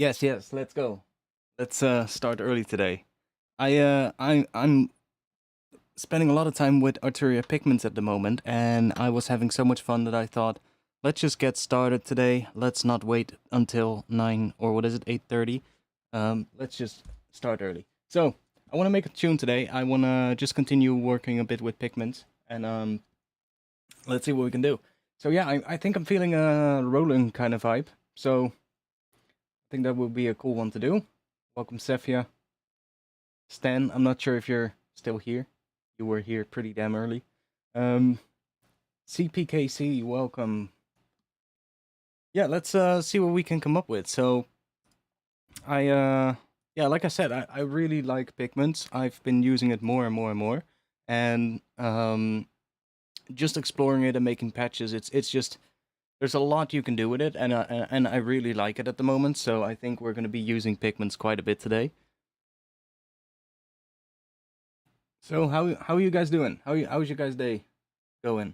Yes, yes, let's go. Let's start early today. I'm spending a lot of time with Arturia Pigments at the moment, and I was having so much fun that I thought, let's just get started today. Let's not wait until 9 or what is it, 8:30. Let's just start early. So, I want to make a tune today. I want to just continue working a bit with pigments, and let's see what we can do. So yeah, I think I'm feeling a rolling kind of vibe. So I think that would be a cool one to do. Welcome, Sefia. Stan, I'm not sure if you're still here. You were here pretty damn early. Um, CPKC, welcome. Yeah, let's see what we can come up with. So, yeah, like I said, I really like pigments. I've been using it more and more and more, and just exploring it and making patches. It's just there's a lot you can do with it, and I really like it at the moment. So I think we're going to be using pigments quite a bit today. So how are you guys doing? How's your guys' day going?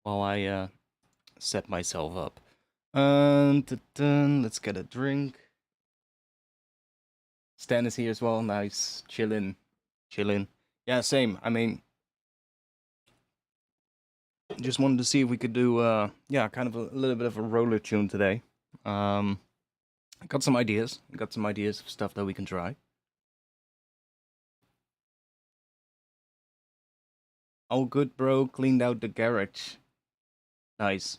While I set myself up. Let's get a drink. Stan is here as well. Nice, chillin', chillin'. Yeah, same. I mean, just wanted to see if we could do yeah, kind of a little bit of a roller tune today. I got some ideas. Got some ideas of stuff that we can try. All good, bro. Cleaned out the garage. Nice.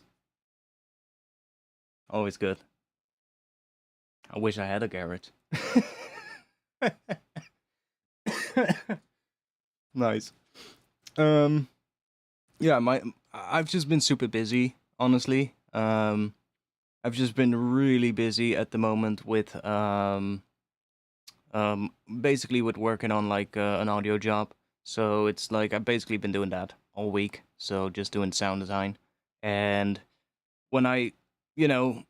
Always good. I wish I had a garage. Nice. Um, yeah, I've just been super busy, honestly. I've just been really busy at the moment with basically with working on like an audio job. So it's like I've basically been doing that all week. So just doing sound design. And when I,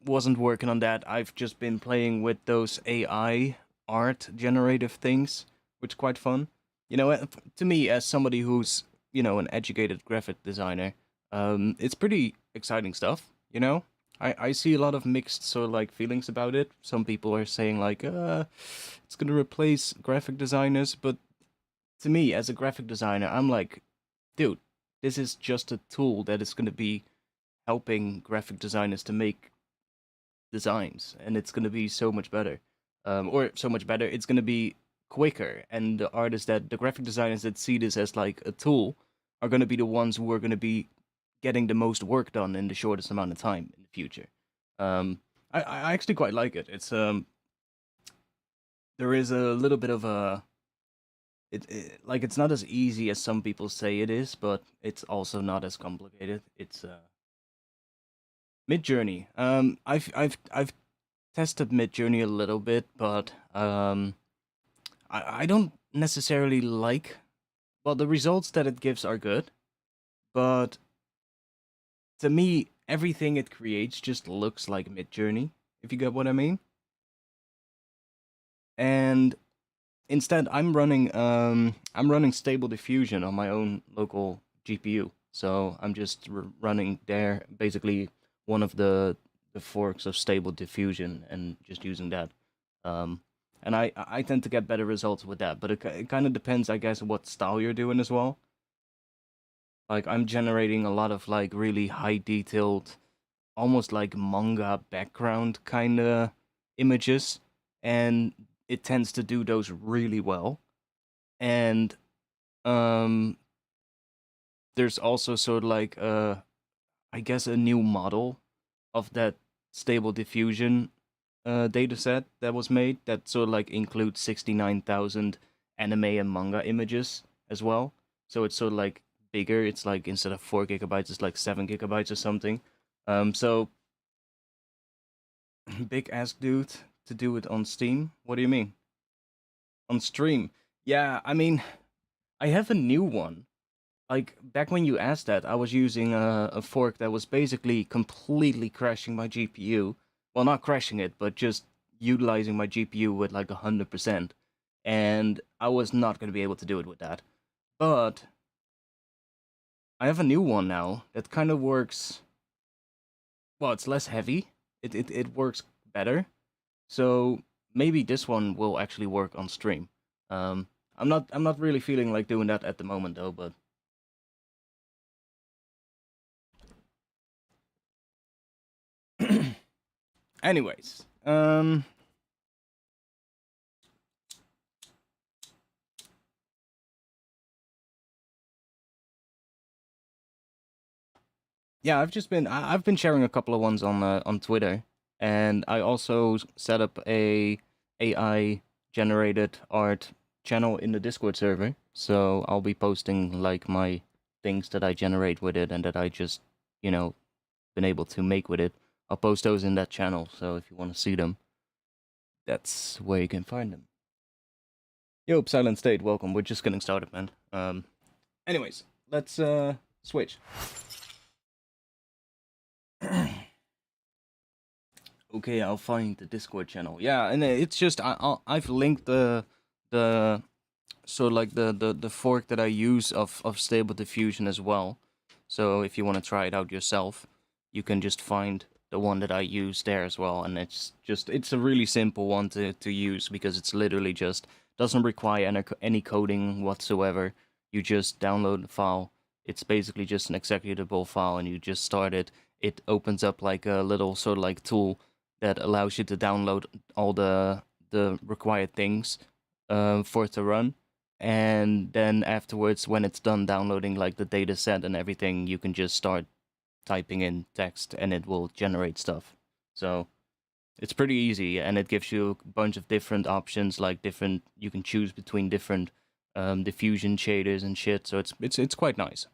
wasn't working on that, I've just been playing with those AI art generative things, which is quite fun. To me, as somebody who's, an educated graphic designer, it's pretty exciting stuff, you know? I see a lot of mixed sort of like feelings about it. Some people are saying like, it's gonna replace graphic designers, but to me, as a graphic designer, I'm like, dude, this is just a tool that is gonna be helping graphic designers to make designs, and it's gonna be so much better, or so much better. It's gonna be quicker, and the graphic designers that see this as like a tool, are gonna be the ones who are gonna be getting the most work done in the shortest amount of time in the future. Um, I actually quite like it. It's there is a little bit of a like it's not as easy as some people say it is, but it's also not as complicated. It's Midjourney. I've tested Midjourney a little bit, but I don't necessarily like. Well, the results that it gives are good, but to me, everything it creates just looks like Midjourney, if you get what I mean. And instead, I'm running Stable Diffusion on my own local GPU. So I'm just running there, basically one of the forks of Stable Diffusion, and just using that. Um, and I tend to get better results with that, but it kind of depends, I guess, what style you're doing as well. Like I'm generating a lot of like really high detailed, almost like manga background kind of images, and it tends to do those really well. And um, there's also sort of like I guess a new model of that stable diffusion data set that was made that sort of like includes 69,000 anime and manga images as well. So it's sort of like bigger. It's like instead of 4 gigabytes, it's like 7 gigabytes or something. So big ass dude to do it on Steam. What do you mean? On stream? Yeah, I mean, I have a new one. Like back when you asked that, I was using a fork that was basically completely crashing my GPU. Well, not crashing it, but just utilizing my GPU with like 100%. And I was not going to be able to do it with that. But I have a new one now that kind of works well, it's less heavy. It works better. So maybe this one will actually work on stream. I'm not really feeling like doing that at the moment though, but anyways, yeah, I've been sharing a couple of ones on Twitter, and I also set up a AI generated art channel in the Discord server. So I'll be posting like my things that I generate with it and that I just, you know, been able to make with it. I'll post those in that channel. So if you want to see them, that's where you can find them. Yo, Silent State, welcome. We're just getting started, man. Anyways, let's switch. Okay, I'll find the Discord channel. Yeah, and it's just I've linked the so like the fork that I use of Stable Diffusion as well. So if you want to try it out yourself, you can just find the one that I use there as well. And it's a really simple one to use because it's literally just doesn't require any coding whatsoever. You just download the file. It's basically just an executable file, and you just start it. It opens up like a little sort of like tool that allows you to download all the required things for it to run. And then afterwards, when it's done downloading like the data set and everything, you can just start typing in text and it will generate stuff. So it's pretty easy, and it gives you a bunch of different options, like different you can choose between different diffusion shaders and shit. So it's quite nice.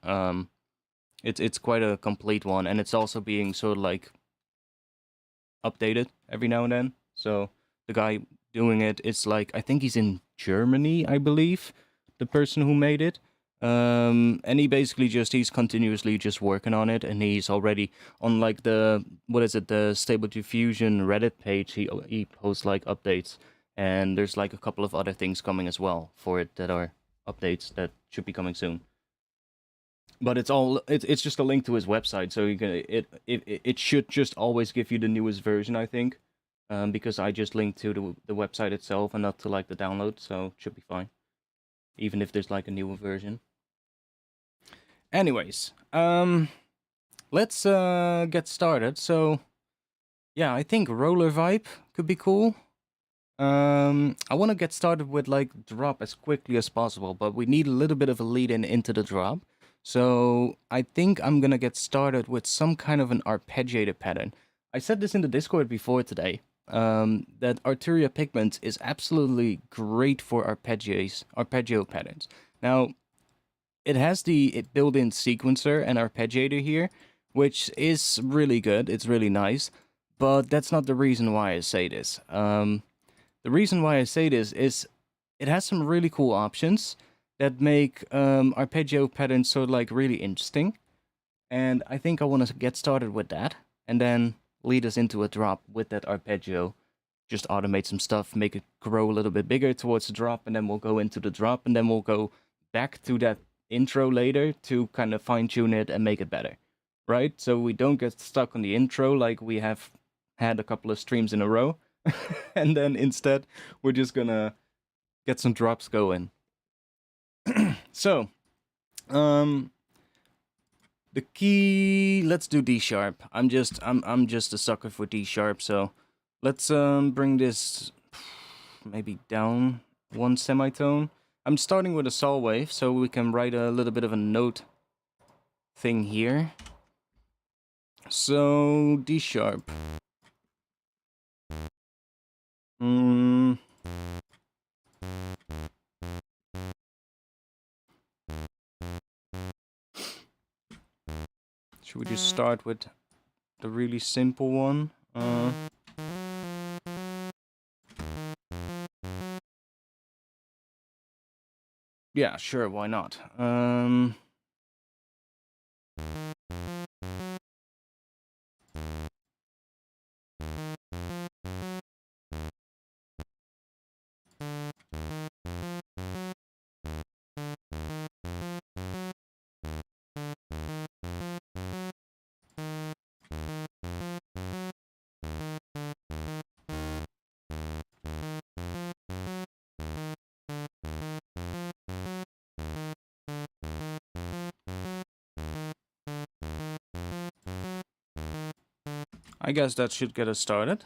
It's quite a complete one, and it's also being sort of like updated every now and then. So the guy doing it is like, I think he's in Germany, I believe, the person who made it. And he basically he's continuously just working on it, and he's already on like the Stable Diffusion Reddit page. He posts like updates, and there's like a couple of other things coming as well for it that are updates that should be coming soon. But it's just a link to his website, so you can it should just always give you the newest version, I think, because I just linked to the website itself and not to like the download, so it should be fine, even if there's like a newer version. Anyways, let's get started. So yeah, I think roller vibe could be cool. I want to get started with like drop as quickly as possible, but we need a little bit of a lead in into the drop. So I think I'm gonna get started with some kind of an arpeggiated pattern. I said this in the Discord before today, that Arturia Pigments is absolutely great for arpeggio patterns. Now, it has the built-in sequencer and arpeggiator here, which is really good. It's really nice, but that's not the reason why I say this. The reason why I say this is it has some really cool options that make arpeggio patterns sort of like really interesting. And I think I want to get started with that and then lead us into a drop with that arpeggio. Just automate some stuff, make it grow a little bit bigger towards the drop, and then we'll go into the drop, and then we'll go back to that intro later to kind of fine tune it and make it better. Right? So we don't get stuck on the intro like we have had a couple of streams in a row. And then instead, we're just gonna get some drops going. So, the key. Let's do D sharp. I'm just a sucker for D sharp. So, let's bring this maybe down one semitone. I'm starting with a sol wave, so we can write a little bit of a note thing here. So D sharp. Should we just start with the really simple one? Yeah, sure, why not? I guess that should get us started.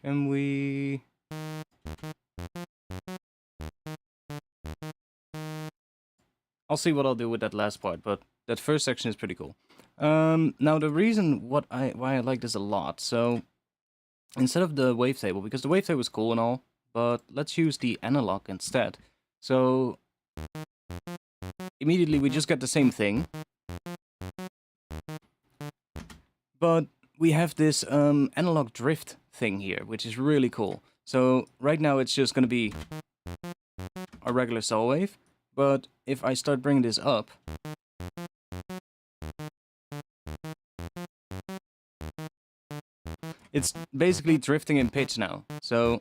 Can we... I'll see what I'll do with that last part, but that first section is pretty cool. Now the reason why I like this a lot, so instead of the wavetable, because the wavetable is cool and all, but let's use the analog instead. So immediately we just get the same thing, but we have this analog drift thing here, which is really cool. So right now it's just going to be a regular saw wave, but if I start bringing this up, it's basically drifting in pitch now. So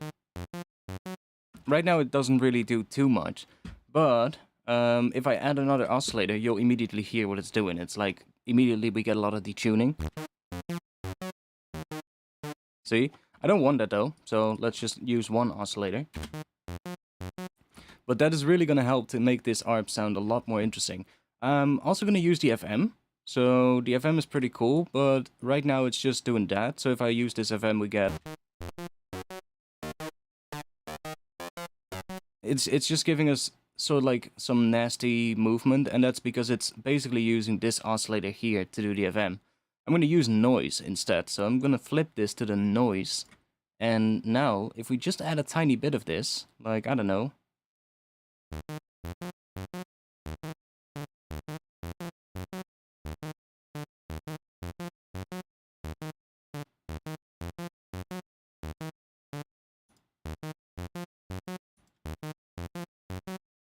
right now it doesn't really do too much, but if I add another oscillator, you'll immediately hear what it's doing. It's like immediately we get a lot of detuning. See? I don't want that though, so let's just use one oscillator. But that is really going to help to make this ARP sound a lot more interesting. I'm also going to use the FM. So the FM is pretty cool, but right now it's just doing that. So if I use this FM, we get... It's just giving us sort of like some nasty movement, and that's because it's basically using this oscillator here to do the FM. I'm going to use noise instead, so I'm going to flip this to the noise. And now, if we just add a tiny bit of this, like, I don't know.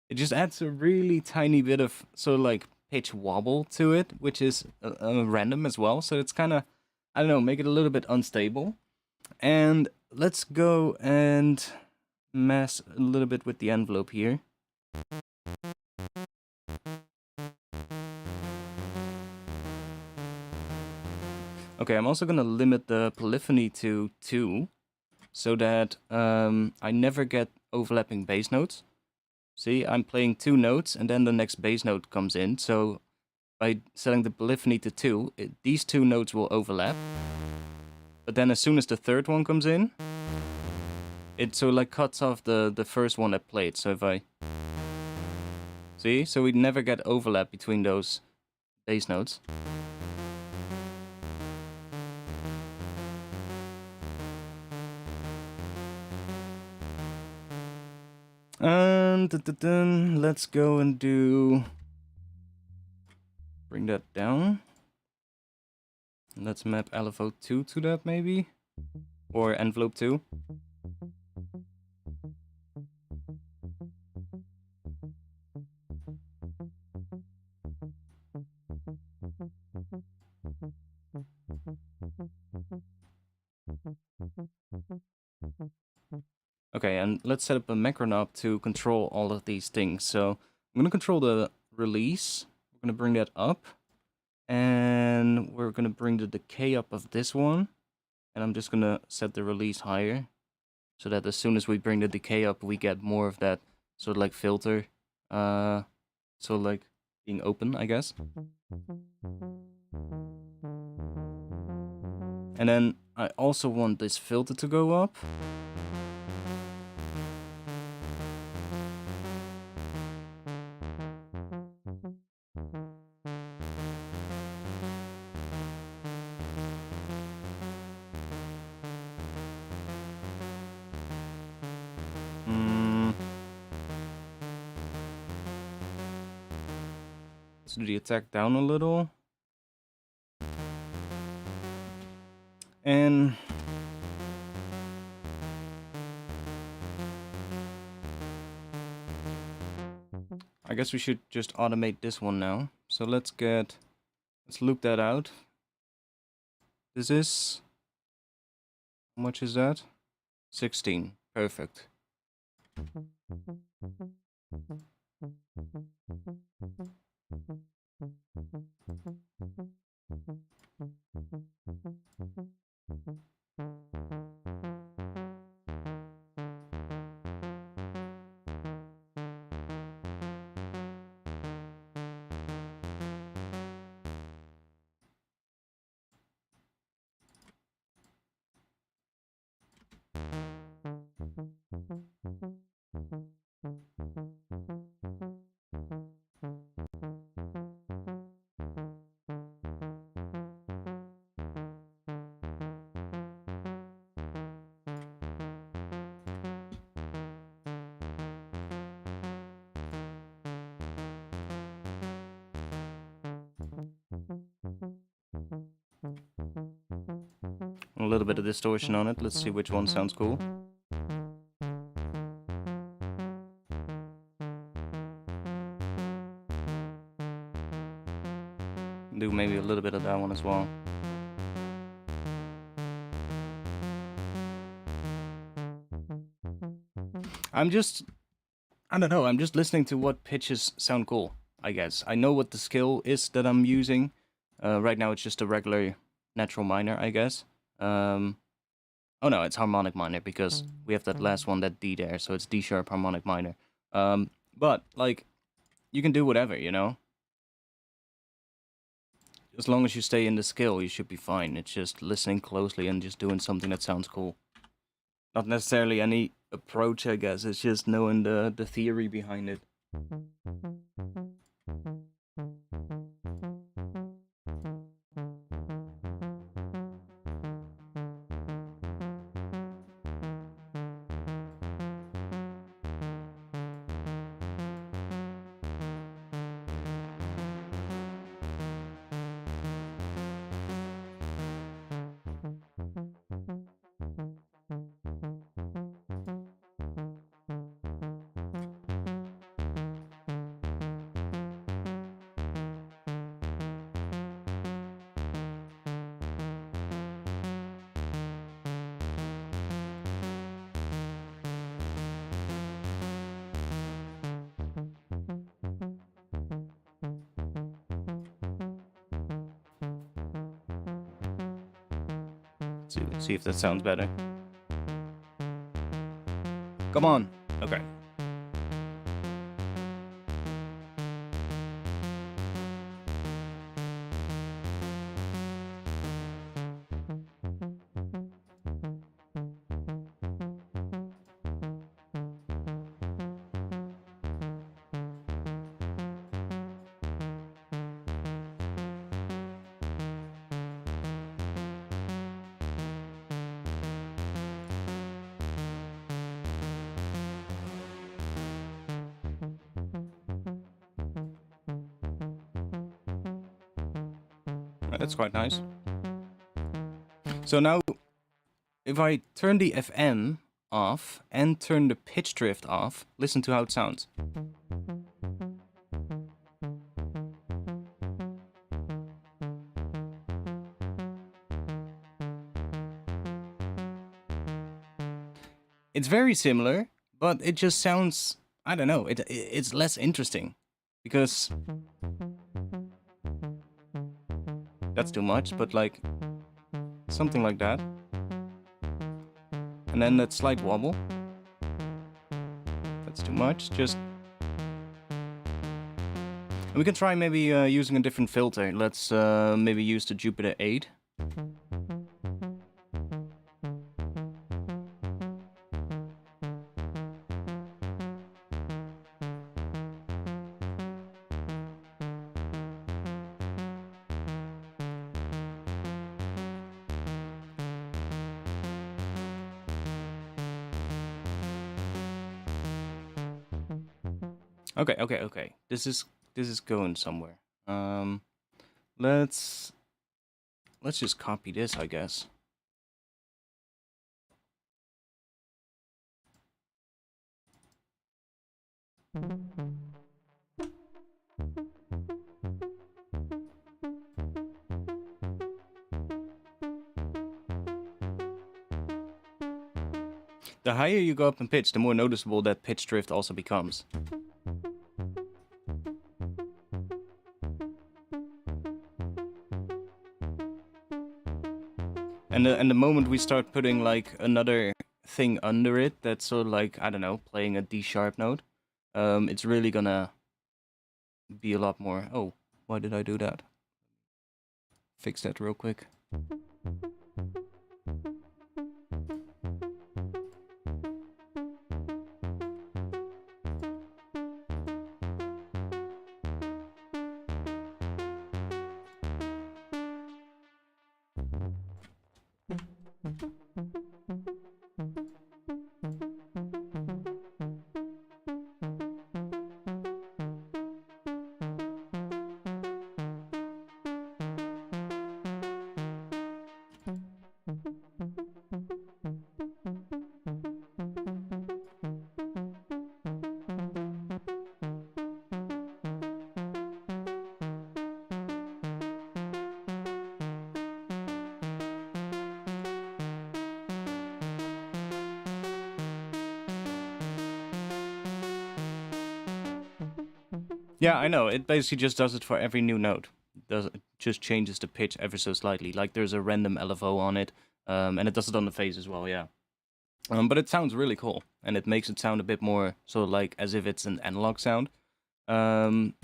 It just adds a really tiny bit of sort of like pitch wobble to it, which is random as well. So it's kind of, I don't know, make it a little bit unstable. And let's go and mess a little bit with the envelope here. Okay, I'm also going to limit the polyphony to 2, so that I never get overlapping bass notes. See, I'm playing 2 notes, and then the next bass note comes in, so by setting the polyphony to 2, these 2 notes will overlap. But then as soon as the third one comes in, it so like cuts off the first one I played. So if I... See? So we never get overlap between those bass notes. And let's go and bring that down. Let's map LFO 2 to that maybe, or envelope 2. Okay, and let's set up a macro knob to control all of these things. So I'm going to control the release. We're going to bring that up. And we're going to bring the decay up of this one. And I'm just going to set the release higher, so that as soon as we bring the decay up, we get more of that sort of like filter. Sort of like being open, I guess. And then I also want this filter to go up. Let's do the attack down a little. And I guess we should just automate this one now. So let's loop that out. This is, how much is that? 16. Perfect. A little bit of distortion on it. Let's see which one sounds cool. Do maybe a little bit of that one as well. I don't know, I'm just listening to what pitches sound cool, I guess. I know what the scale is that I'm using. Right now it's just a regular natural minor, I guess. Oh no, it's harmonic minor, because we have that last one, that D there, so it's D sharp harmonic minor. But, like, you can do whatever, you know? As long as you stay in the scale, you should be fine. It's just listening closely and just doing something that sounds cool. Not necessarily any approach, I guess. It's just knowing the theory behind it. See if that sounds better. Come on. Okay. That's quite nice. So now, if I turn the FM off and turn the pitch drift off, listen to how it sounds. It's very similar, but it just sounds, I don't know, it's less interesting, because that's too much, but like something like that. And then that slight wobble. That's too much, just... And we can try maybe using a different filter. Let's maybe use the Jupiter 8. Okay. This is going somewhere. Let's just copy this, I guess. The higher you go up in pitch, the more noticeable that pitch drift also becomes. And the moment we start putting like another thing under it, that's sort of like, I don't know, playing a D sharp note, it's really gonna be a lot more. Oh, why did I do that? Fix that real quick. Yeah, I know. It basically just does it for every new note. It just changes the pitch ever so slightly. Like there's a random LFO on it, and it does it on the phase as well. Yeah. But it sounds really cool, and it makes it sound a bit more sort of like as if it's an analog sound. Um,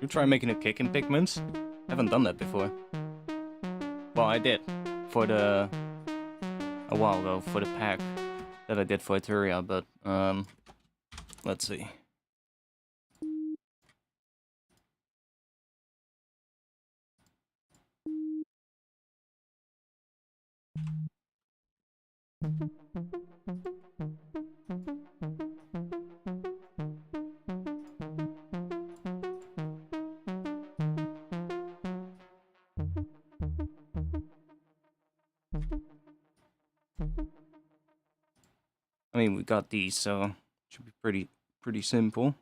you try making a kick in Pigments? Haven't done that before. Well, I did for a while ago for the pack that I did for Arturia, but let's see. I mean, we got these, so it should be pretty simple,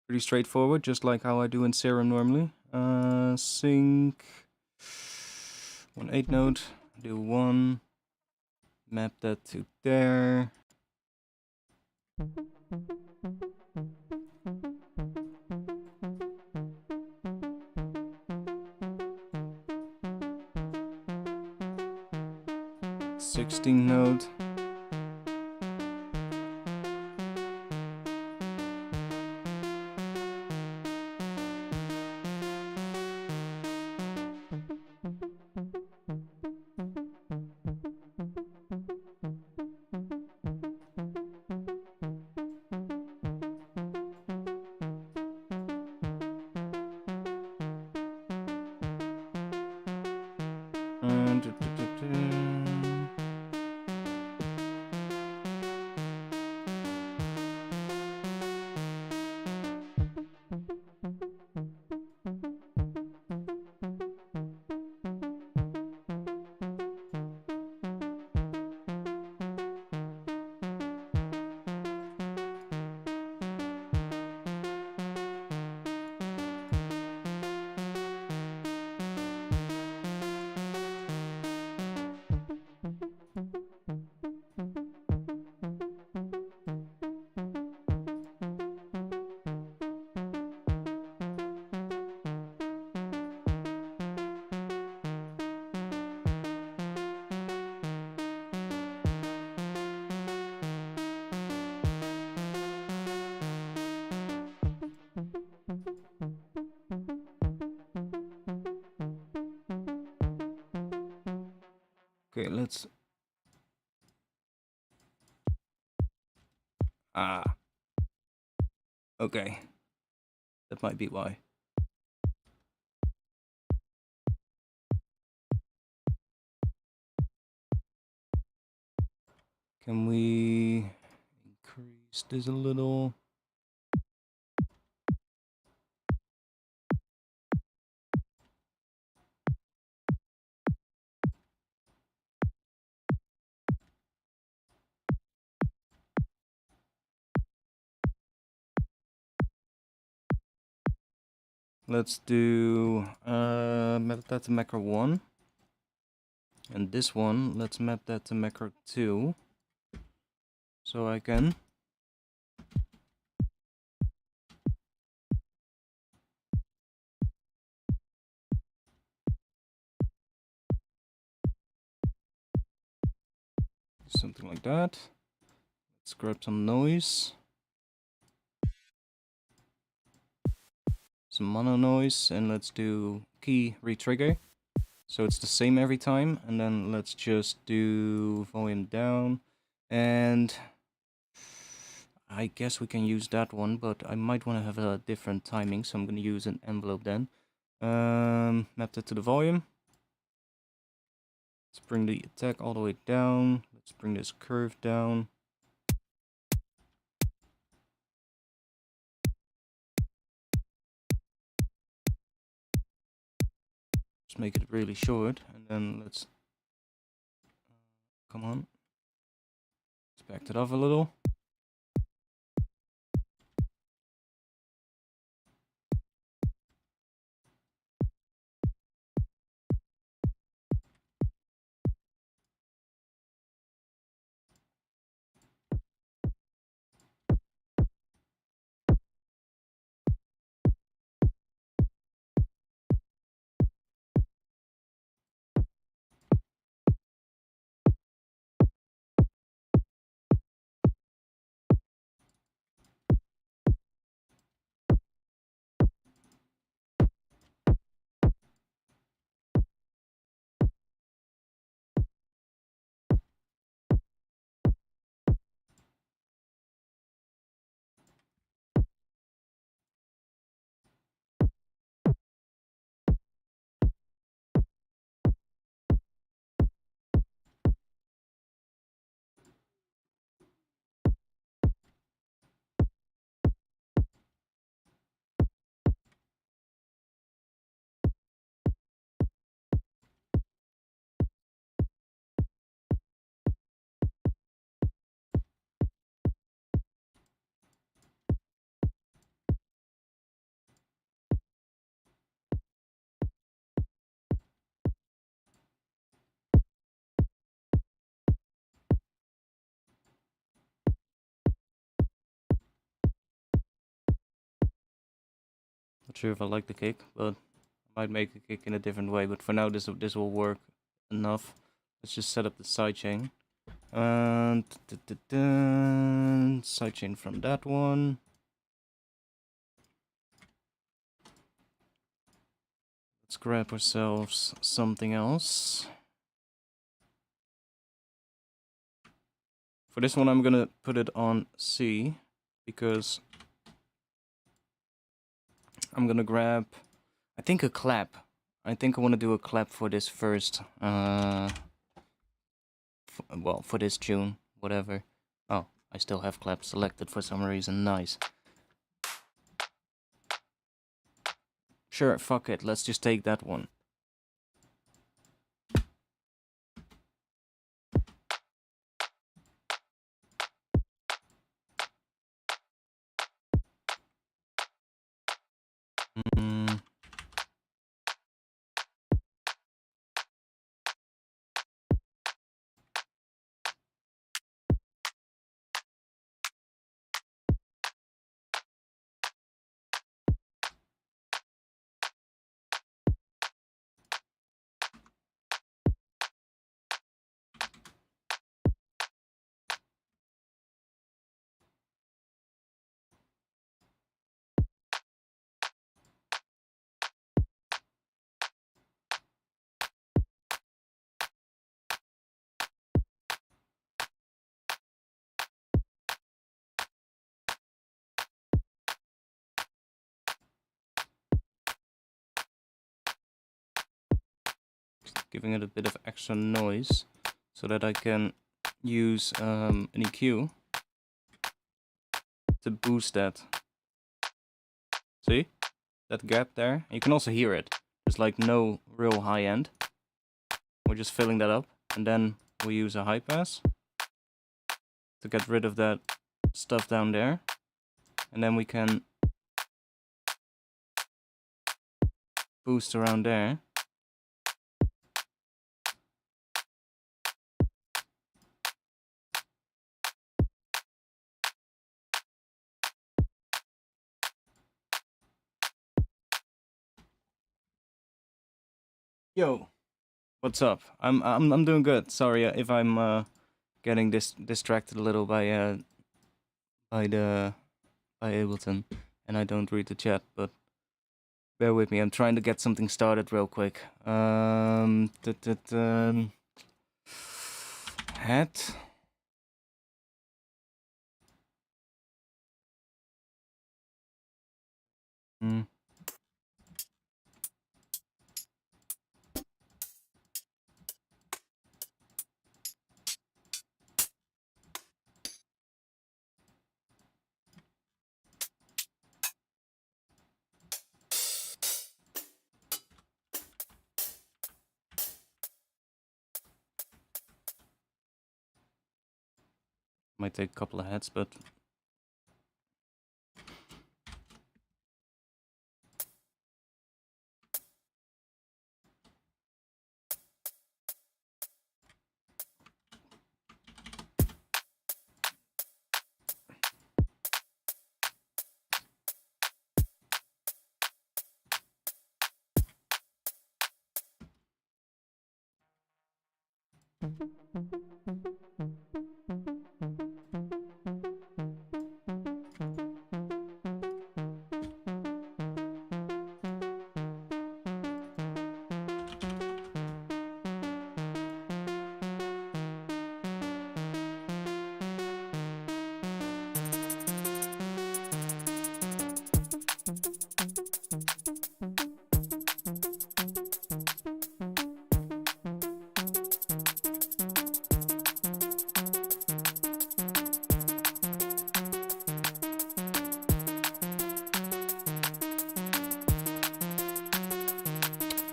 pretty straightforward, just like how I do in Serum normally. Sync 1/8 note, do 1, map that to there. Sixteen note. Okay, let's... Ah. Okay. That might be why. Can we increase this a little? Let's do map that to macro 1. And this one, let's map that to macro 2. So I can... something like that. Let's grab some noise. Some mono noise, and let's do key retrigger. So it's the same every time, and then let's just do volume down. And I guess we can use that one, but I might want to have a different timing, so I'm going to use an envelope then. Map that to the volume. Let's bring the attack all the way down. Let's bring this curve down. Let's make it really short, and then let's come on. Let's back it off a little. Not sure if I like the kick, but I might make a kick in a different way. But for now, this will work enough. Let's just set up the sidechain. And sidechain from that one. Let's grab ourselves something else. For this one, I'm gonna put it on C, because I'm gonna grab, I think, a clap. I think I want to do a clap for this first. Well, for this tune, whatever. Oh, I still have clap selected for some reason. Nice. Sure, fuck it. Let's just take that one. Mm. Giving it a bit of extra noise so that I can use an EQ to boost that. See? That gap there? You can also hear it. There's like no real high end. We're just filling that up, and then we use a high pass to get rid of that stuff down there. And then we can boost around there. Yo, what's up? I'm doing good. Sorry if I'm getting distracted a little by Ableton, and I don't read the chat, but bear with me. I'm trying to get something started real quick. Hat. Mm. Might take a couple of heads, but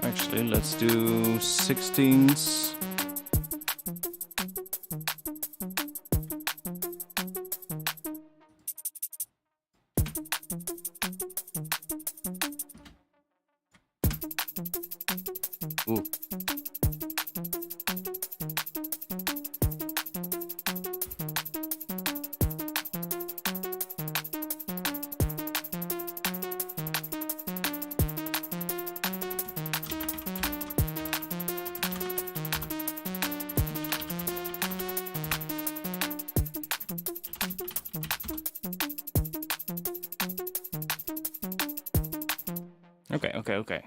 actually, let's do 16s. Ooh. Okay.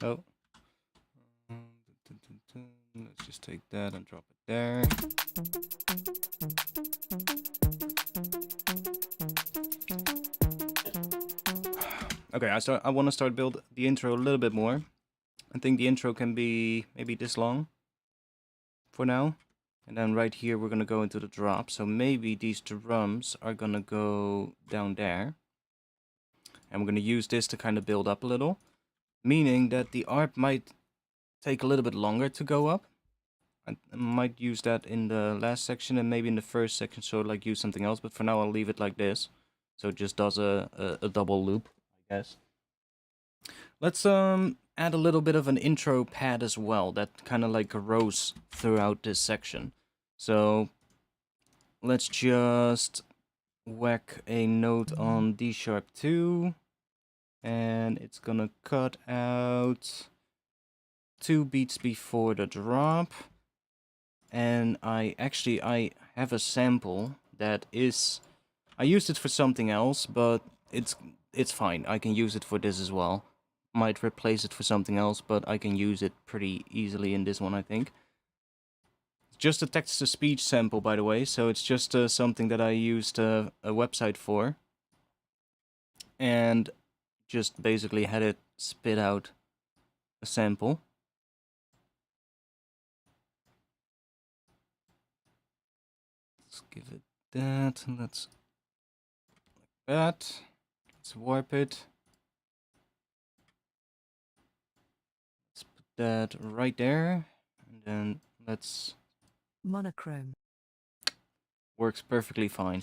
Oh. Let's just take that and drop it there. Okay, I want to start build the intro a little bit more. I think the intro can be maybe this long for now. And then right here we're gonna go into the drop. So maybe these drums are gonna go down there. And we're gonna use this to kind of build up a little. Meaning that the ARP might take a little bit longer to go up. I might use that in the last section and maybe in the first section, so like use something else, but for now I'll leave it like this. So it just does a double loop, I guess. Let's add a little bit of an intro pad as well, that kind of like grows throughout this section. So let's just whack a note on D sharp 2, and it's gonna cut out 2 beats before the drop. And I have a sample that is, I used it for something else, but it's fine. I can use it for this as well. Might replace it for something else, but I can use it pretty easily in this one, I think. just a text-to-speech sample, by the way, so it's just something that I used a website for. And just basically had it spit out a sample. Let's give it that, and let's like that. Let's warp it. Let's put that right there, and then let's... Monochrome. Works perfectly fine.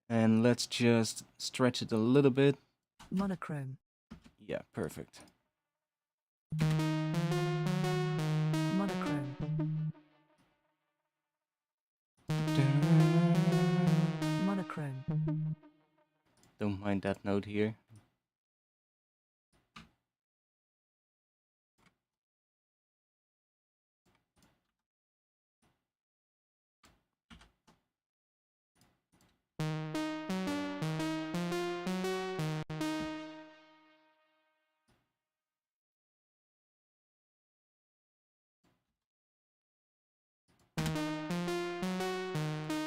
And let's just stretch it a little bit. Monochrome. Yeah, perfect. Monochrome. Monochrome. Don't mind that note here.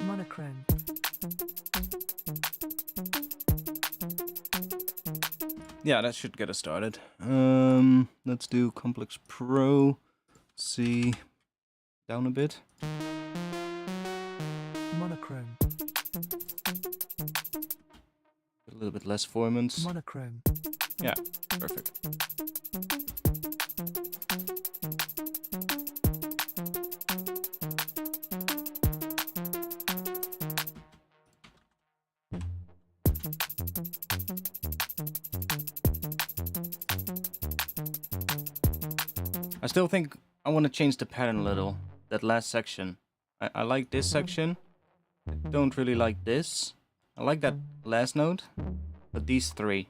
Monochrome. Yeah, that should get us started. Let's do Complex Pro. See, down a bit. Monochrome. A little bit less formants. Monochrome. Yeah, perfect. I still think I want to change the pattern a little. That last section. I like this section. I don't really like this. I like that last note. But these three.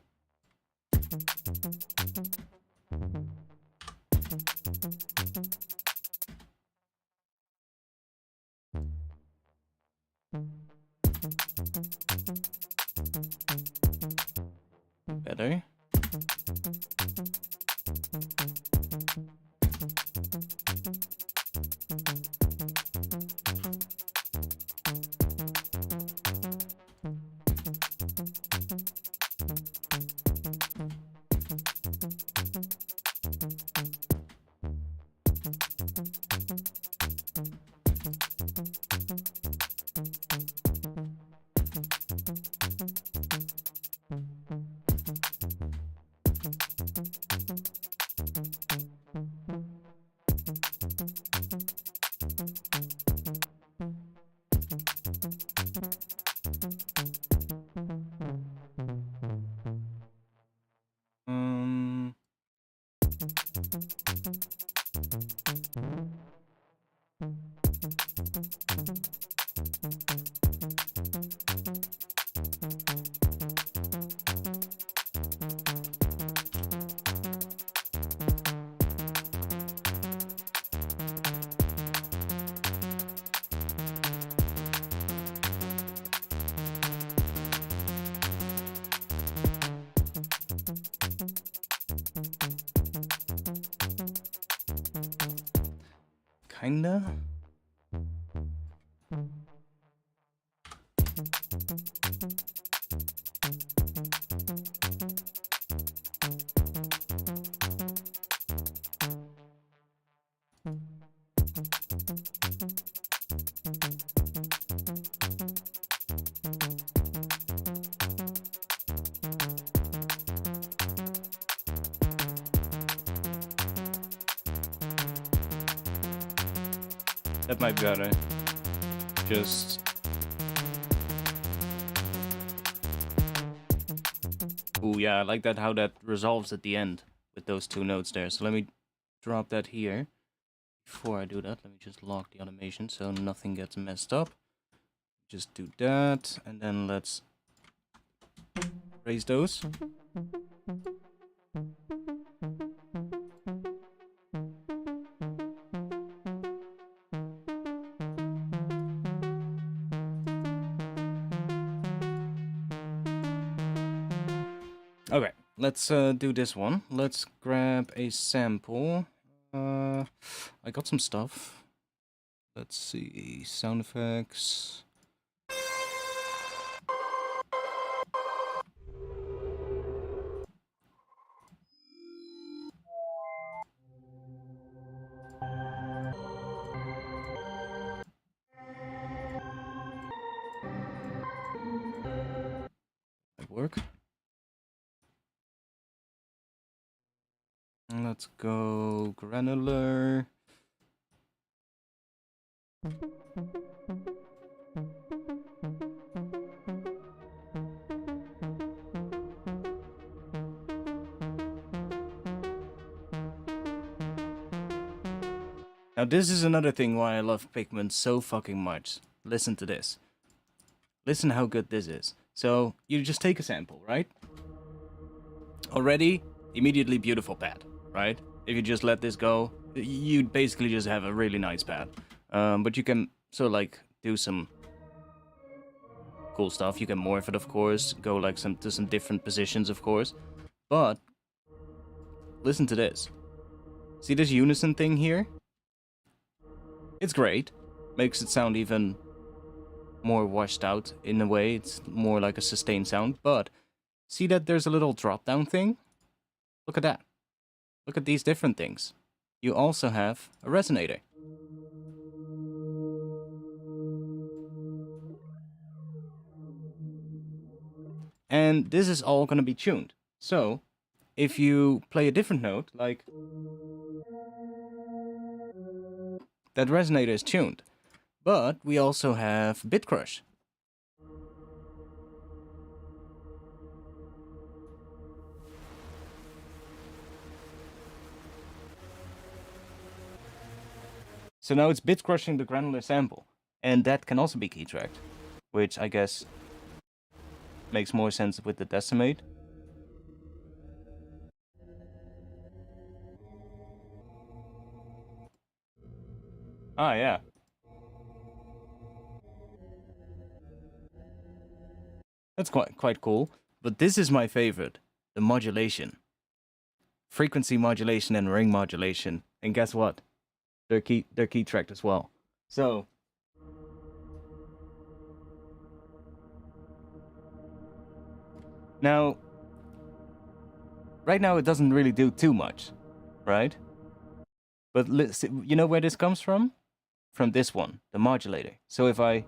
Better. Kinda. That might be better. Just... Ooh, yeah, I like that how that resolves at the end with those two notes there. So let me drop that here. Before I do that, let me just lock the automation so nothing gets messed up. Just do that, and then let's raise those. Okay, let's do this one. Let's grab a sample. I got some stuff. Let's see, sound effects. Might work. Let's go granular. Now this is another thing why I love Pigments so fucking much. Listen to this. Listen how good this is. So, you just take a sample, right? Already, immediately beautiful pad, right? If you just let this go, you basically just have a really nice pad. But you can sort of like do some cool stuff. You can morph it, of course, go like to some different positions, of course. But listen to this. See this unison thing here? It's great. Makes it sound even more washed out in a way. It's more like a sustained sound. But see that there's a little drop down thing? Look at that. Look at these different things. You also have a resonator. And this is all going to be tuned. So, if you play a different note, like that resonator is tuned. But we also have bit crush. So now it's bit crushing the granular sample. And that can also be key tracked, which I guess makes more sense with the decimate. Ah, yeah. That's quite cool. But this is my favorite, the modulation. Frequency modulation and ring modulation. And guess what? They're key tracked as well. So now right now it doesn't really do too much, right? But you know where this comes from? From this one, the modulator. So if I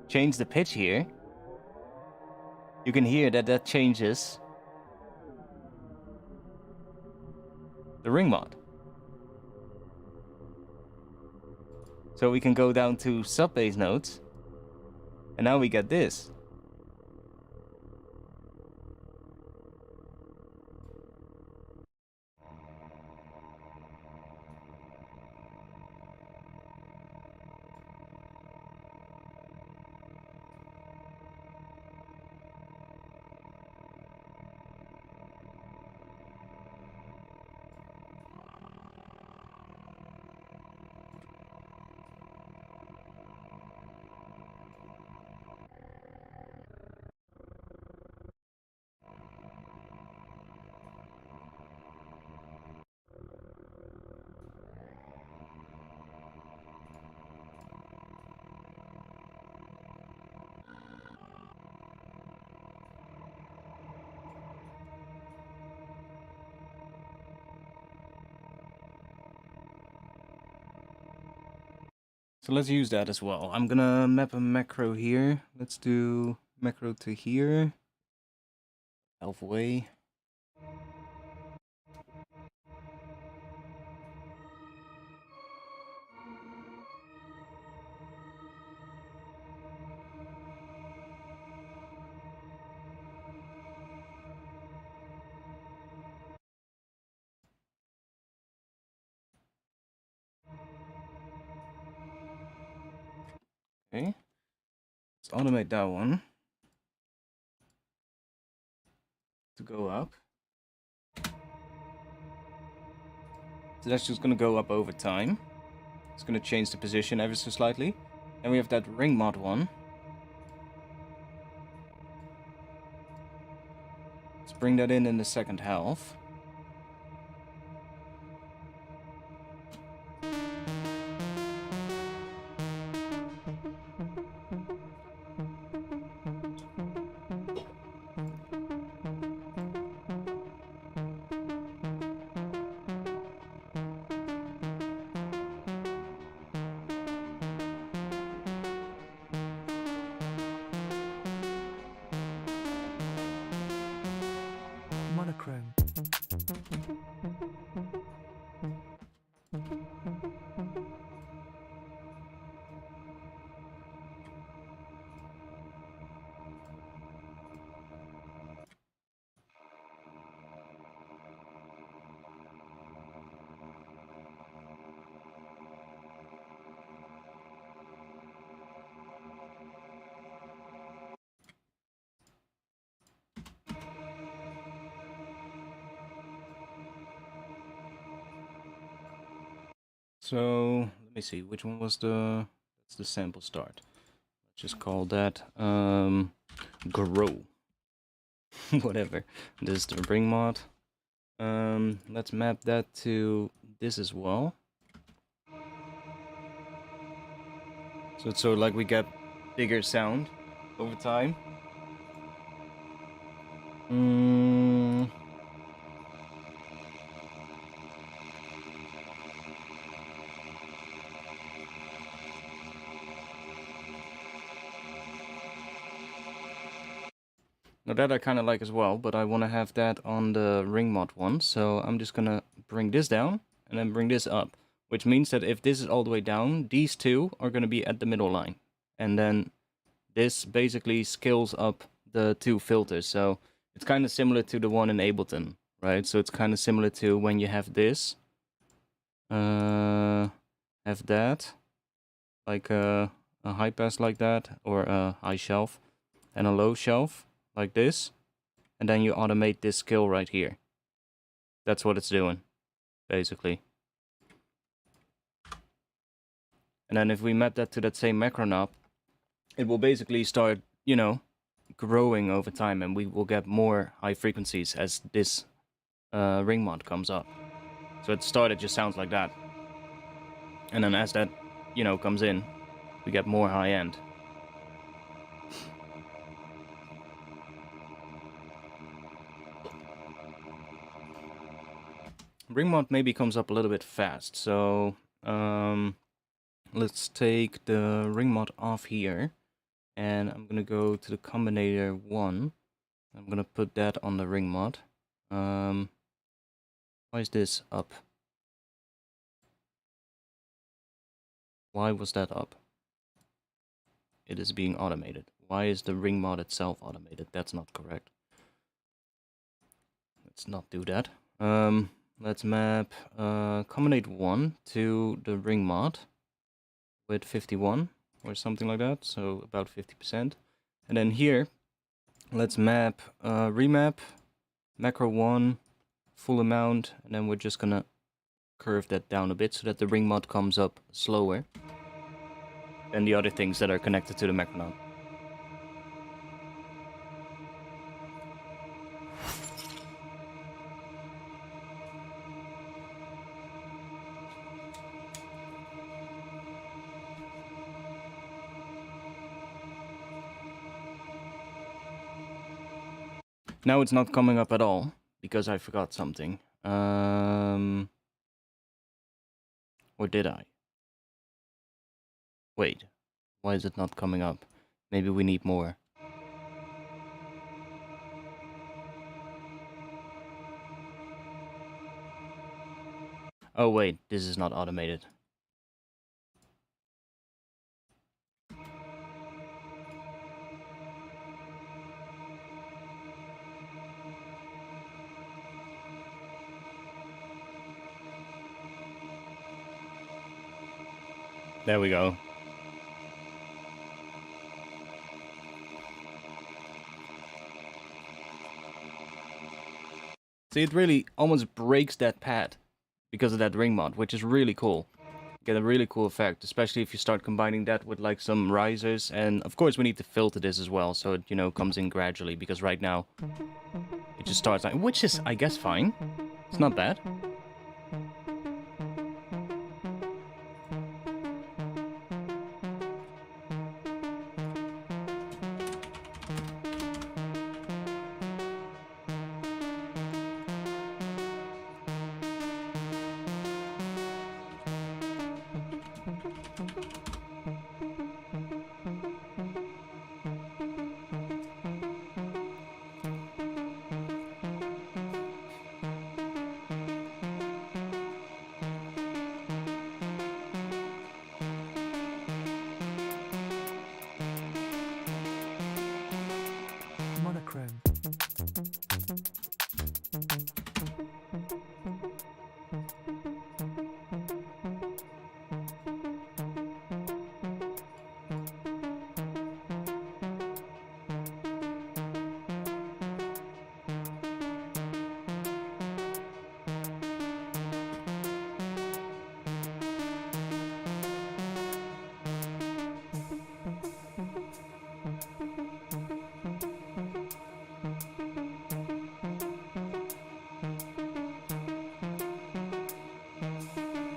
change the pitch here, you can hear that changes the ring mod. So we can go down to sub bass notes, and now we get this. So let's use that as well. I'm gonna map a macro here. Let's do macro to here. Halfway. Okay. Let's automate that one to go up. So that's just gonna go up over time. It's gonna change the position ever so slightly. Then we have that ring mod one. Let's bring that in the second half. So let me see, which one was that's the sample start. Let's just call that grow. Whatever. This is the ring mod. Let's map that to this as well. So it's sort of like we get bigger sound over time. Now that I kind of like as well, but I want to have that on the ring mod one. So I'm just gonna bring this down and then bring this up. Which means that if this is all the way down, these two are gonna be at the middle line. And then this basically scales up the two filters. So it's kind of similar to the one in Ableton, right? So it's kind of similar to when you have this. Have that. Like a high pass like that, or a high shelf. And a low shelf. Like this, and then you automate this scale right here. That's what it's doing, basically. And then if we map that to that same macro knob, it will basically start, you know, growing over time, and we will get more high frequencies as this ring mod comes up. So at the start it just sounds like that. And then as that, you know, comes in, we get more high end. Ring mod maybe comes up a little bit fast, so let's take the ring mod off here, and I'm gonna go to the combinator 1. I'm gonna put that on the ring mod. Why is this up? Why was that up? It is being automated. Why is the ring mod itself automated? That's not correct. Let's not do that. Let's map combinate 1 to the ring mod with 51 or something like that, so about 50%. And then here, let's map remap macro 1 full amount, and then we're just gonna curve that down a bit so that the ring mod comes up slower than the other things that are connected to the macro knob. Now it's not coming up at all, because I forgot something. Or did I? Wait, why is it not coming up? Maybe we need more. Oh wait, this is not automated. There we go. See, it really almost breaks that pad because of that ring mod, which is really cool. Get a really cool effect, especially if you start combining that with like some risers. And of course we need to filter this as well, so it, you know, comes in gradually, because right now it just starts like, which is, I guess, fine. It's not bad.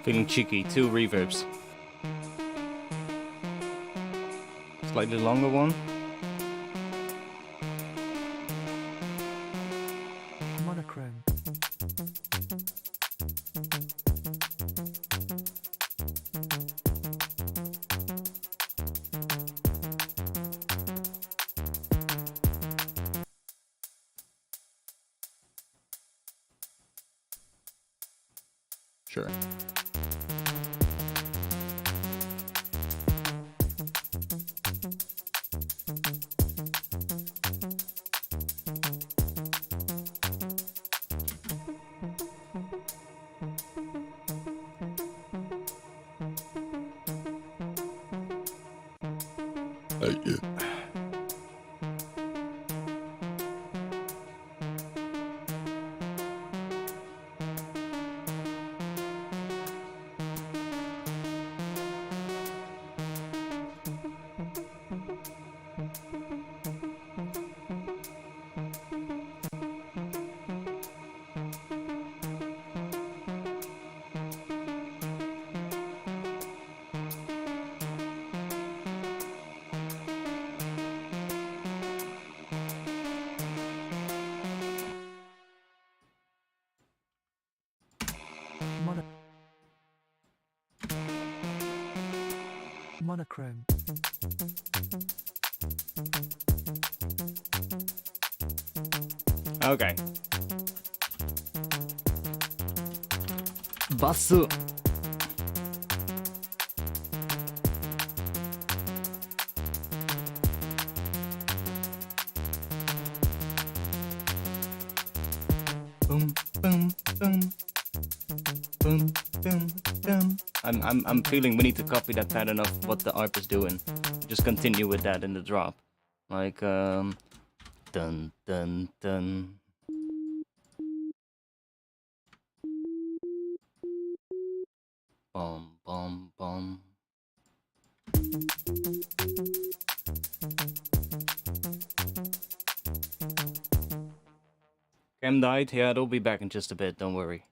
Feeling cheeky, 2 reverbs. Slightly longer one. Monochrome. Sure. Yeah. Monochrome. Okay. Bass. Boom, boom, boom. Boom, boom, boom. I'm feeling we need to copy that pattern of what the ARP is doing. Just continue with that in the drop. Like dun dun dun. Bum bum bum. Cam died? Yeah, it'll be back in just a bit, don't worry.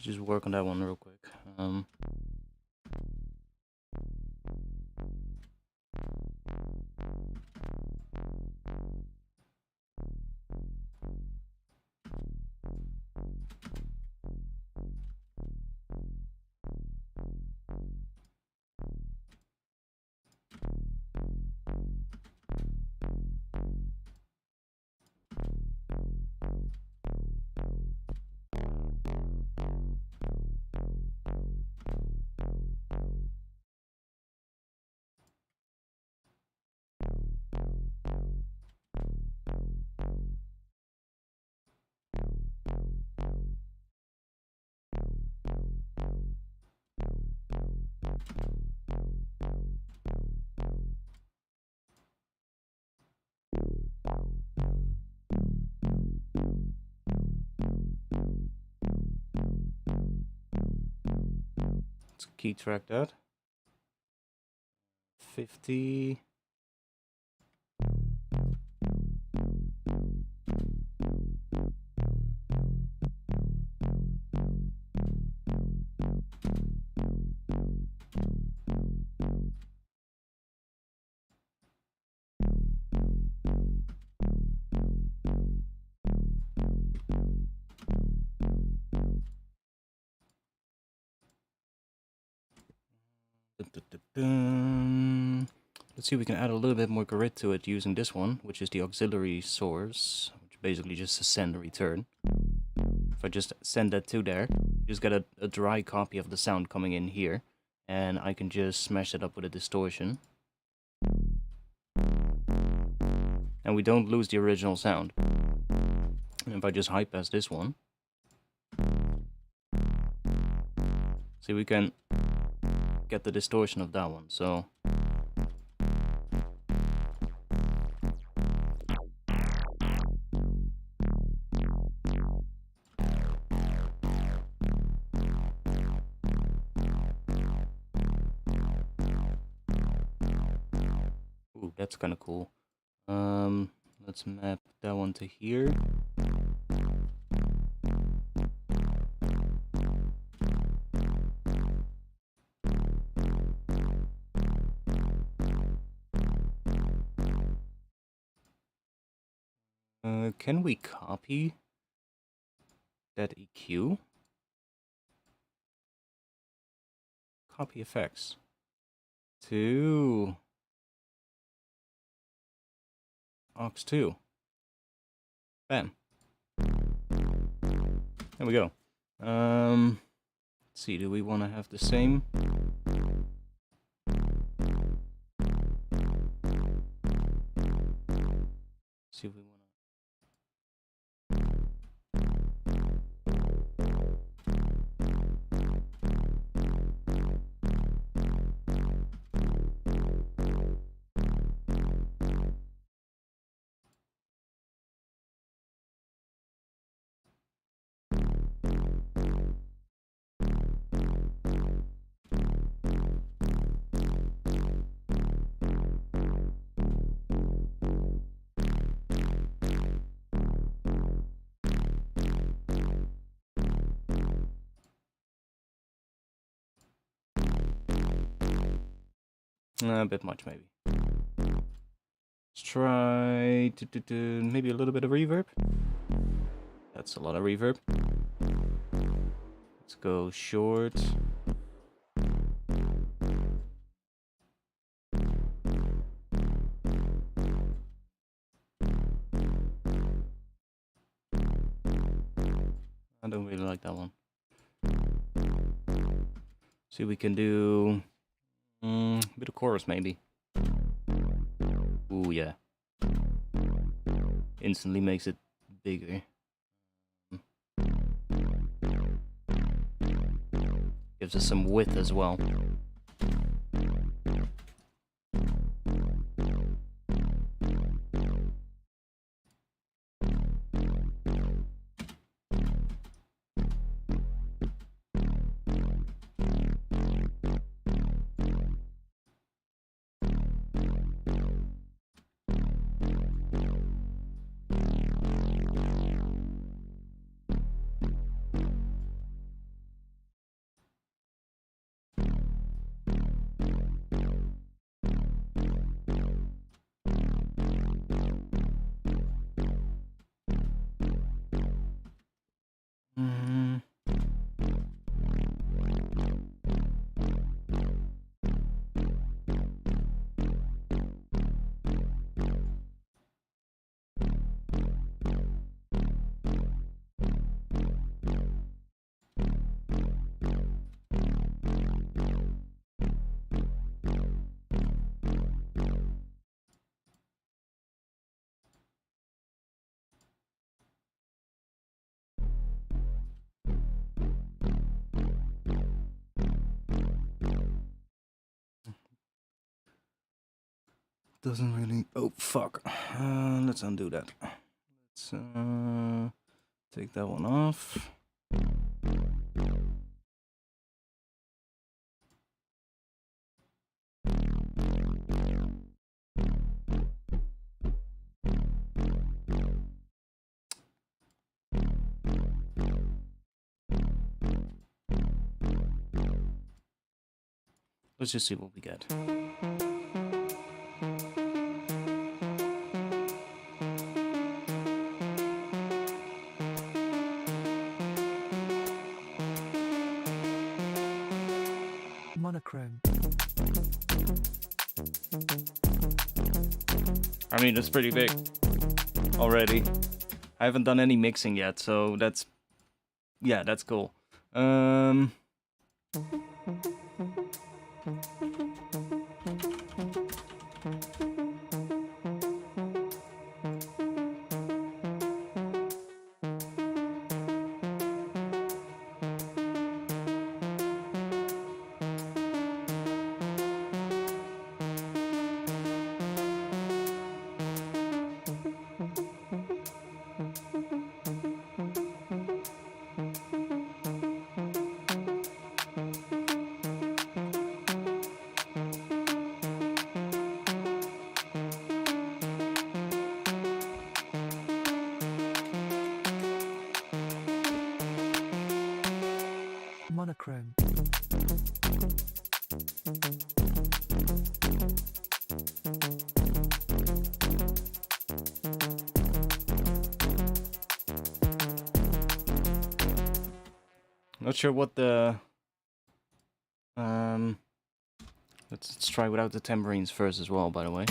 just work on that one real quick. Let's key track that. 50. Let's see if we can add a little bit more grid to it using this one, which is the auxiliary source, which basically just a send and return. If I just send that to there, you just get a dry copy of the sound coming in here, and I can just smash it up with a distortion. And we don't lose the original sound. And if I just high pass this one, see, we can get the distortion of that one. So ooh, that's kind of cool. Let's map that one to here. Can we copy that EQ? Copy effects to aux 2. Bam. There we go. Let's see, do we want to have the same? See if we want to. A bit much, maybe. Let's try maybe a little bit of reverb. That's a lot of reverb. Let's go short. I don't really like that one. See, we can do a bit of chorus, maybe. Ooh, yeah. Instantly makes it bigger. Gives us some width as well. doesn't really... Oh, fuck. Let's undo that. Let's take that one off. Let's just see what we get. Monochrome. I mean, that's pretty big already. I haven't done any mixing yet, so that's... Yeah, that's cool. Monochrome. Not sure what the... Let's try without the tambourines first as well, by the way.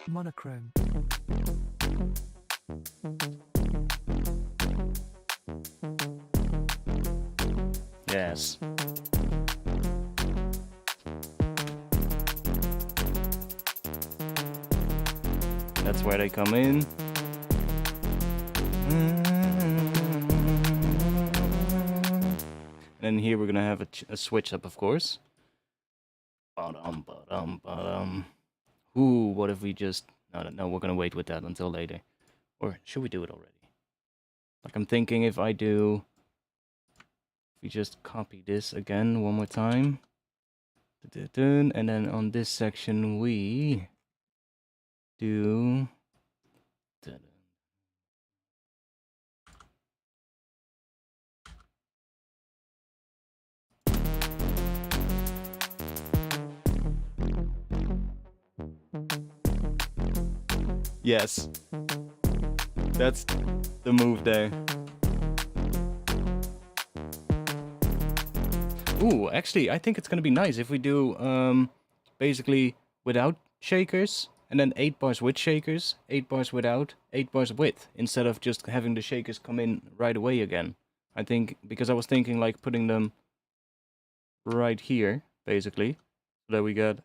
Monochrome. Yes. That's where they come in. And then here we're gonna have a switch up, of course. Ooh, what if we just... No, we're gonna wait with that until later. Or should we do it already? Like, I'm thinking if I do... If we just copy this again one more time. And then on this section we... do... Yes. That's the move there. Ooh, actually, I think it's gonna be nice if we do basically without shakers, and then 8 bars with shakers, 8 bars without, 8 bars with, instead of just having the shakers come in right away again. I think, because I was thinking like putting them right here, basically, so that we get...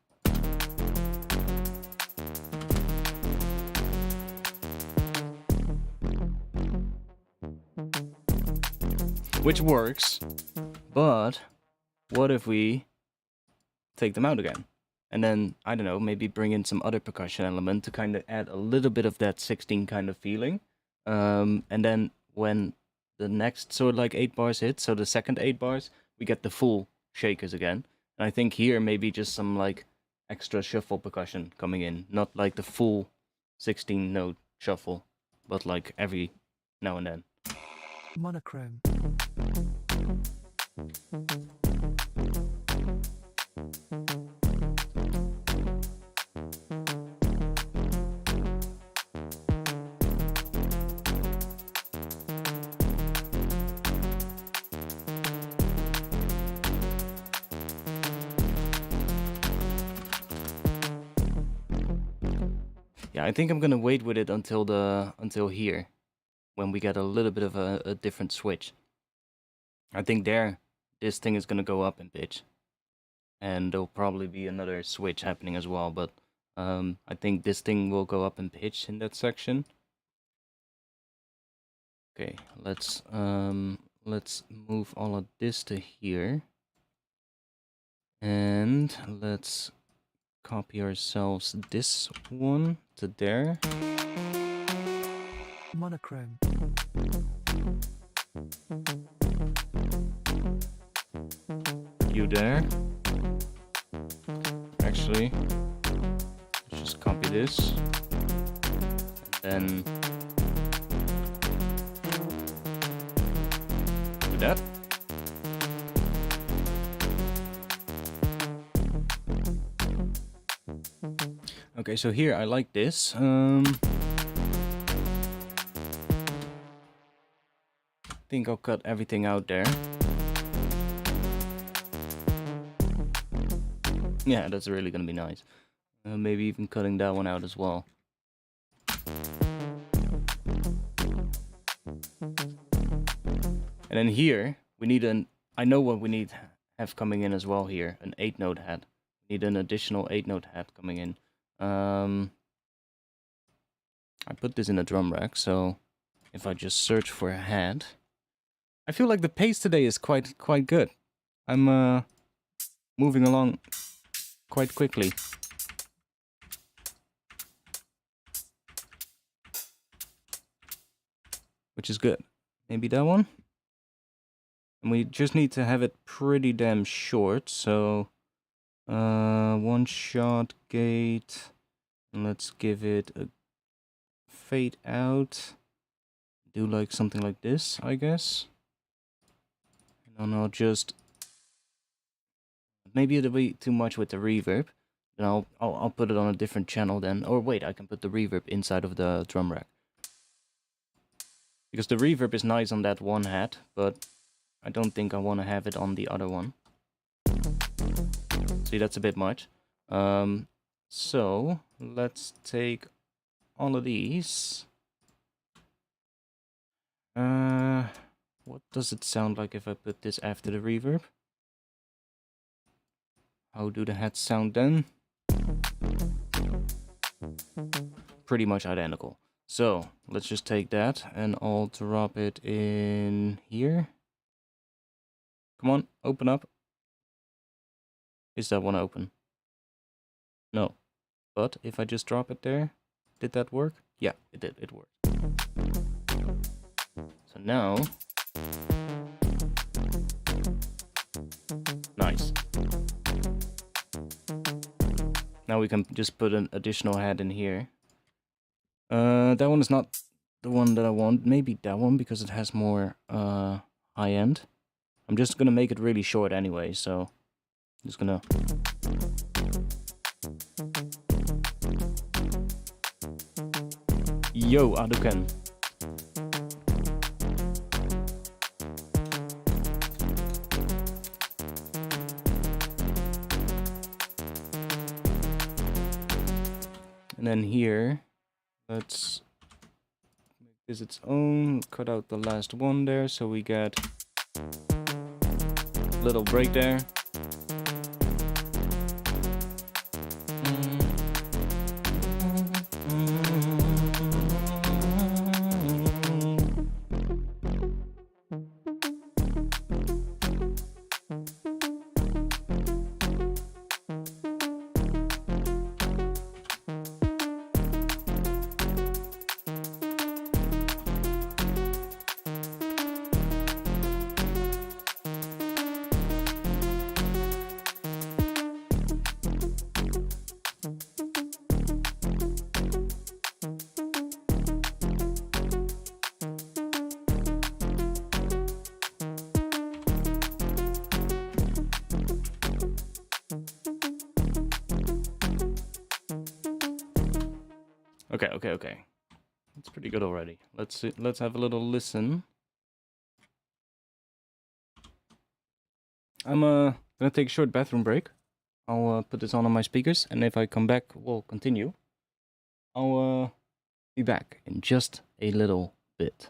Which works, but what if we take them out again? And then, I don't know, maybe bring in some other percussion element to kind of add a little bit of that 16 kind of feeling. And then when the next sort of like 8 bars hit, so the second 8 bars, we get the full shakers again. And I think here maybe just some like extra shuffle percussion coming in. Not like the full 16 note shuffle, but like every now and then. Monochrome. Yeah, I think I'm gonna wait with it until here, when we get a little bit of a different switch. I think there, this thing is gonna go up in pitch, and there'll probably be another switch happening as well. But I think this thing will go up in pitch in that section. Okay, let's move all of this to here, And let's copy ourselves this one to there. Monochrome. You there. Actually, let's just copy this. And then do that. Okay, so here I like this. I think I'll cut everything out there. Yeah, that's really gonna be nice. Maybe even cutting that one out as well. And then here, we need an... I know what we need have coming in as well here. An 8-note head. We need an additional 8-note head coming in. I put this in a drum rack, so if I just search for a head... I feel like the pace today is quite good. I'm moving along quite quickly. Which is good. Maybe that one? And we just need to have it pretty damn short, so... one shot gate. And let's give it a fade out. Do like something like this, I guess. And then I'll just... Maybe it'll be too much with the reverb. Then I'll put it on a different channel then. Or wait, I can put the reverb inside of the drum rack. Because the reverb is nice on that one head, but I don't think I want to have it on the other one. See, that's a bit much. So, let's take all of these. What does it sound like if I put this after the reverb? How do the heads sound then? Pretty much identical. So, let's just take that and I'll drop it in here. Come on, open up. Is that one open? No. But if I just drop it there, did that work? Yeah, it did, it worked. So now... Nice. Now we can just put an additional head in here. That one is not the one that I want. Maybe that one, because it has more high end. I'm just gonna make it really short anyway, so... I'm just gonna... Yo, Aduken. And then here, let's make this its own, cut out the last one there, so we get a little break there. Okay. That's pretty good already. Let's see, let's have a little listen. I'm gonna take a short bathroom break. I'll put this on my speakers, and if I come back, we'll continue. I'll be back in just a little bit.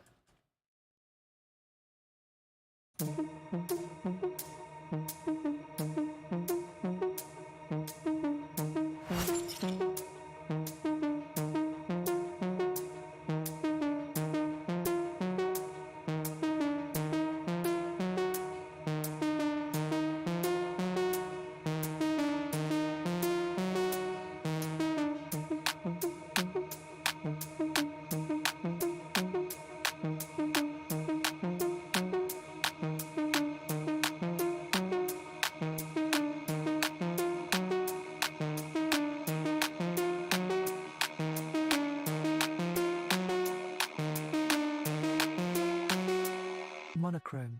monochrome,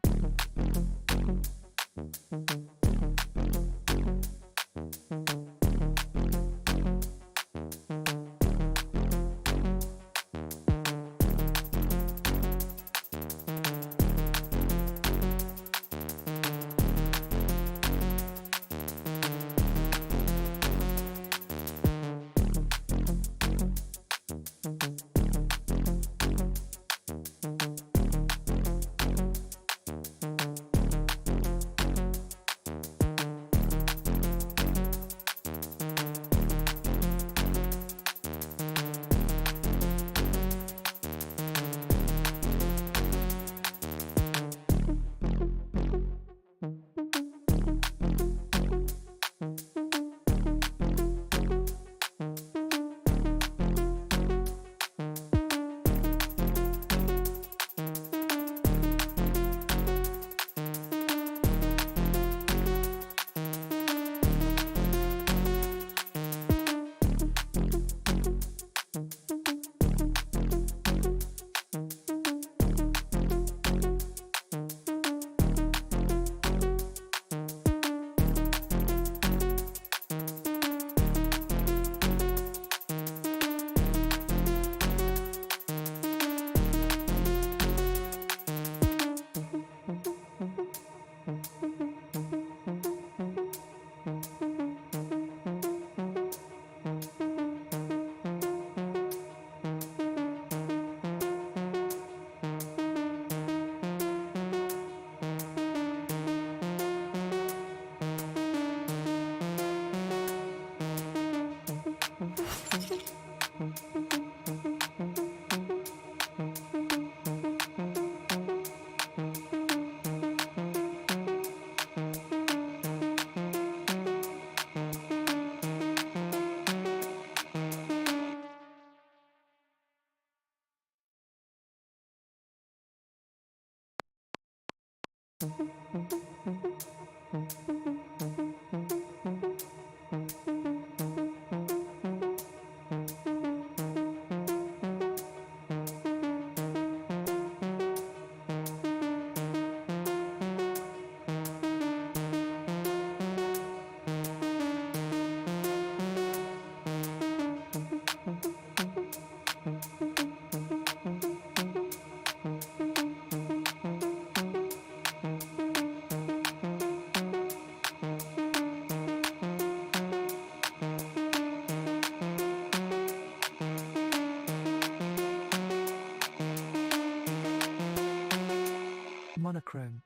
monochrome,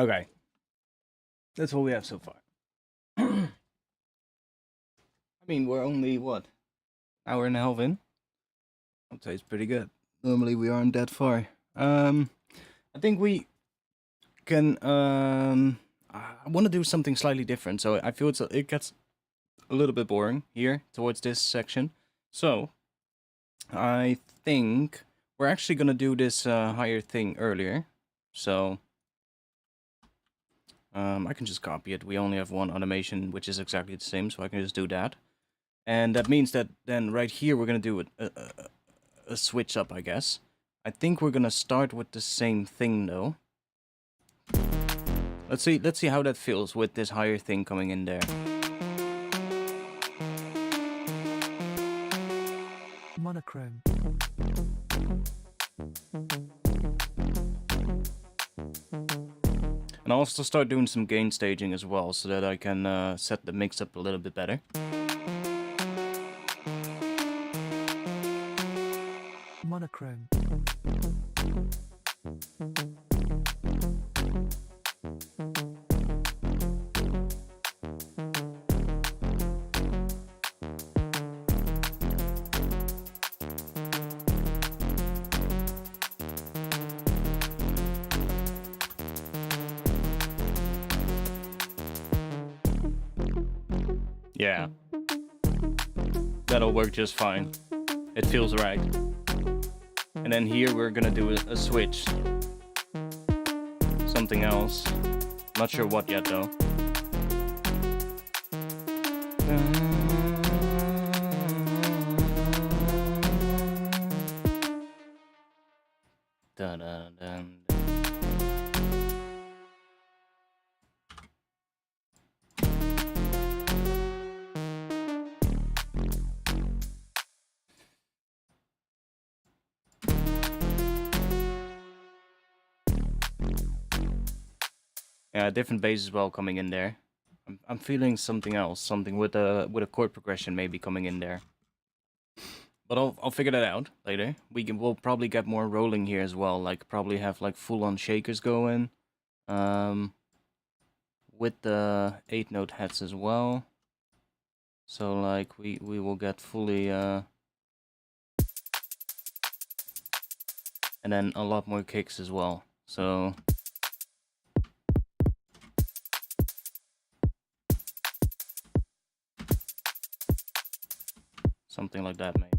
Okay. That's all we have so far. I mean, we're only, what, hour and a half in? I'd say it's pretty good. Normally we aren't that far. I think we can, I want to do something slightly different, so I feel it gets a little bit boring here towards this section. So, I think we're actually gonna do this higher thing earlier, so I can just copy it. We only have one automation, which is exactly the same, so I can just do that. And that means that then right here we're gonna do a switch up, I guess. I think we're gonna start with the same thing though. Let's see how that feels with this higher thing coming in there. Monochrome. And I'll also start doing some gain staging as well, so that I can set the mix up a little bit better. Monochrome. Yeah. That'll work just fine. It feels right. And then here we're gonna do a switch. Something else. Not sure what yet though. Dun, dun, dun. Yeah, different bass as well coming in there. I'm feeling something else, something with a chord progression maybe coming in there. But I'll figure that out later. We'll probably get more rolling here as well, like probably have like full on shakers going. With the 8-note heads as well. So like we will get fully and then a lot more kicks as well. So something like that maybe.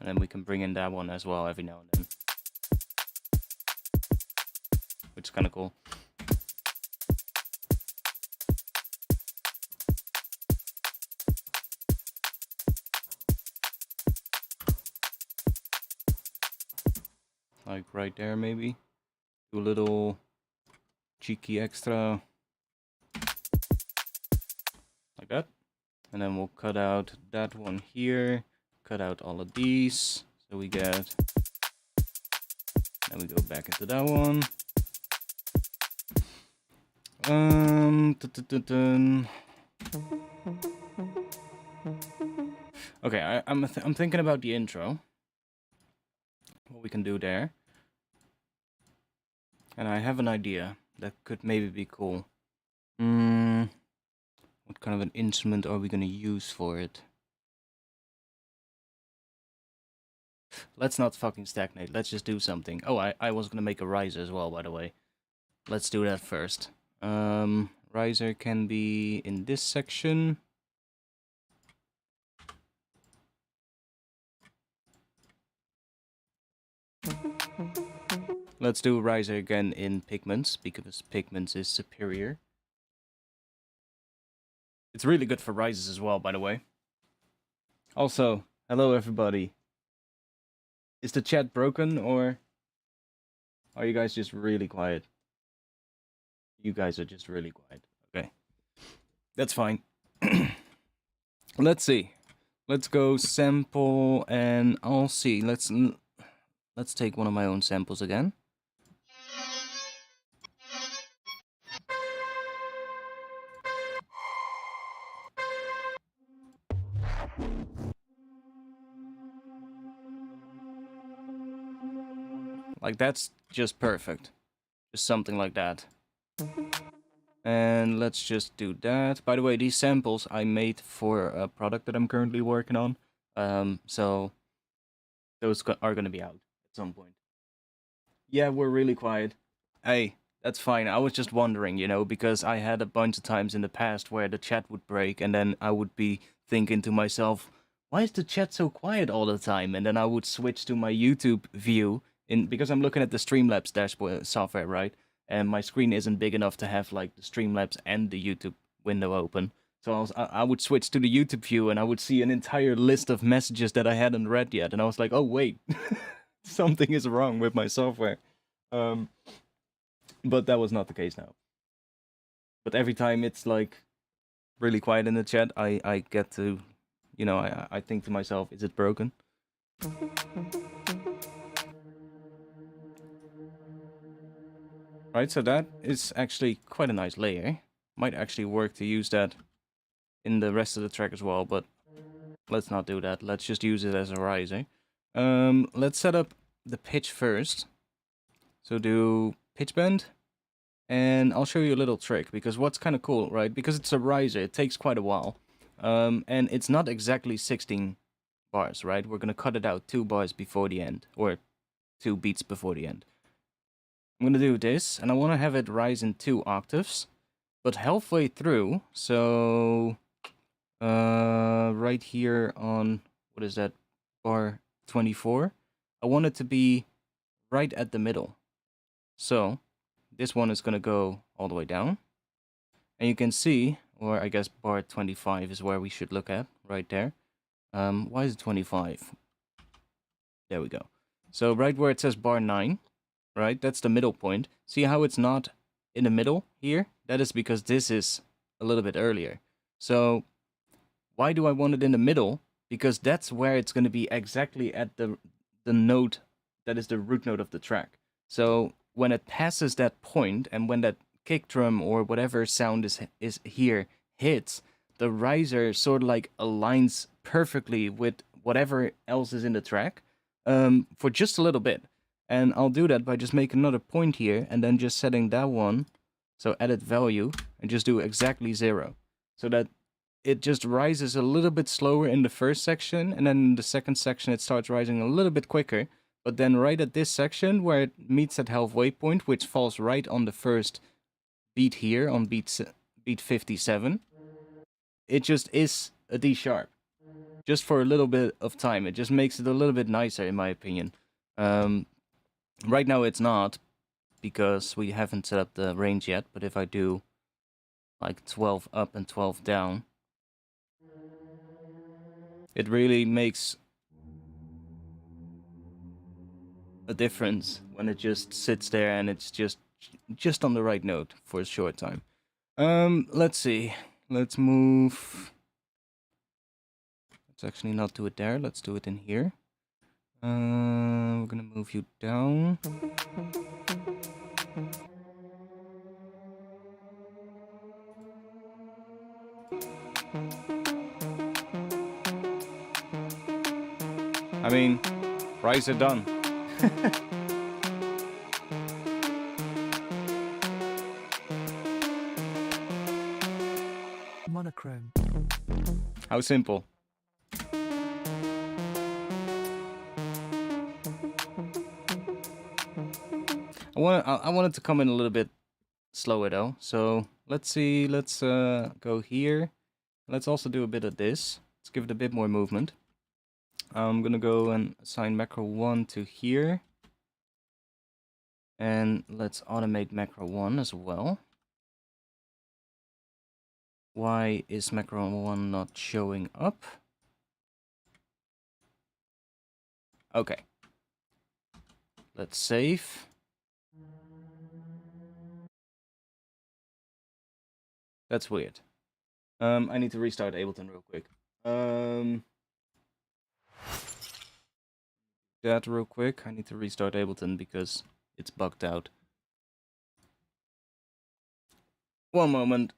And then we can bring in that one as well every now and then. Which is kind of cool. Like right there maybe. Do a little cheeky extra. Like that. And then we'll cut out that one here. Cut out all of these. So we get... Then we go back into that one. Okay, I'm thinking about the intro. What we can do there. And I have an idea that could maybe be cool. What kind of an instrument are we gonna use for it? Let's not fucking stagnate. Let's just do something. Oh, I was gonna make a riser as well, by the way. Let's do that first. Riser can be in this section. Let's do riser again in Pigments, because Pigments is superior. It's really good for rises as well, by the way. Also, hello everybody. Is the chat broken, or are you guys just really quiet? You guys are just really quiet. Okay. That's fine. Let's see. Let's go sample, and I'll see. Let's take one of my own samples again. Like, that's just perfect. Just something like that. And let's just do that. By the way, these samples I made for a product that I'm currently working on. So those are going to be out at some point. Yeah, we're really quiet. Hey, That's fine. I was just wondering, you know, because I had a bunch of times in the past where the chat would break, and then I would be thinking to myself, why is the chat so quiet all the time? And then I would switch to my YouTube view because I'm looking at the Streamlabs dashboard software, right? And my screen isn't big enough to have like the Streamlabs and the YouTube window open. So I would switch to the YouTube view, and I would see an entire list of messages that I hadn't read yet, and I was like, oh wait, something is wrong with my software. Um, but that was not the case now. But every time it's like really quiet in the chat, I get to, you know, I think to myself, is it broken? Right, so that is actually quite a nice layer. Might actually work to use that in the rest of the track as well, but let's not do that. Let's just use it as a riser. Let's set up the pitch first. So do pitch bend, and I'll show you a little trick, because what's kind of cool, right? Because it's a riser, it takes quite a while. And it's not exactly 16 bars, right? We're gonna cut it out 2 bars before the end, or 2 beats before the end. I'm gonna do this, and I want to have it rise in 2 octaves, but halfway through, so right here on, what is that, bar 24, I want it to be right at the middle. So this one is gonna go all the way down, and you can see, or I guess bar 25 is where we should look at, right there. Why is it 25? There we go. So right where it says bar 9, right, that's the middle point. See how it's not in the middle here? That is because this is a little bit earlier. So why do I want it in the middle? Because that's where it's going to be exactly at the note that is the root note of the track. So when it passes that point, and when that kick drum or whatever sound is here hits, the riser sort of like aligns perfectly with whatever else is in the track, for just a little bit. And I'll do that by just making another point here, and then just setting that one, so edit value, and just do exactly 0. So that it just rises a little bit slower in the first section, and then in the second section it starts rising a little bit quicker. But then right at this section, where it meets that halfway point, which falls right on the first beat here, on beat 57, it just is a D sharp. Just for a little bit of time. It just makes it a little bit nicer, in my opinion. Right now it's not, because we haven't set up the range yet, but if I do like 12 up and 12 down, it really makes a difference when it just sits there and it's just on the right note for a short time. Let's see. Let's move. Let's actually not do it there. Let's do it in here. We're gonna move you down. I mean, rice are done. Monochrome. How simple. I wanted to come in a little bit slower though. So let's see. Let's go here. Let's also do a bit of this. Let's give it a bit more movement. I'm gonna go and assign macro 1 to here. And let's automate macro 1 as well. Why is macro 1 not showing up? Okay. Let's save. That's weird. I need to restart Ableton real quick. That real quick. I need to restart Ableton because it's bugged out. One moment.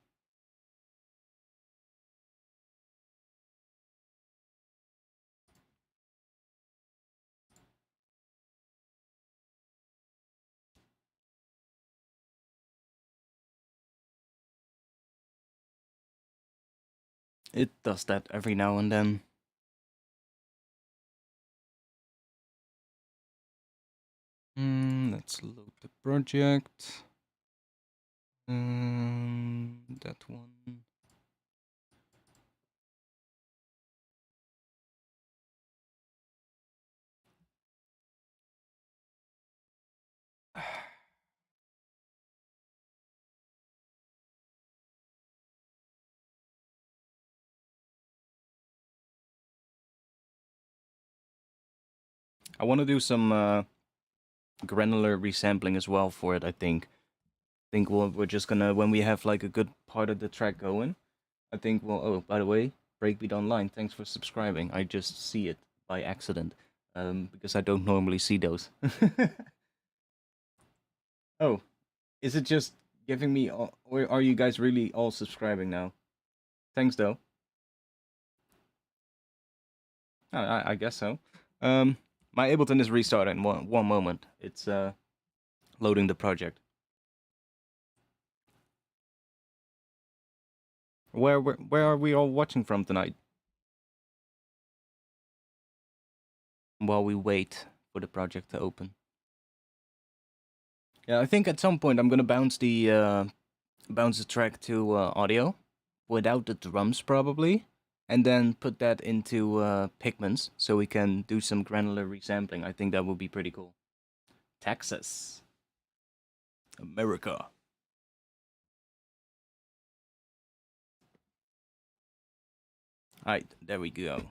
It does that every now and then. Let's load the project. That one. I want to do some granular resampling as well for it. I think we're just gonna, when we have like a good part of the track going, I think we'll. Oh, by the way, Breakbeat Online, thanks for subscribing. I just see it by accident, because I don't normally see those. Oh, is it just giving me all, or are you guys really all subscribing now? Thanks though. I guess so. Um, my Ableton is restarting. One moment. It's loading the project. Where are we all watching from tonight? While we wait for the project to open. Yeah, I think at some point I'm gonna bounce the track to audio without the drums probably, and then put that into Pigments so we can do some granular resampling. I think that would be pretty cool. Texas, America. Alright, there we go.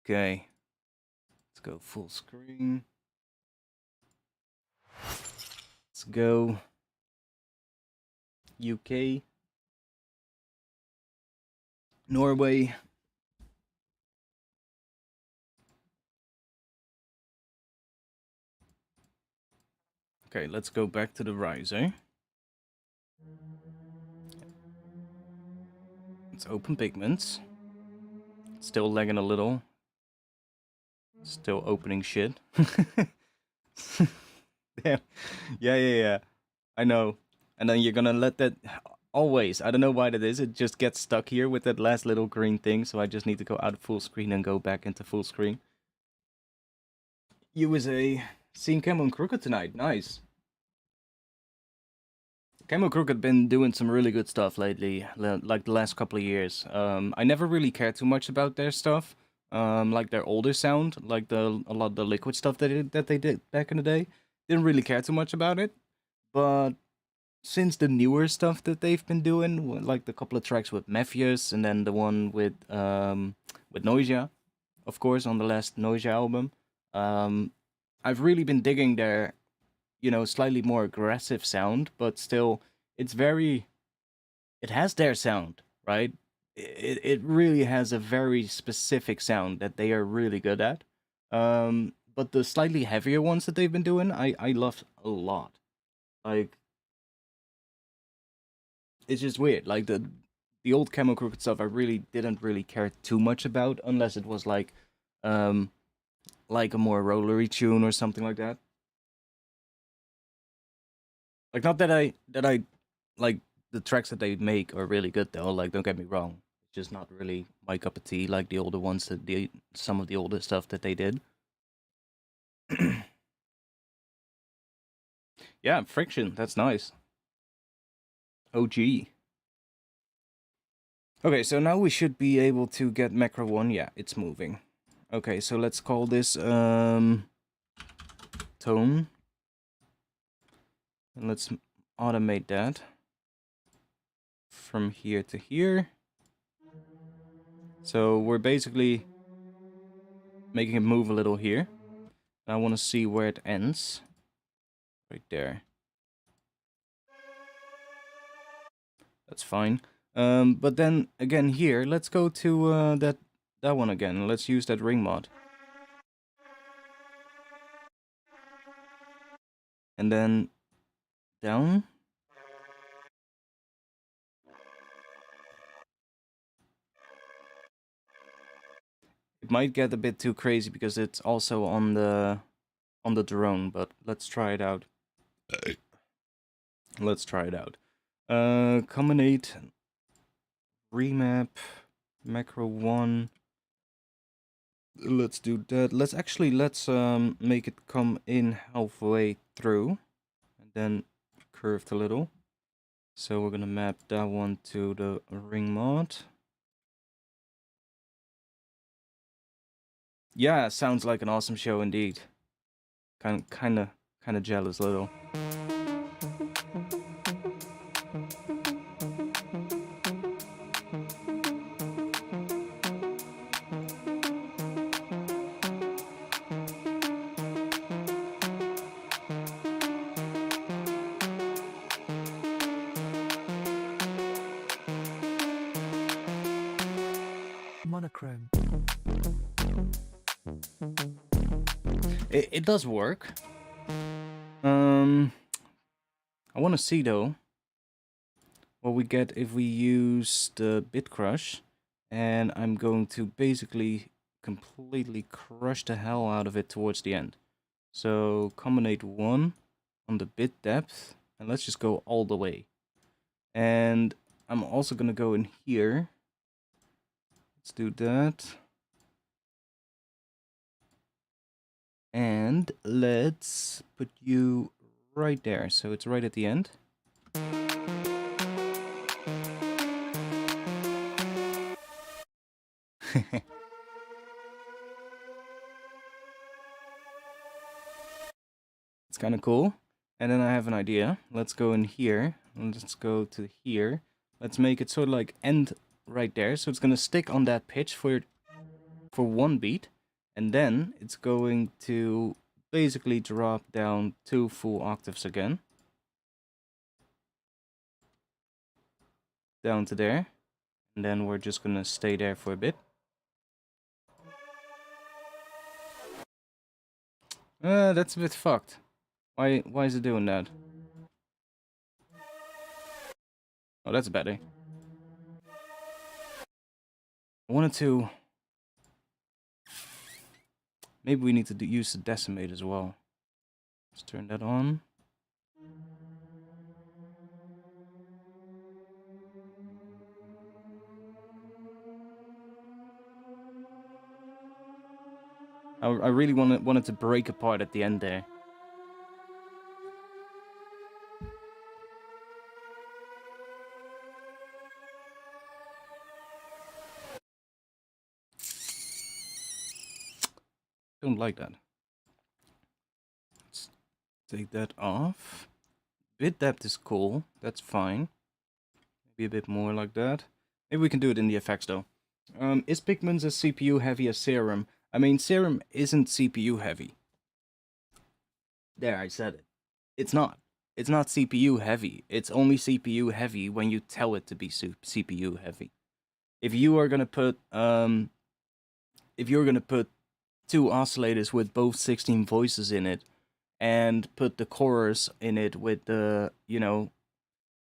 Okay, let's go full screen. Let's go UK, Norway. Okay, let's go back to the riser. Let's open Pigments. Still lagging a little. Still opening shit. Damn. Yeah. I know. And then you're gonna let that always. I don't know why that is. It just gets stuck here with that last little green thing. So I just need to go out of full screen and go back into full screen. USA. Seeing Camo and Crooked tonight. Nice. Camo Crooked been doing some really good stuff lately, like the last couple of years. I never really cared too much about their stuff, like their older sound, like a lot of the liquid stuff that they did back in the day. Didn't really care too much about it, but since the newer stuff that they've been doing, like the couple of tracks with Mephius and then the one with Noisia, of course, on the last Noisia album, um, I've really been digging their slightly more aggressive sound, but still, it's very, it has their sound, right? It really has a very specific sound that they are really good at. But the slightly heavier ones that they've been doing, I love a lot. Like, it's just weird. Like the old Camo Crooked stuff, I really didn't really care too much about, unless it was um, like a more rollery tune or something like that. Like, not that I like the tracks that they make are really good though. Like, don't get me wrong, it's just not really my cup of tea. Like the older ones some of the older stuff that they did. Yeah, Friction. That's nice. OG. Okay, so now we should be able to get Macro 1. Yeah, it's moving. Okay, so let's call this tone. And let's automate that from here to here. So we're basically making it move a little here. I want to see where it ends. Right there. That's fine. But then again here, let's go to that one again. Let's use that ring mod. And then down. It might get a bit too crazy because it's also on the drone, but let's try it out. Let's try it out. Combinate, remap, macro 1. Let's do that. Let's make it come in halfway through and then curved a little. So we're gonna map that one to the ring mod. Yeah, sounds like an awesome show indeed. Kinda jealous little. Monochrome. It does work. I want to see though what we get if we use the bit crush, and I'm going to basically completely crush the hell out of it towards the end. So combinate 1 on the bit depth, and let's just go all the way. And I'm also gonna go in here. Let's do that. And let's put you right there, so it's right at the end. It's kind of cool. And then I have an idea. Let's go in here, and let's go to here. Let's make it sort of like end right there, so it's gonna stick on that pitch for 1 beat, and then it's going to basically drop down 2 full octaves again. Down to there. And then we're just gonna stay there for a bit. That's a bit fucked. Why is it doing that? Oh, that's better. I wanted to... Maybe we need to use the decimate as well. Let's turn that on. I really wanted to break apart at the end there. Don't like that. Let's take that off. Bit depth is cool. That's fine. Maybe a bit more like that. Maybe we can do it in the effects though. Is Pigments as CPU heavy as Serum? I mean, Serum isn't CPU heavy. There, I said it. It's not. It's not CPU heavy. It's only CPU heavy when you tell it to be CPU heavy. If you are gonna put if you're gonna put 2 oscillators with both 16 voices in it, and put the chorus in it with the, you know,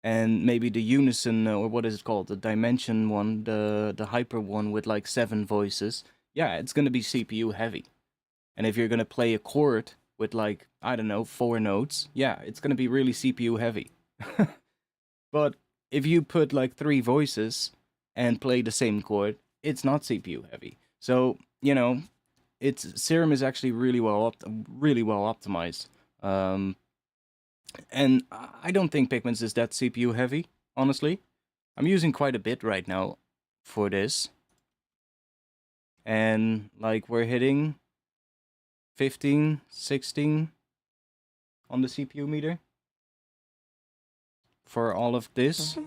and maybe the unison, or what is it called, the dimension one, the hyper one with like 7 voices, yeah, it's gonna be CPU heavy. And if you're gonna play a chord with like, I don't know, 4 notes, yeah, it's gonna be really CPU heavy. But if you put like 3 voices and play the same chord, it's not CPU heavy. So, you know, Serum is actually really well optimized. And I don't think Pigments is that CPU heavy, honestly. I'm using quite a bit right now for this. And like we're hitting 15, 16 on the CPU meter for all of this.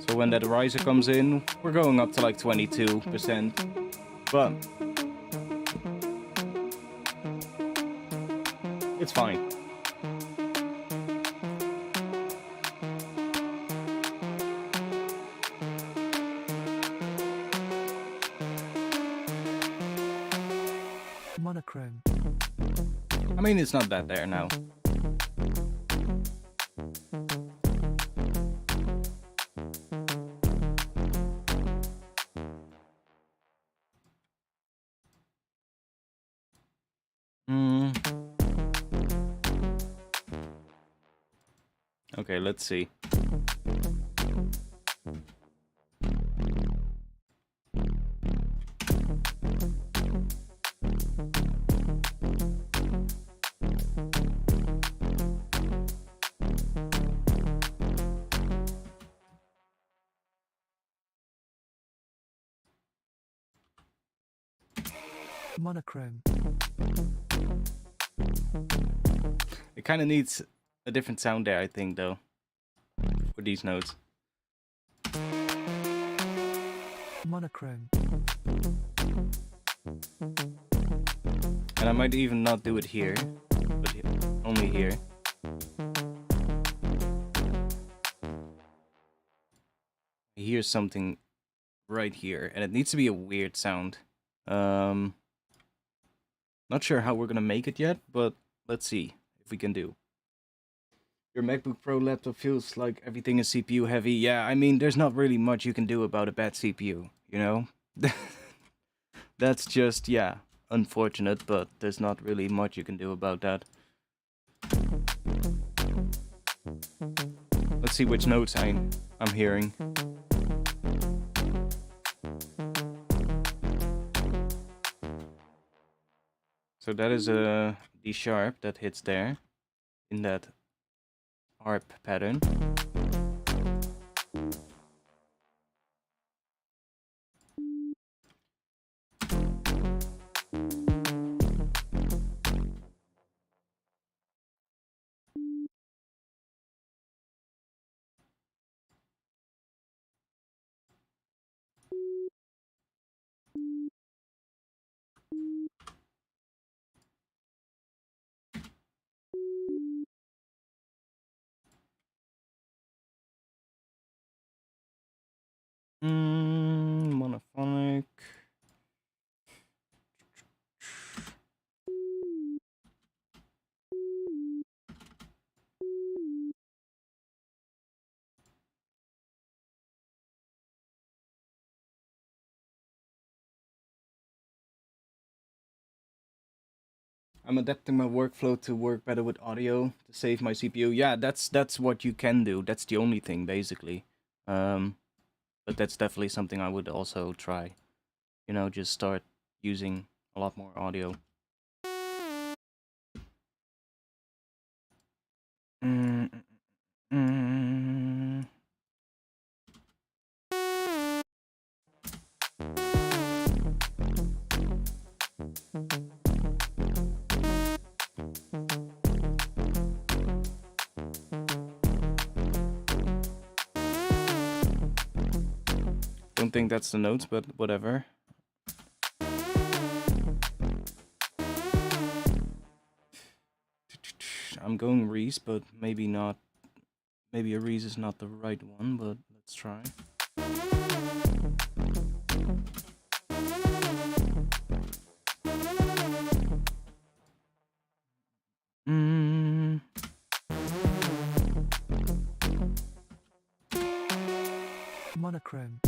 So when that riser comes in, we're going up to like 22%. But it's fine. Monochrome. I mean, it's not that there now. Okay, let's see. monochrome, It kind of needs a different sound there, I think, though, for these notes. monochrome, And I might even not do it here, but only here. I hear something right here, and it needs to be a weird sound. Not sure how we're gonna make it yet, but let's see if we can do. Your MacBook Pro laptop feels like everything is CPU heavy. Yeah, I mean, there's not really much you can do about a bad CPU, you know? That's just, yeah, unfortunate, but there's not really much you can do about that. Let's see which notes I'm hearing. So that is a D sharp that hits there in that ARP pattern. Monophonic. I'm adapting my workflow to work better with audio to save my CPU. Yeah, that's what you can do. That's the only thing, basically. But that's definitely something I would also try. You know, just start using a lot more audio. Mm, mm, Don't think that's the notes, but whatever. I'm going Reese, but maybe not. Maybe a Reese is not the right one, but let's try. monochrome,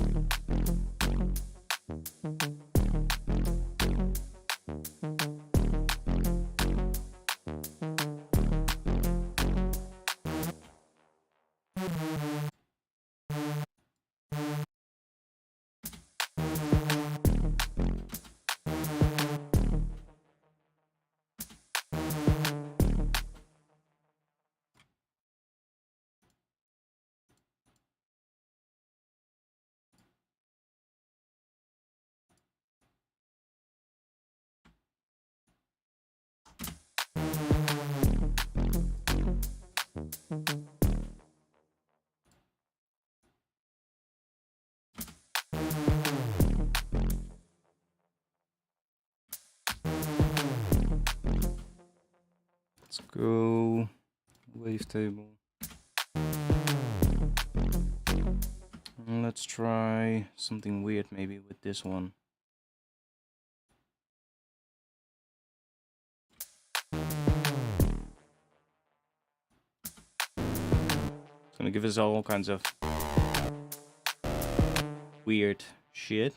Let's go wavetable. And let's try something weird maybe with this one. It's gonna give us all kinds of weird shit.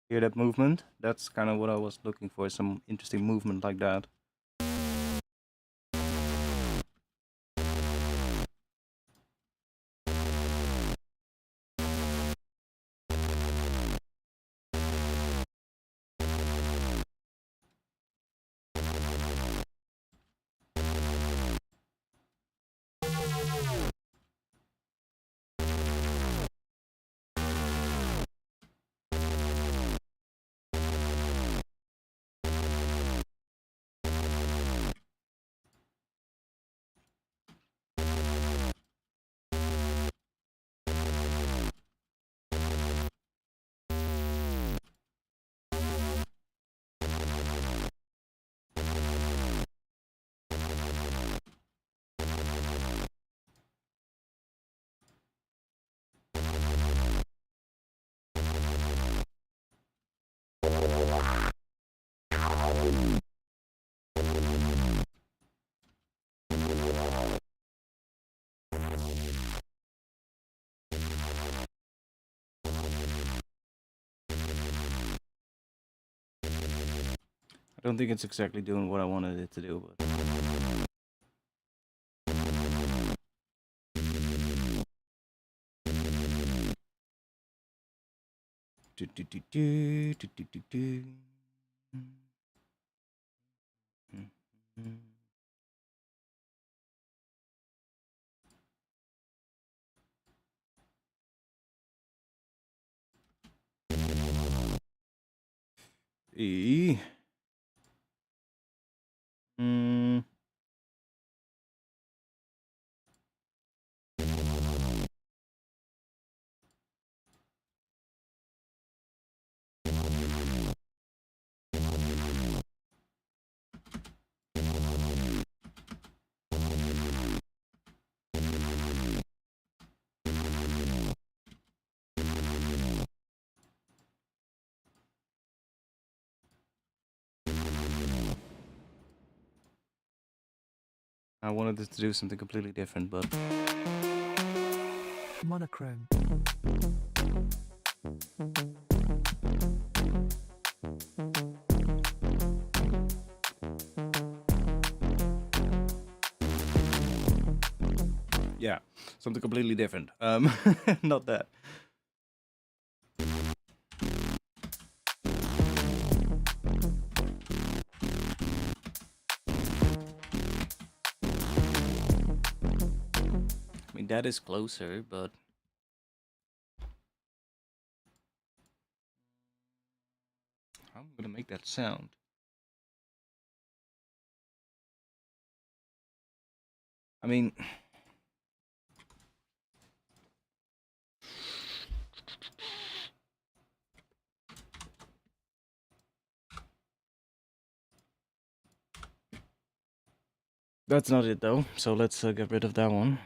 Hear that movement? That's kind of what I was looking for, some interesting movement like that. I don't think it's exactly doing what I wanted it to do, but... Do, do, do, do, do, do, do, do. E. I wanted it to do something completely different, but... Monochrome. Yeah, something completely different. Not that. I mean, that is closer, but... how am I gonna make that sound? I mean... that's not it though, so let's get rid of that one.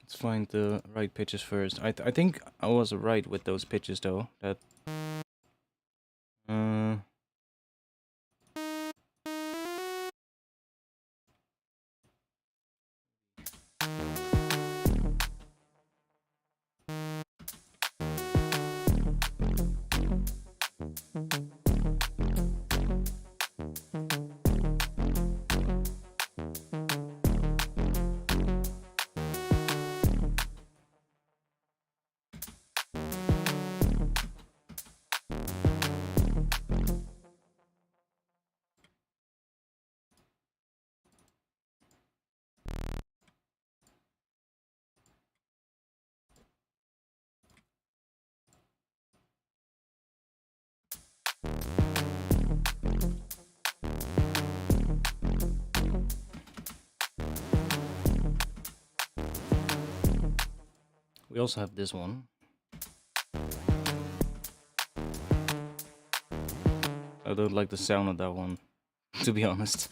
Let's find the right pitches first. I think I was right with those pitches though. That... we also have this one. I don't like the sound of that one, to be honest.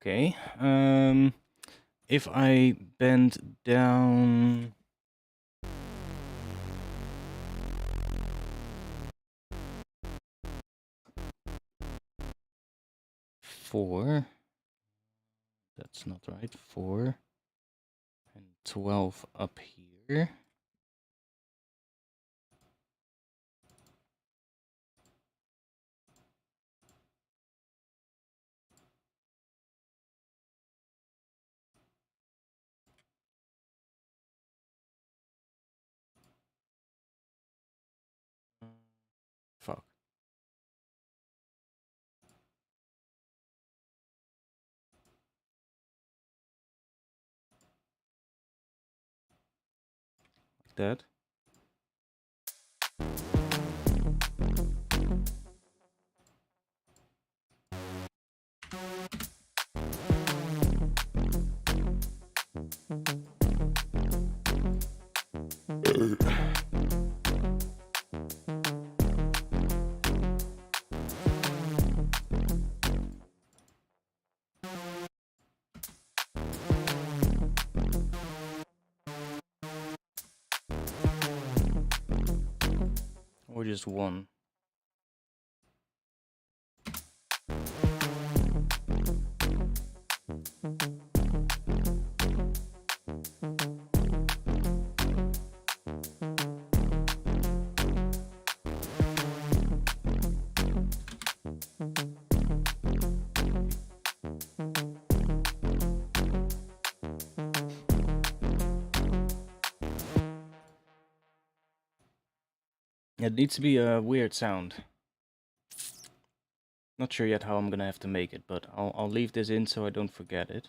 Okay, if I bend down... 4. That's not right. 4 and 12 up here. Fuck. Like that. Or just one. It needs to be a weird sound. Not sure yet how I'm gonna have to make it, but I'll leave this in so I don't forget it.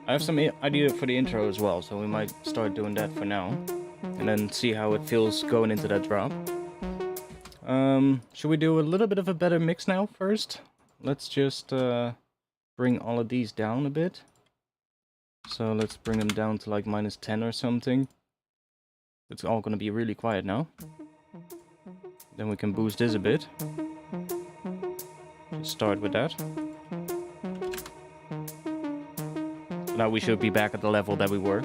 I have some idea for the intro as well, so we might start doing that for now. And then see how it feels going into that drop. Should we do a little bit of a better mix now first? Let's just bring all of these down a bit. So let's bring them down to like -10 or something. It's all gonna be really quiet now. Then we can boost this a bit. Just start with that. Now we should be back at the level that we were.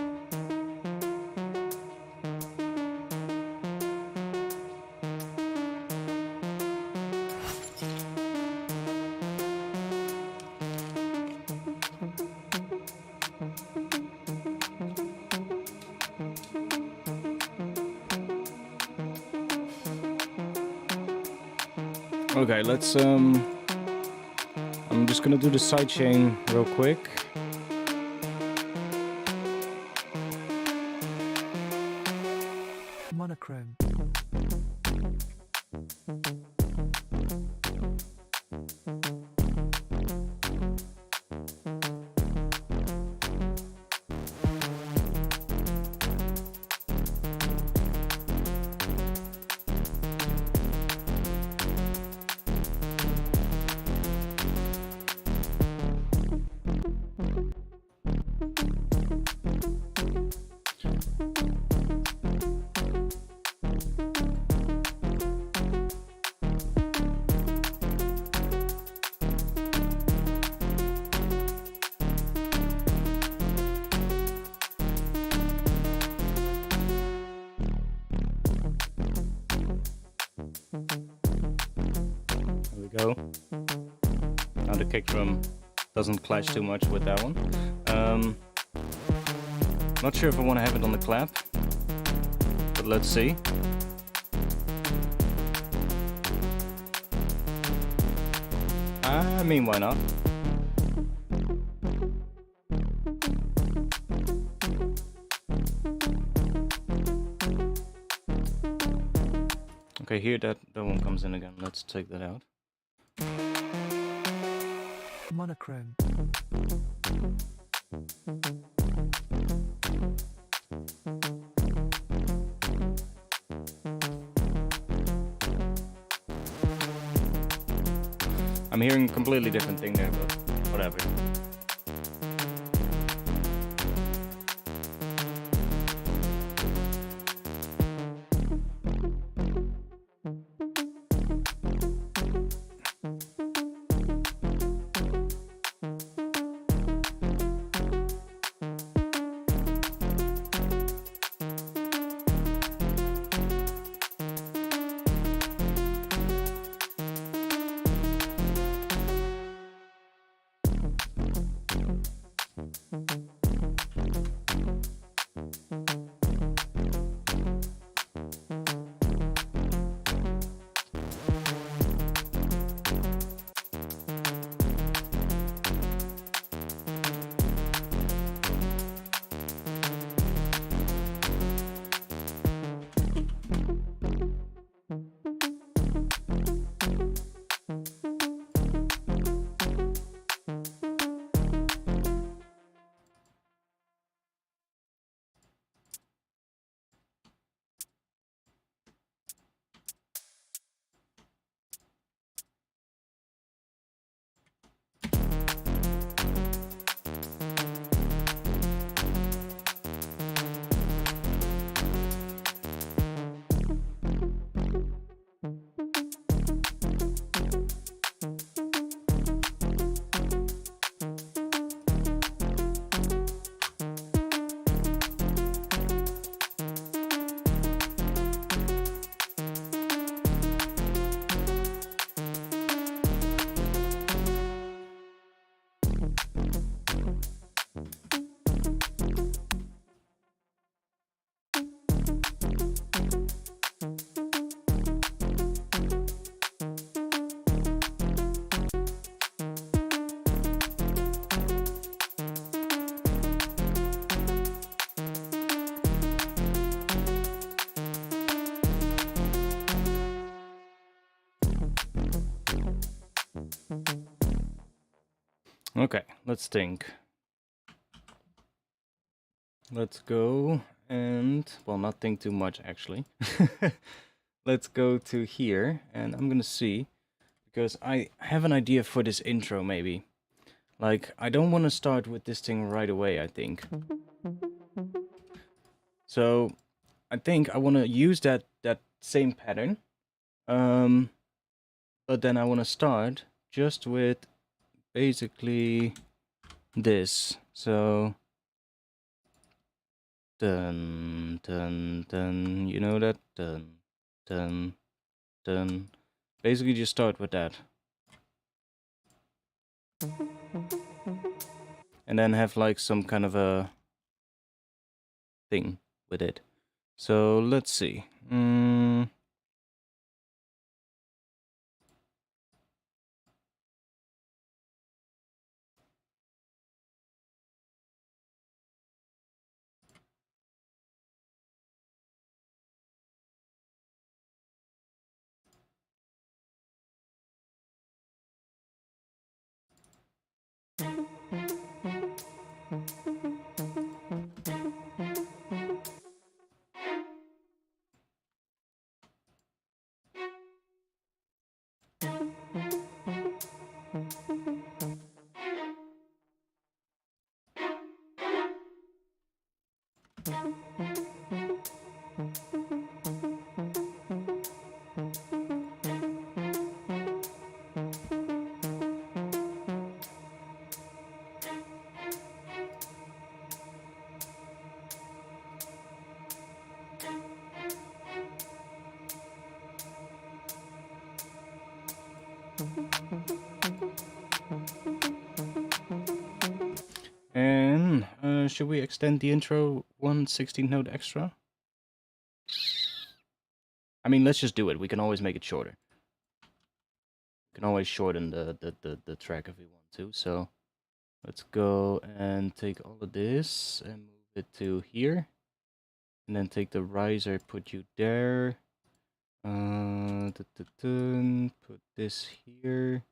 Okay, let's I'm just gonna do the sidechain real quick. Monochrome. Go. Now the kick drum doesn't clash too much with that one. Not sure if I want to have it on the clap, but let's see. I mean, why not? Okay, here that one comes in again. Let's take that out. Monochrome. I'm hearing a completely different thing there, but whatever. Okay, let's think. Let's go and, well, not think too much actually. Let's go to here and I'm gonna see, because I have an idea for this intro maybe. Like, I don't want to start with this thing right away, I think. So, I think I want to use that same pattern. But then I want to start just with basically this. So, dun dun dun, you know that? Dun dun dun. Basically just start with that. And then have like some kind of a thing with it. So let's see. And should we extend the intro 1/16th note extra? I mean, let's just do it. We can always make it shorter. We can always shorten the track if we want to. So let's go and take all of this and move it to here. And then take the riser, put you there. Put this here.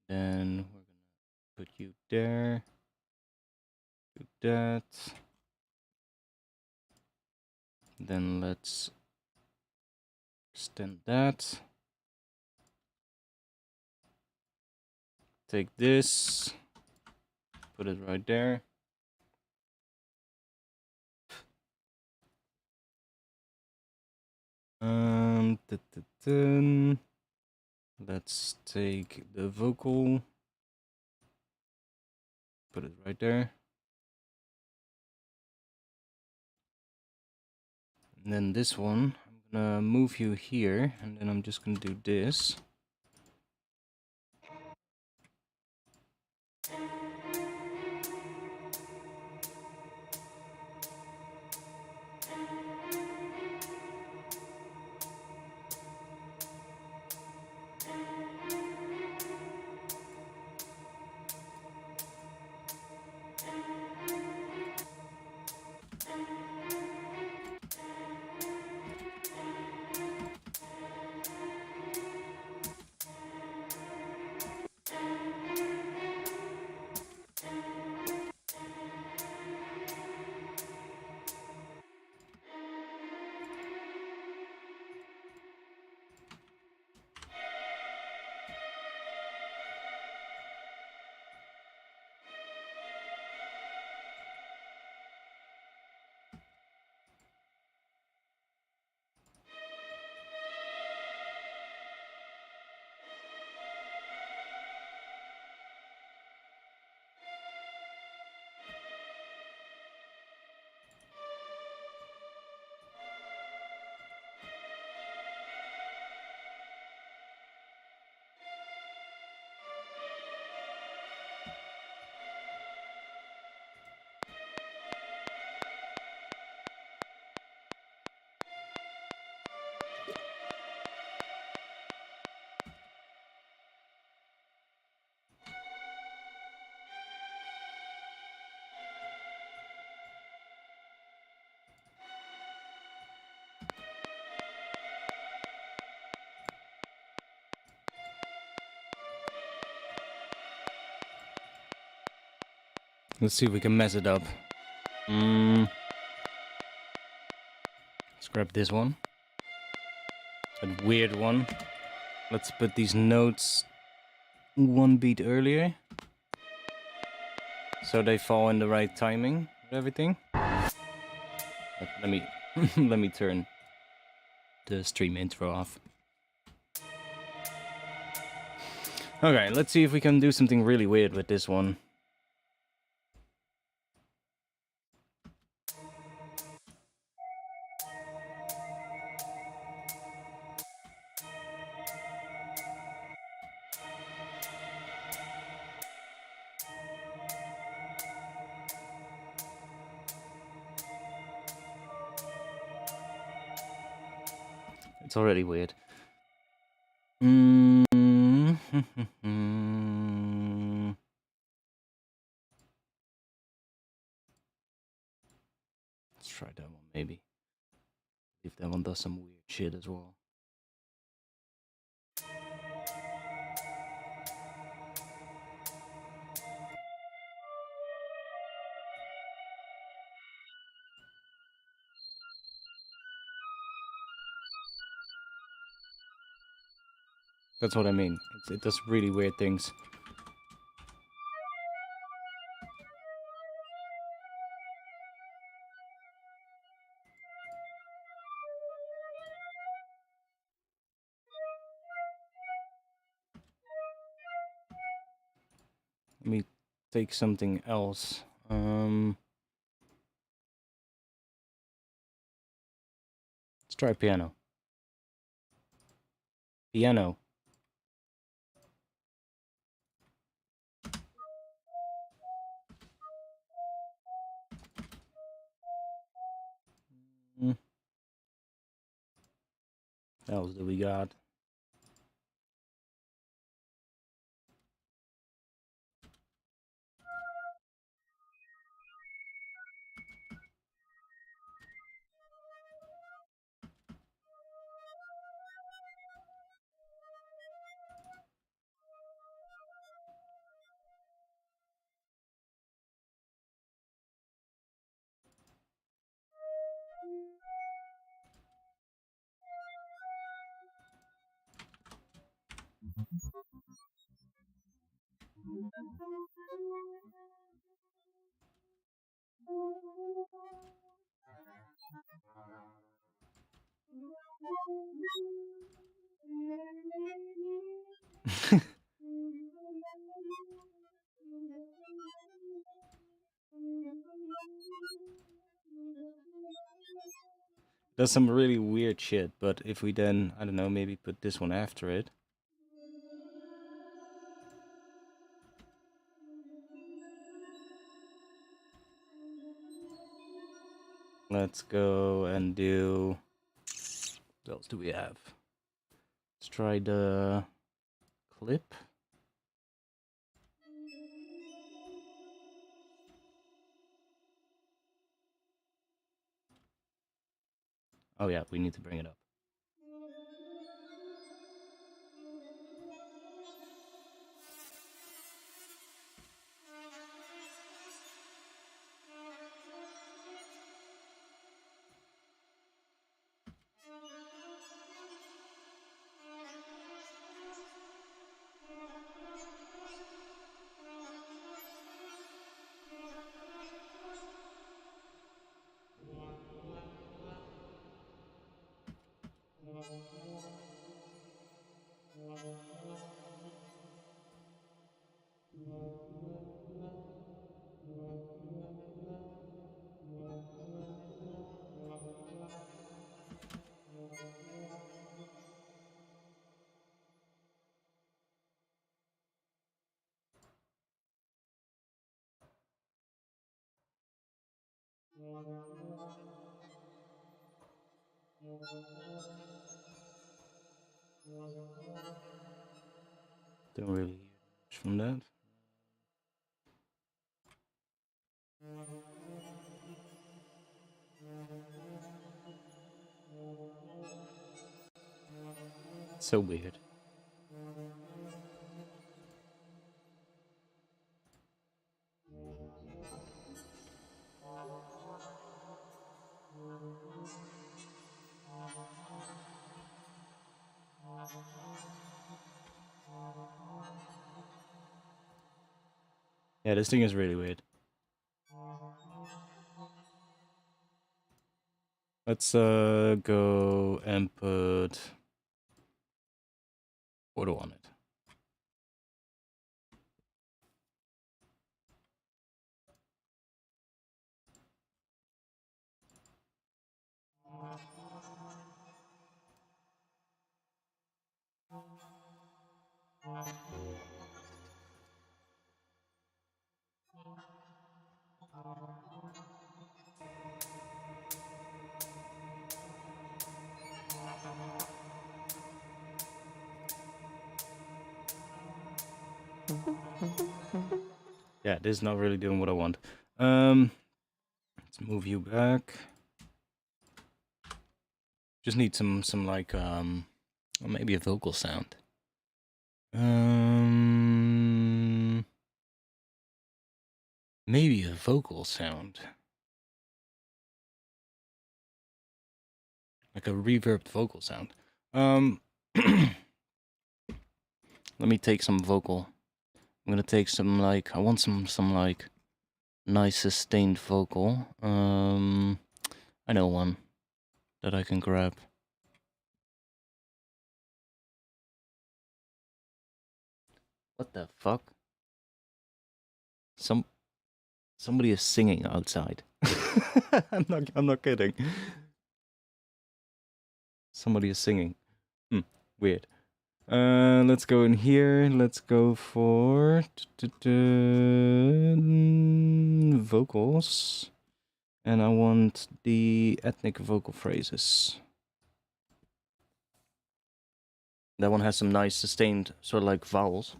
Then we're gonna put you there. Do that. Then let's extend that. Take this. Put it right there. Let's take the vocal. Put it right there. And then this one, I'm gonna move you here, and then I'm just gonna do this. Let's see if we can mess it up. Let's grab this one. That weird one. Let's put these notes one beat earlier, so they fall in the right timing with everything. Let me let me turn the stream intro off. Okay, let's see if we can do something really weird with this one. It's already weird. Let's try that one maybe. See if that one does some weird shit as well. That's what I mean. It does really weird things. Let me take something else. Let's try piano. Piano. What else do we got? Does some really weird shit, but if we then, I don't know, maybe put this one after it. Let's go and do... What else do we have? Let's try the clip. Oh yeah, we need to bring it up. Don't really hear much from that. It's so weird. Yeah, this thing is really weird. Let's go and put photo on it. Yeah, this is not really doing what I want. Let's move you back. Just need some like maybe a vocal sound. Maybe a vocal sound. Like a reverbed vocal sound. Let me take some vocal. I'm gonna take some like I want some like nice sustained vocal. I know one that I can grab. What the fuck? Somebody is singing outside. I'm not kidding. Somebody is singing. Weird. Let's go in here. Let's go for vocals. And I want the ethnic vocal phrases. That one has some nice sustained sort of like vowels.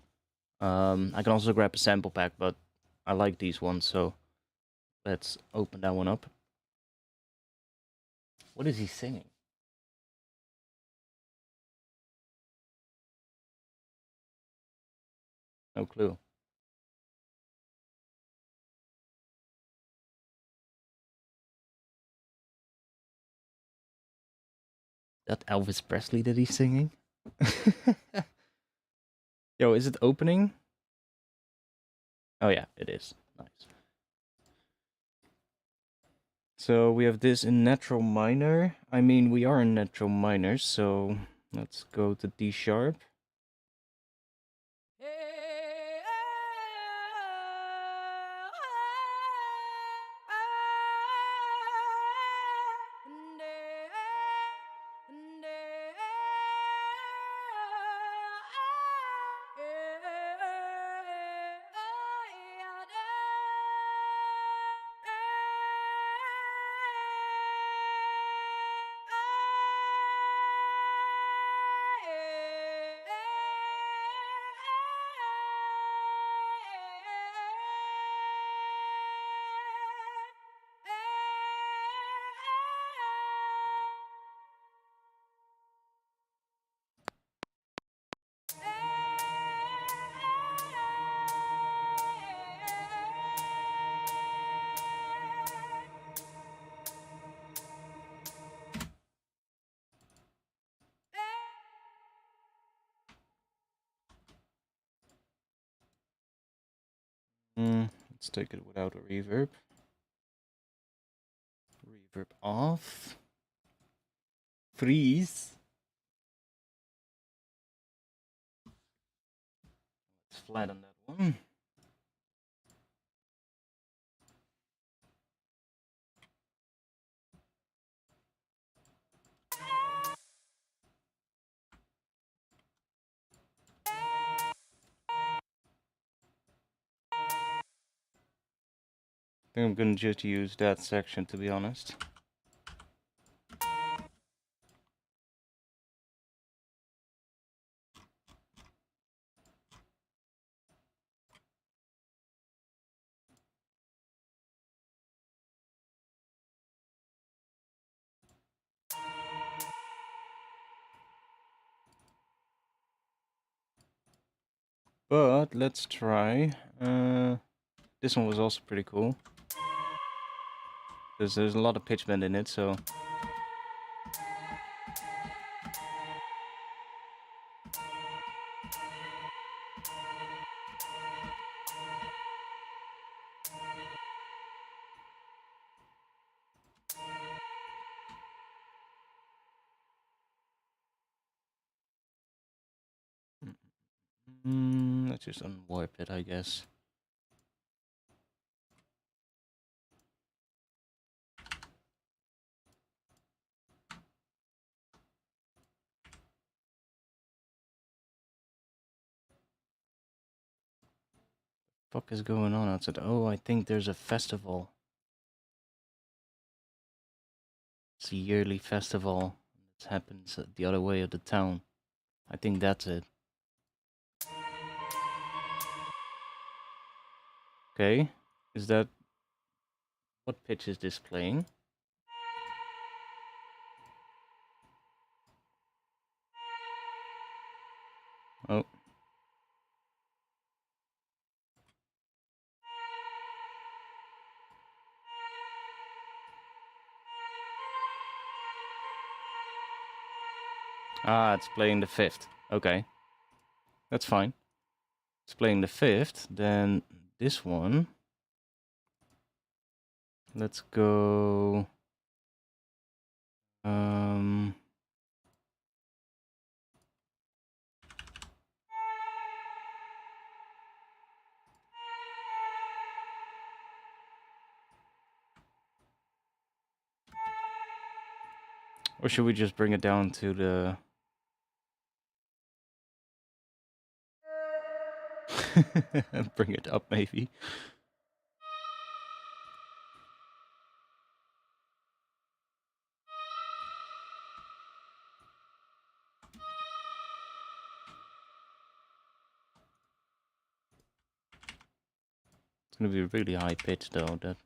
I can also grab a sample pack, but I like these ones, so let's open that one up. What is he singing? No clue. That Elvis Presley that he's singing? Yo, is it opening? Oh yeah, it is. Nice. So we have this in natural minor. I mean, we are in natural minor, so let's go to D sharp. Let's take it without a reverb. Reverb off. Freeze. Let's flatten that one. I think I'm gonna just use that section, to be honest. But let's try. This one was also pretty cool. There's a lot of pitch bend in it, so Let's just unwarp it, I guess. Fuck is going on outside? Oh, I think there's a festival. It's a yearly festival that happens the other way of the town. I think that's it. Okay, is that... what pitch is this playing? Oh. Ah, it's playing the 5th. Okay. That's fine. It's playing the 5th, then this one. Let's go... or should we just bring it down to the... bring it up, maybe? It's gonna be really high pitched though. That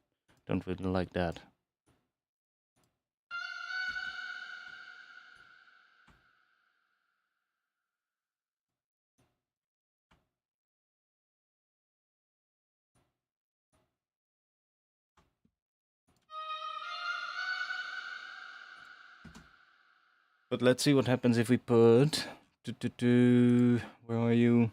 don't really like that. But let's see what happens if we put... Where are you?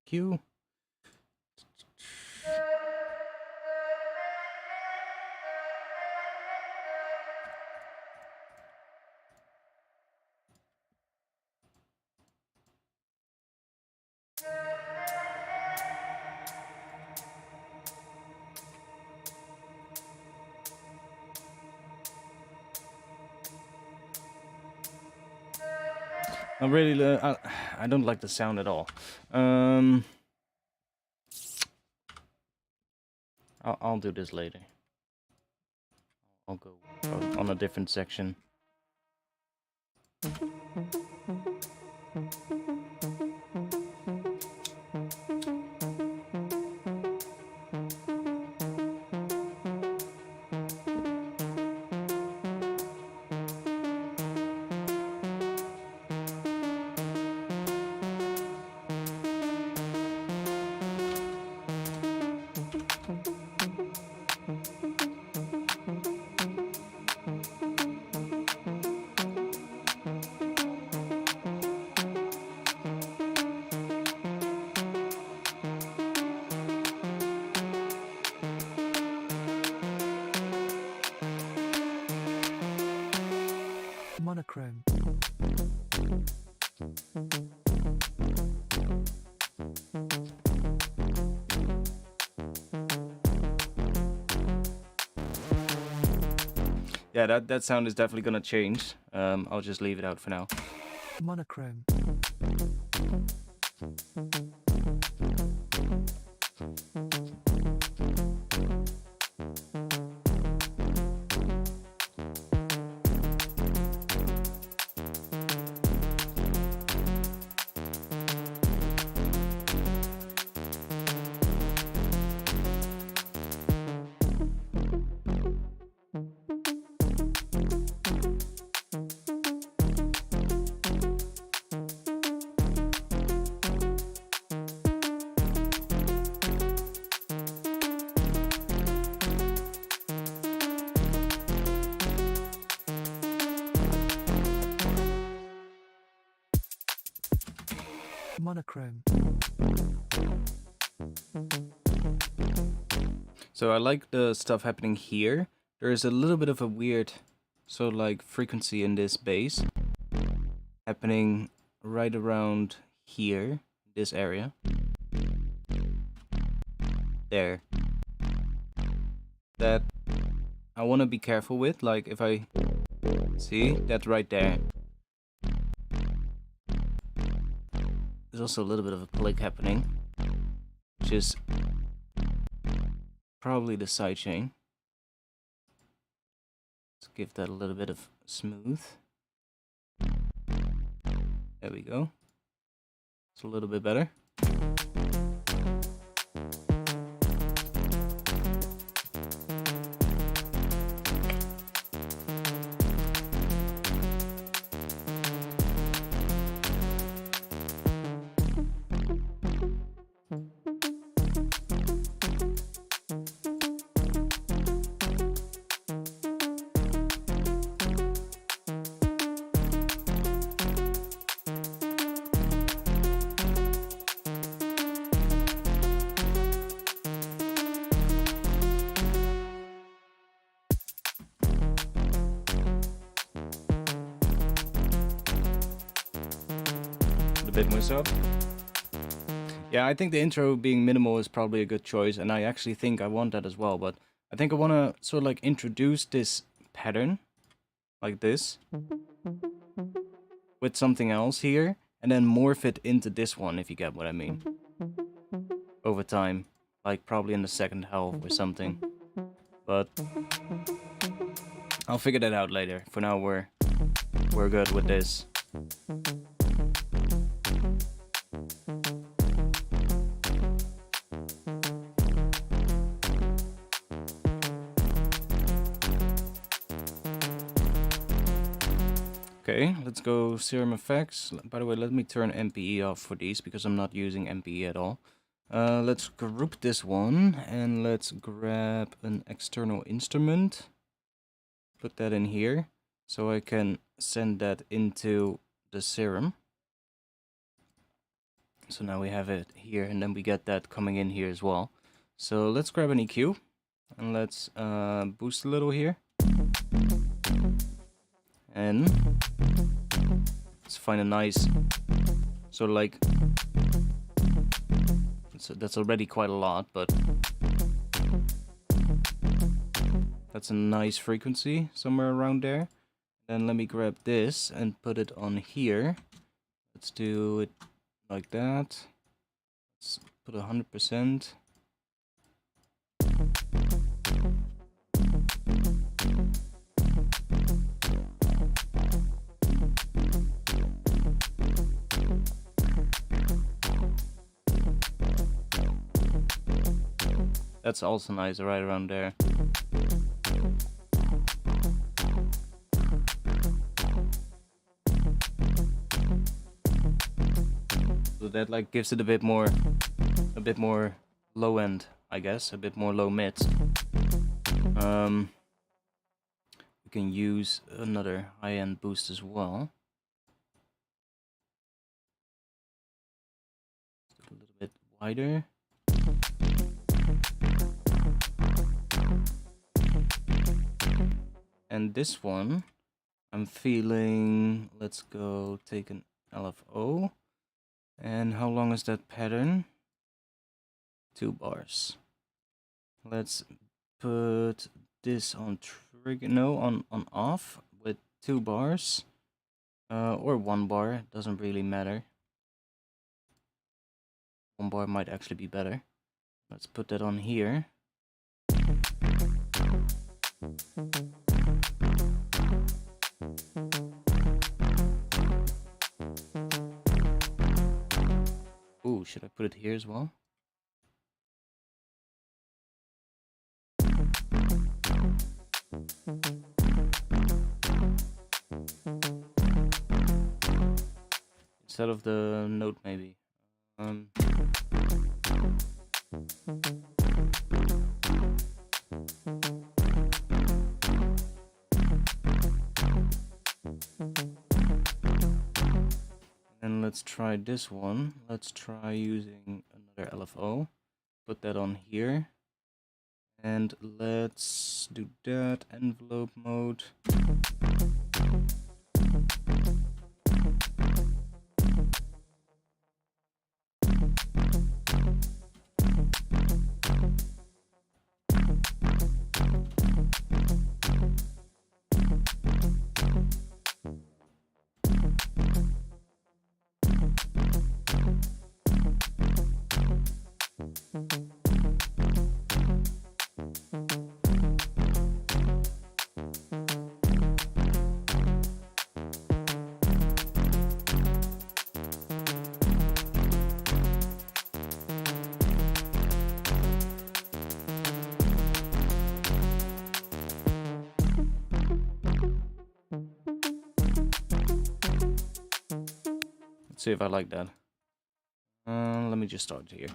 Q? I really, I don't like the sound at all. I'll do this later. I'll go on a different section. Monochrome. Yeah, that sound is definitely gonna change. I'll just leave it out for now. Monochrome. monochrome, So I like the stuff happening here. There is a little bit of a weird, so like frequency in this bass happening right around here, this area. There. That I want to be careful with, like if I see that right there. There's also a little bit of a click happening, which is probably the sidechain. Let's give that a little bit of smooth. There we go. It's a little bit better. A bit more soft. Yeah, I think the intro being minimal is probably a good choice, and I actually think I want that as well, but I think I want to sort of like introduce this pattern like this with something else here, and then morph it into this one, if you get what I mean, over time, like probably in the second half or something, but I'll figure that out later. For now we're good with this. Okay, let's go Serum Effects. By the way, let me turn MPE off for these because I'm not using MPE at all. Let's group this one and let's grab an external instrument. Put that in here so I can send that into the serum. So now we have it here, and then we get that coming in here as well. So let's grab an EQ and let's boost a little here. And let's find a nice, so like, that's already quite a lot, but that's a nice frequency somewhere around there. Then let me grab this and put it on here. Let's do it like that. Let's put 100%. That's also nice, right around there. So that like gives it a bit more low end, I guess, a bit more low mid. We can use another high end boost as well. A little bit wider. And this one, I'm feeling, let's go take an LFO. And how long is that pattern? 2 bars. Let's put this on trigger, no, on off with 2 bars. Or 1 bar, doesn't really matter. 1 bar might actually be better. Let's put that on here. Ooh, should I put it here as well? Instead of the note, maybe. let's try this one. Let's try using another LFO. Put that on here. And let's do that. Envelope mode. Let's see if I like that. Let me just start here.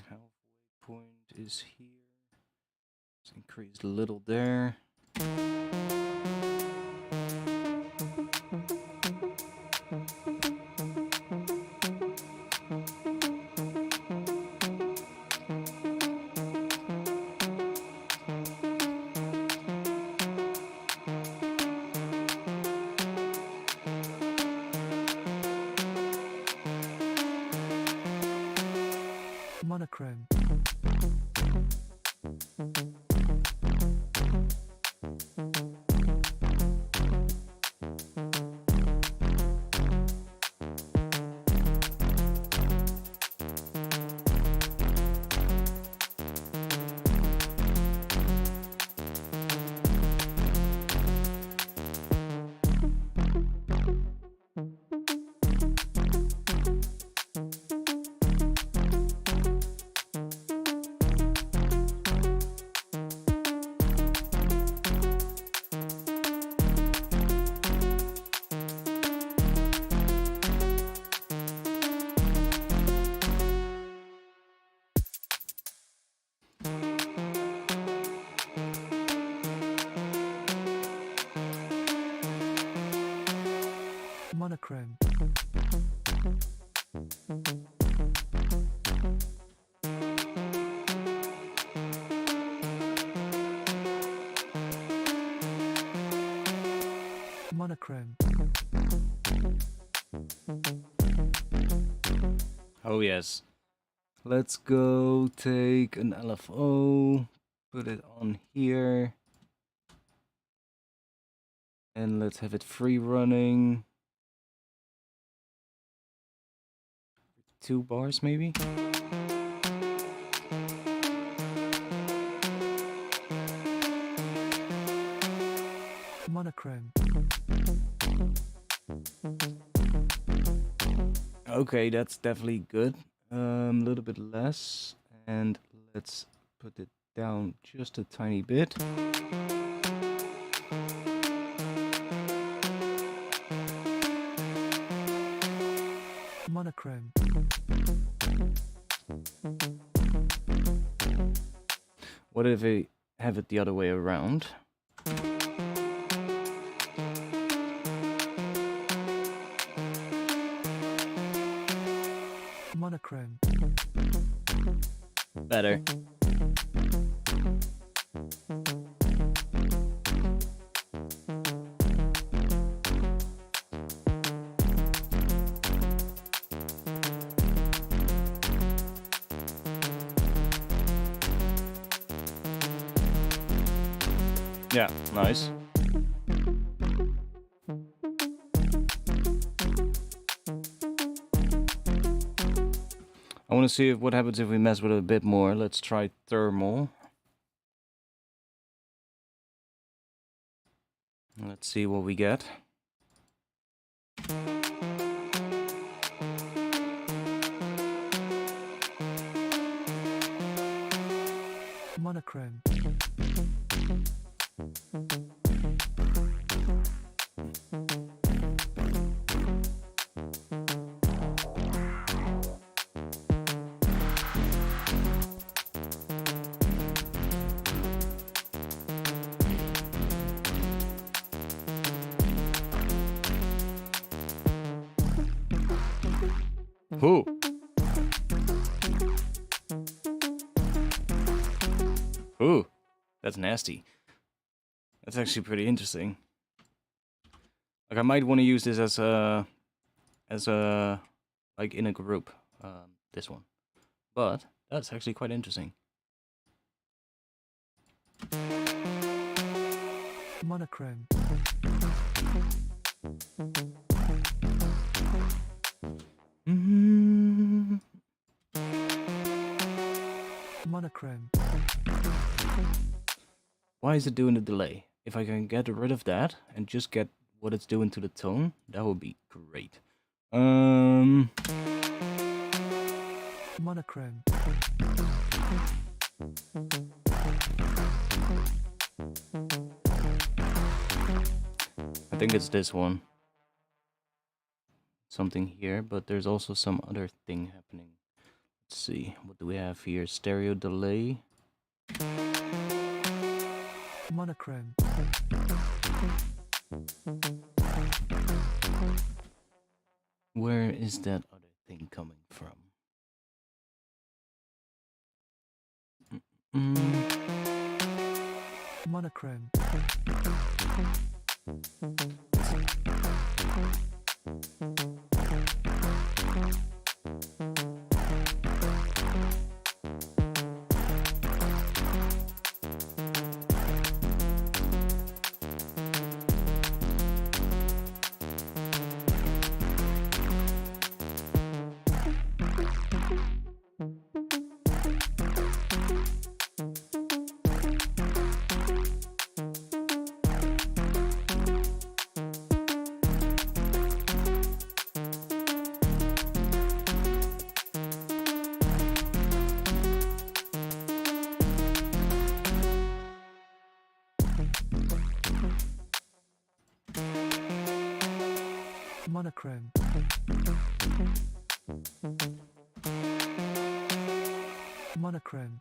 Halfway point is here. Let's increase a little there. Monochrome. Monochrome. Monochrome. Oh yes. Let's go take an LFO, put it on here, and let's have it free running. 2 bars maybe? Monochrome. Okay, that's definitely good. A little bit less, and let's put it down just a tiny bit. Monochrome. What if I have it the other way around? Monochrome. Better. Yeah, nice. want to see what happens if we mess with it a bit more. Let's try thermal. Let's see what we get. Monochrome. Ooh. Ooh. That's nasty. That's actually pretty interesting. Like I might want to use this as a like in a group. This one. But that's actually quite interesting. Monochrome. Monochrome. Why is it doing the delay? If I can get rid of that and just get what it's doing to the tone, that would be great. Monochrome. I think it's this one. Something here, but there's also some other thing happening. Let's see, what do we have here? Stereo delay. Monochrome. Where is that other thing coming from? Monochrome. Monochrome. Monochrome.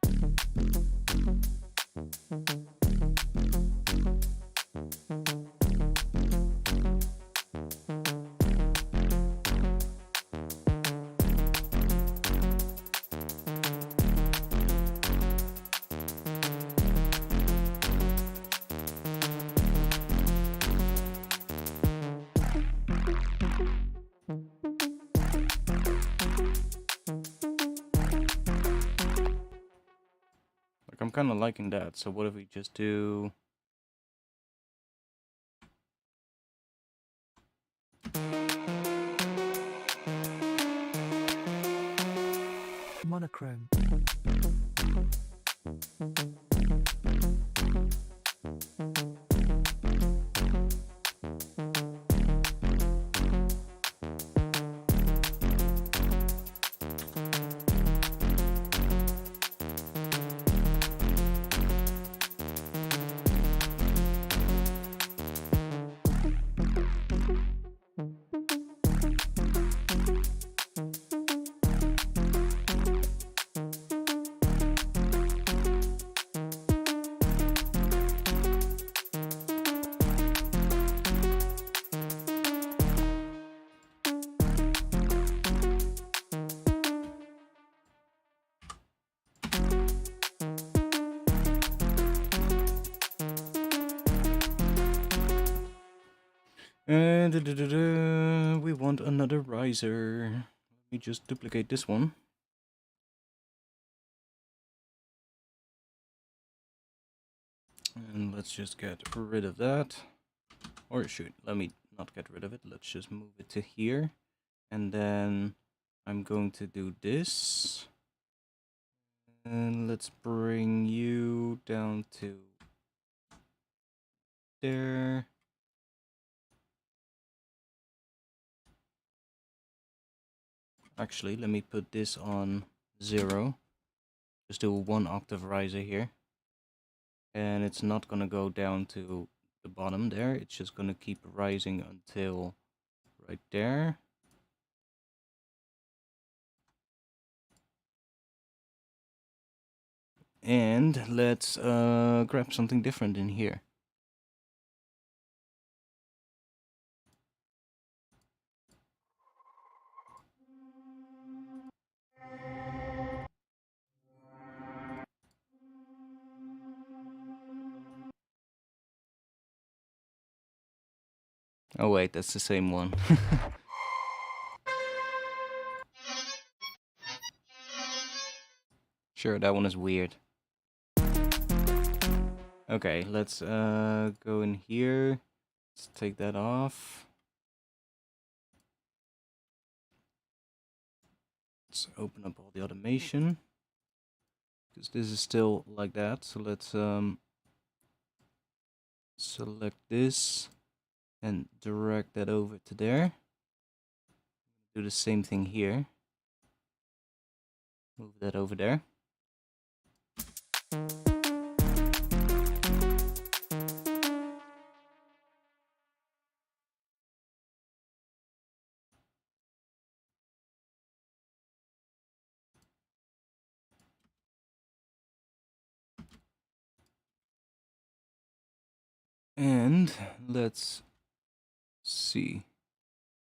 Like I'm kind of liking that. So what if we just do? Monochrome. We want another riser. Let me just duplicate this one. And let's just get rid of that. Or shoot, let me not get rid of it. Let's just move it to here. And then I'm going to do this. And let's bring you down to there. Actually, let me put this on 0. Just do 1 octave riser here. And it's not gonna go down to the bottom there. It's just gonna keep rising until right there. And let's grab something different in here. Oh wait, that's the same one. Sure, that one is weird. Okay, let's go in here. Let's take that off. Let's open up all the automation. Because this is still like that. So let's select this and drag that over to there. Do the same thing here. Move that over there. And let's see.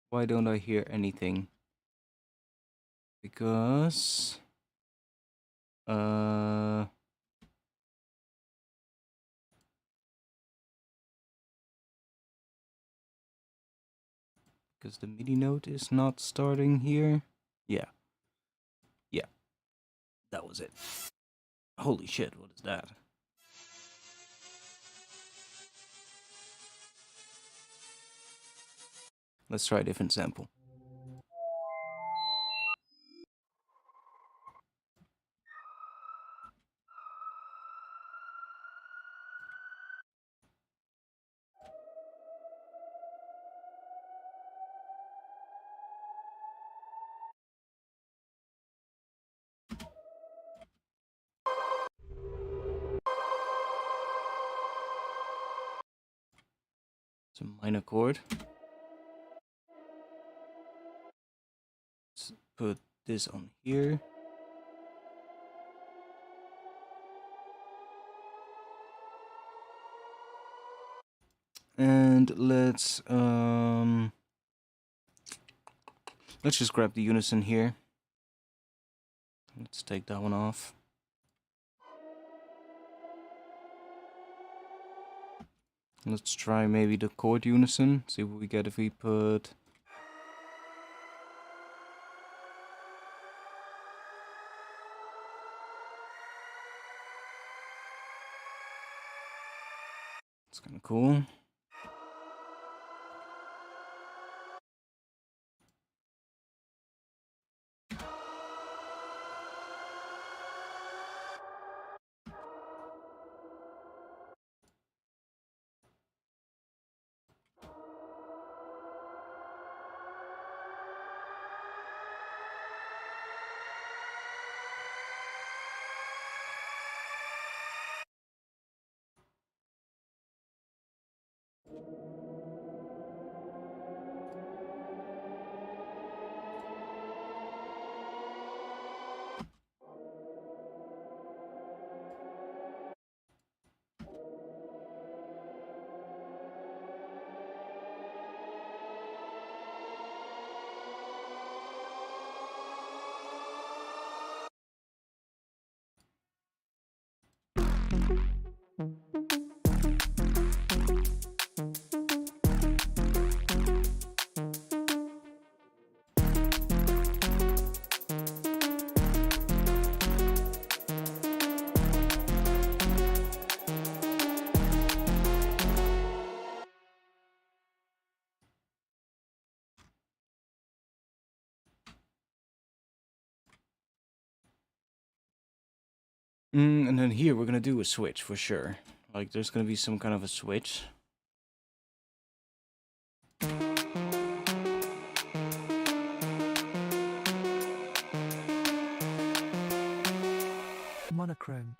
Why don't I hear anything? Because because the MIDI note is not starting here. Yeah. Yeah. That was it. Holy shit, what is that? Let's try a different sample. It's a minor chord. Let's put this on here. And let's just grab the unison here. Let's take that one off. Let's try maybe the chord unison. See what we get if we put. It's kind of cool. And then here we're gonna do a switch for sure. Like there's gonna be some kind of a switch. Monochrome.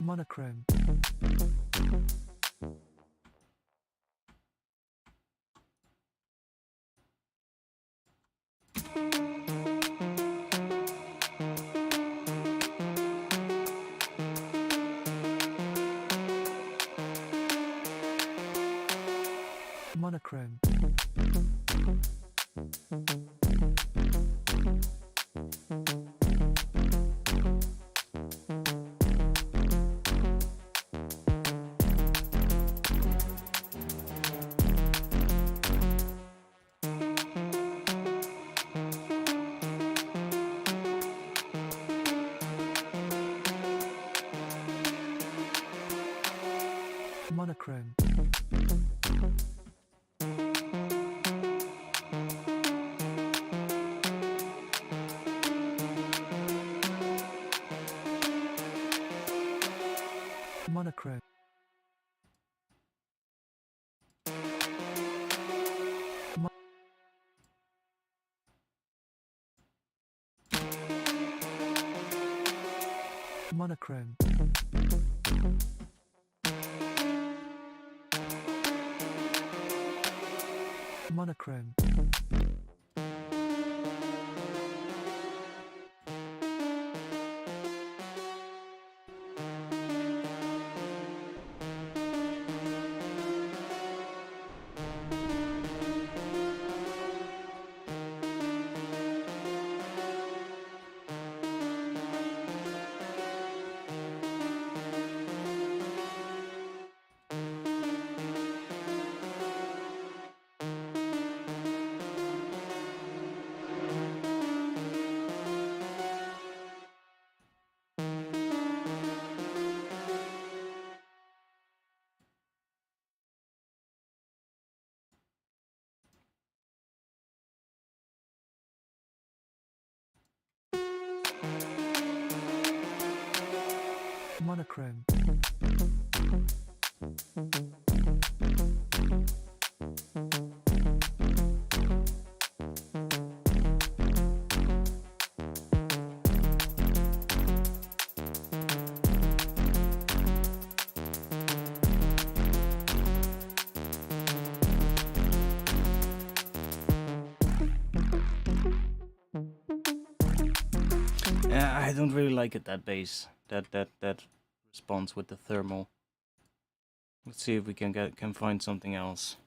Monochrome. Monochrome. Monochrome. Monochrome. Monochrome. Monochrome. Monochrome. I don't really like it, that bass. That response with the thermal. Let's see if we can find something else.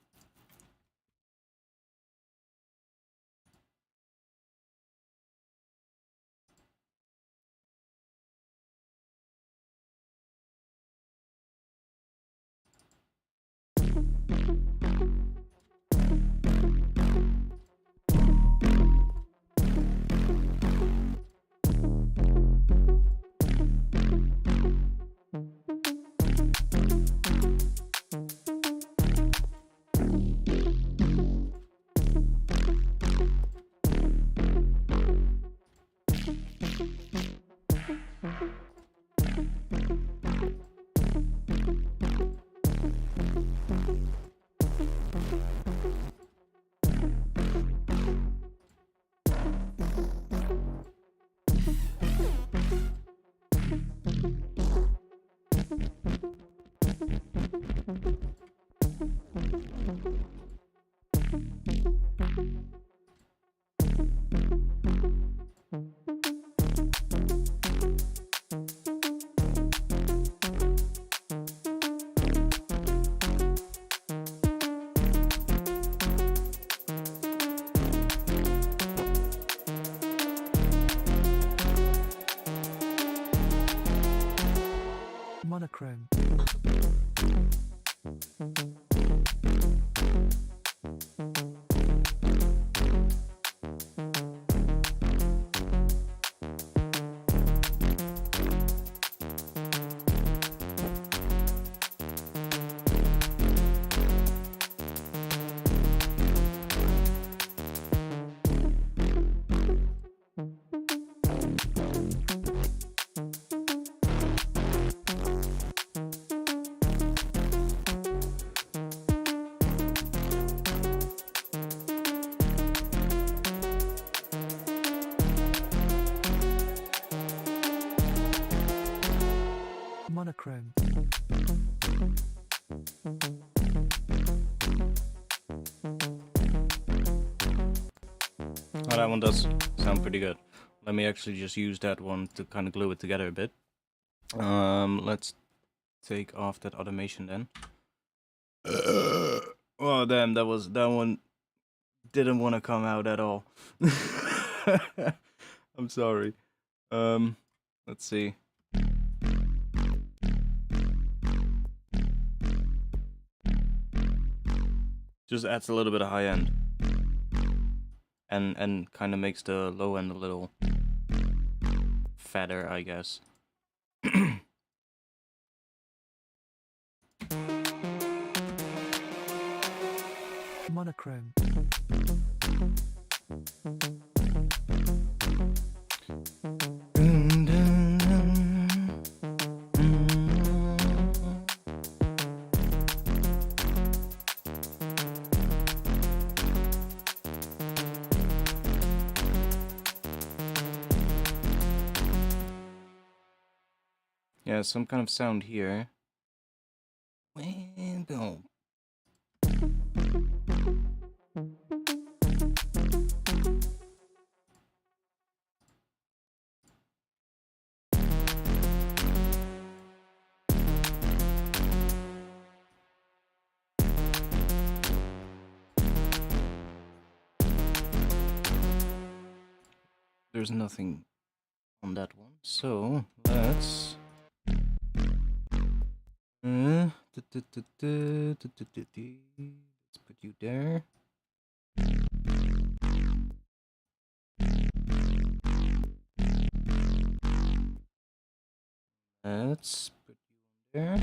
Monochrome. Oh, that one does sound pretty good. Let me actually just use that one to kind of glue it together a bit. Let's take off that automation then. Oh damn, that one didn't want to come out at all. I'm sorry. Let's see. Just adds a little bit of high end. And kind of makes the low end a little fatter, I guess. Monochrome. Yeah, some kind of sound here. Boom. There's nothing on that one, so let's let's put you there. Let's put you on there.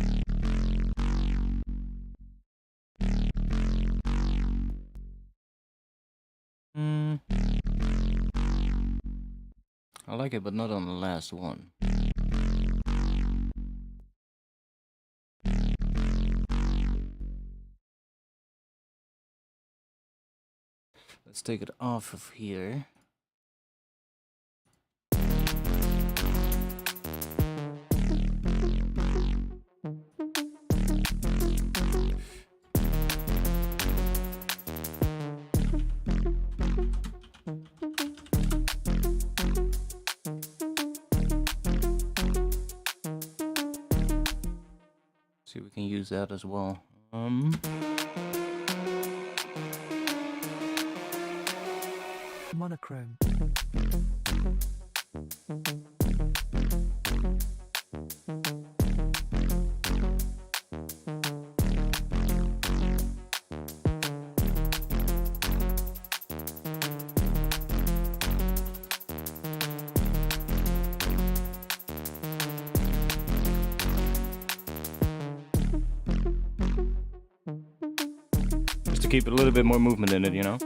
I like it, but not on the last one. Let's take it off of here. See, we can use that as well. Monochrome. Just to keep a little bit more movement in it, you know?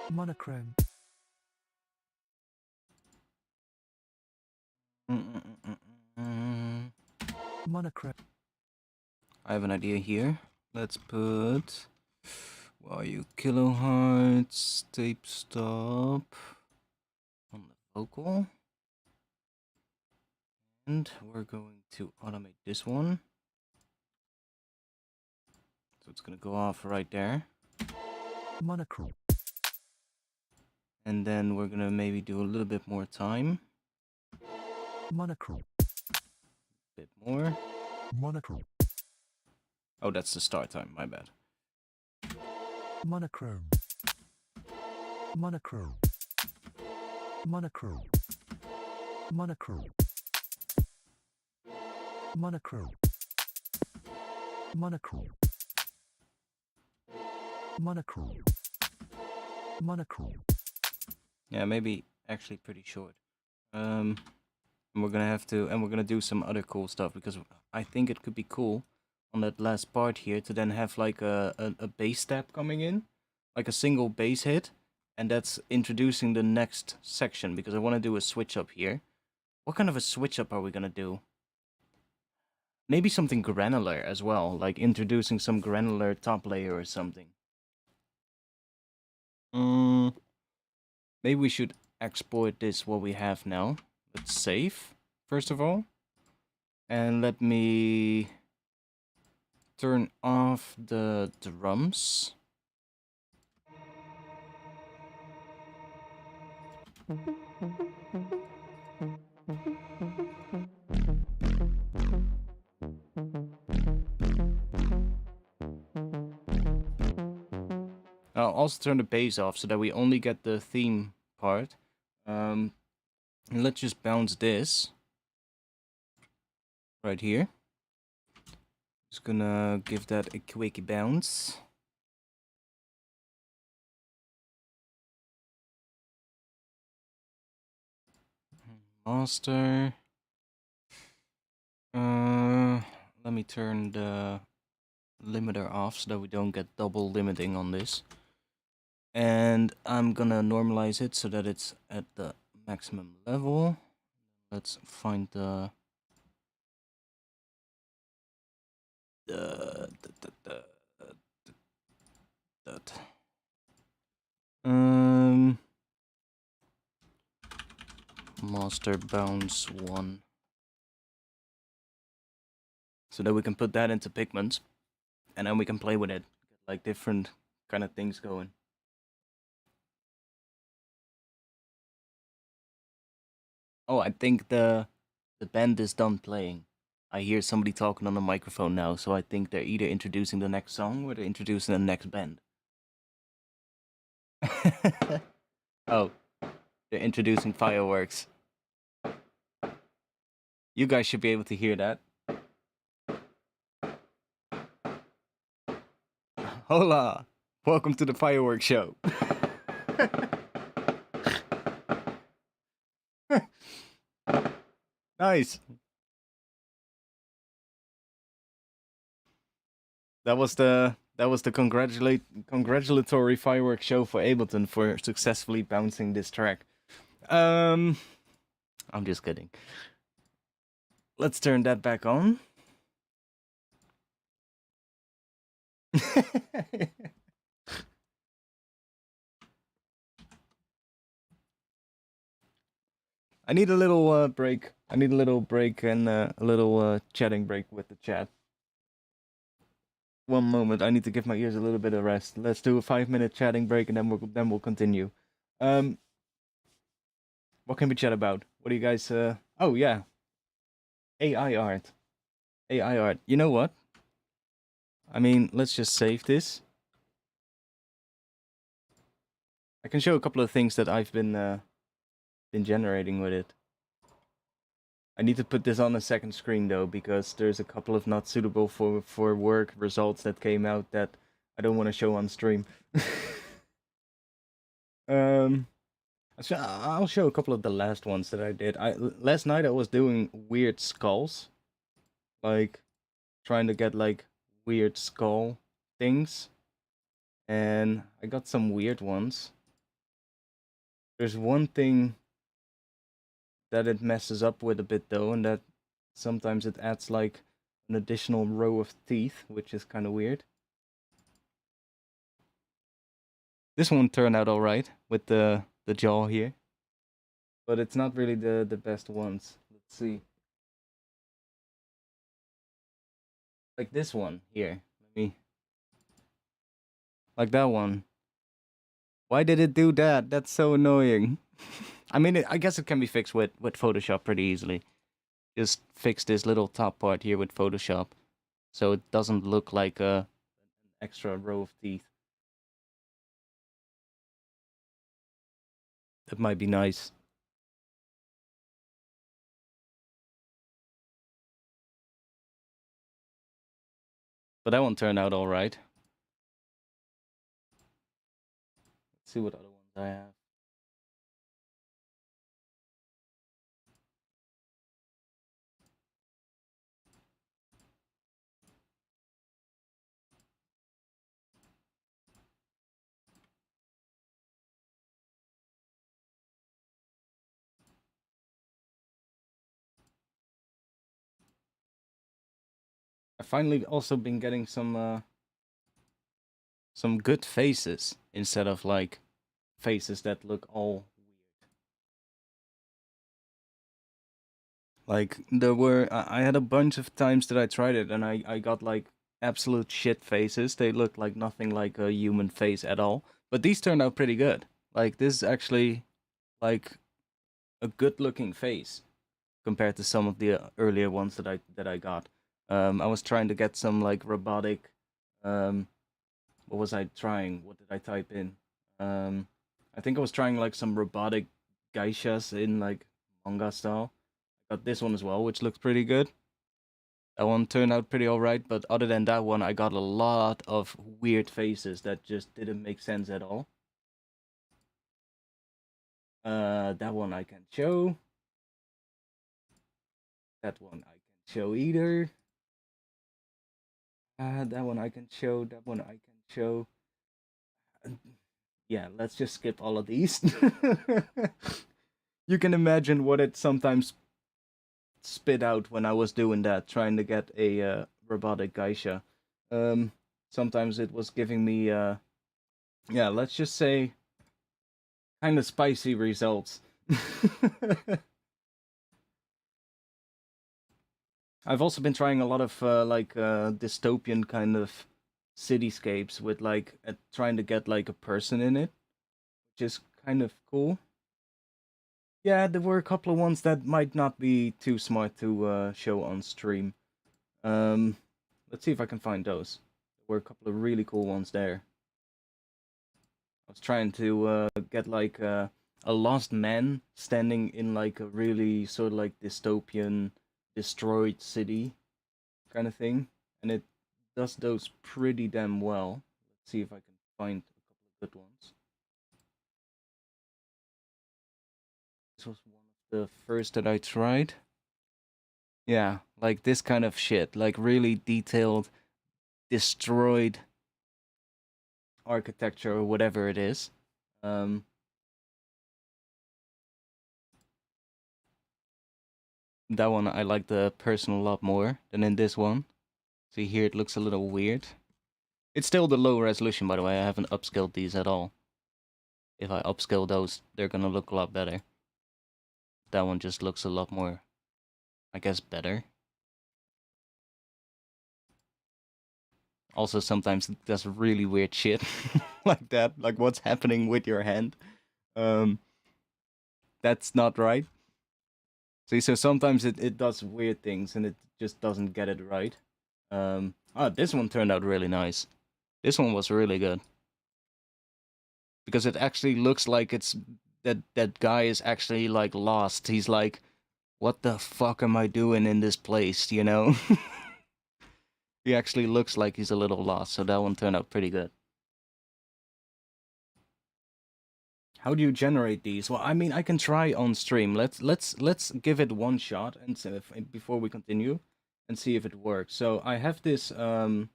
Monochrome. Monochrome. I have an idea here. Let's put, where are you, kilohertz, tape stop on the vocal. And we're going to automate this one. So it's gonna go off right there. Monochrome. And then we're gonna maybe do a little bit more time. Monochrome. Bit more. Monochrome. Oh, that's the start time, my bad. Monochrome. Monochrome. Monochrome. Monochrome. Monochrome. Monochrome. Monochrome. Monochrome. Yeah, maybe actually pretty short. And we're gonna do some other cool stuff, because I think it could be cool on that last part here to then have like a bass step coming in, like a single bass hit, and that's introducing the next section, because I want to do a switch up here. What kind of a switch up are we gonna do? Maybe something granular as well, like introducing some granular top layer or something. maybe we should export this what we have now. Let's save, first of all. And let me turn off the drums. I'll also turn the bass off so that we only get the theme part. And let's just bounce this right here. Just gonna give that a quick bounce. Master. Let me turn the limiter off so that we don't get double limiting on this. And I'm gonna normalize it so that it's at the maximum level. Let's find the master bounce 1. So that we can put that into Pigments, and then we can play with it, get like different kind of things going. Oh, I think the band is done playing. I hear somebody talking on the microphone now, so I think they're either introducing the next song or they're introducing the next band. Oh, they're introducing fireworks. You guys should be able to hear that. Hola! Welcome to the fireworks show. Nice. That was the congratulatory fireworks show for Ableton for successfully bouncing this track. I'm just kidding. Let's turn that back on. I need a little break. I need a little break and a little chatting break with the chat. One moment. I need to give my ears a little bit of rest. Let's do a 5-minute chatting break and then we'll continue. What can we chat about? What do you guys? Oh yeah, AI art. AI art. You know what? I mean, let's just save this. I can show a couple of things that I've been generating with it. I need to put this on a second screen though, because there's a couple of not suitable for work results that came out that I don't want to show on stream. So I'll show a couple of the last ones that I did. Last night I was doing weird skulls, like trying to get like weird skull things, and I got some weird ones. There's one thing that it messes up with a bit though, and that sometimes it adds like an additional row of teeth, which is kind of weird. This one turned out alright with the jaw here, but it's not really the best ones. Let's see. Like this one here. Like that one. Why did it do that? That's so annoying. I mean, I guess it can be fixed with Photoshop pretty easily. Just fix this little top part here with Photoshop, so it doesn't look like an extra row of teeth. That might be nice. But that one turned out alright. Let's see what other ones I have. I've finally also been getting some good faces instead of like faces that look all Like I had a bunch of times that I tried it, and I got like absolute shit faces. They look like nothing like a human face at all. But these turned out pretty good. Like this is actually like a good looking face compared to some of the earlier ones that I got. I was trying to get some like robotic. What was I trying? What did I type in? I think I was trying like some robotic geishas in like manga style. Got this one as well, which looks pretty good. That one turned out pretty alright, but other than that one, I got a lot of weird faces that just didn't make sense at all. That one I can show. That one I can show either. That one I can show. That one I can show. Yeah, let's just skip all of these. You can imagine what it sometimes spit out when I was doing that, trying to get a robotic geisha. Sometimes it was giving me, yeah, let's just say, kind of spicy results. I've also been trying a lot of like dystopian kind of cityscapes with like trying to get like a person in it, which is kind of cool. Yeah, there were a couple of ones that might not be too smart to show on stream. Um, let's see if I can find those. There were a couple of really cool ones there. I was trying to get like a lost man standing in like a really sort of like dystopian, destroyed city kind of thing, and it does those pretty damn well. Let's see if I can find a couple of good ones. This was one of the first that I tried. Yeah, like this kind of shit, like really detailed, destroyed architecture or whatever it is. Um, that one I like the person a lot more than in this one. See here, it looks a little weird. It's still the low resolution, by the way. I haven't upscaled these at all. If I upscale those, they're gonna look a lot better. That one just looks a lot more, I guess, better. Also, sometimes it does really weird shit like that. Like what's happening with your hand. Um, that's not right. See, so sometimes it does weird things and it just doesn't get it right. This one turned out really nice. This one was really good. Because it actually looks like it's that guy is actually like lost. He's like, what the fuck am I doing in this place, you know? He actually looks like he's a little lost, so that one turned out pretty good. How do you generate these? Well, I mean, I can try on stream. Let's give it one shot and see if, before we continue, and see if it works. So I have this. Let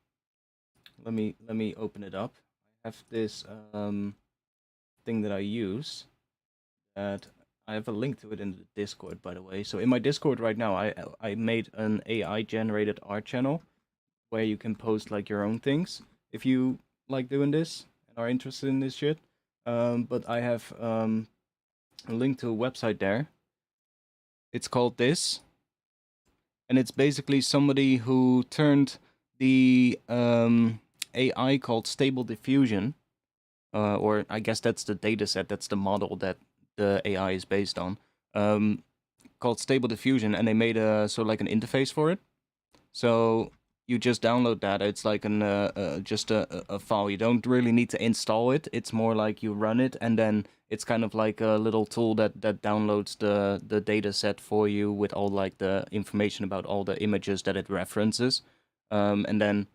me open it up. I have this thing that I use. That I have a link to it in the Discord, by the way. So in my Discord right now, I made an AI generated art channel where you can post like your own things if you like doing this and are interested in this shit. But I have a link to a website there. It's called this, and it's basically somebody who turned the AI called Stable Diffusion, or I guess that's the data set, that's the model that the AI is based on, called Stable Diffusion, and they made a sort of like an interface for it. So you just download that. It's like just a file. You don't really need to install it. It's more like you run it, and then it's kind of like a little tool that downloads the data set for you with all like the information about all the images that it references, and then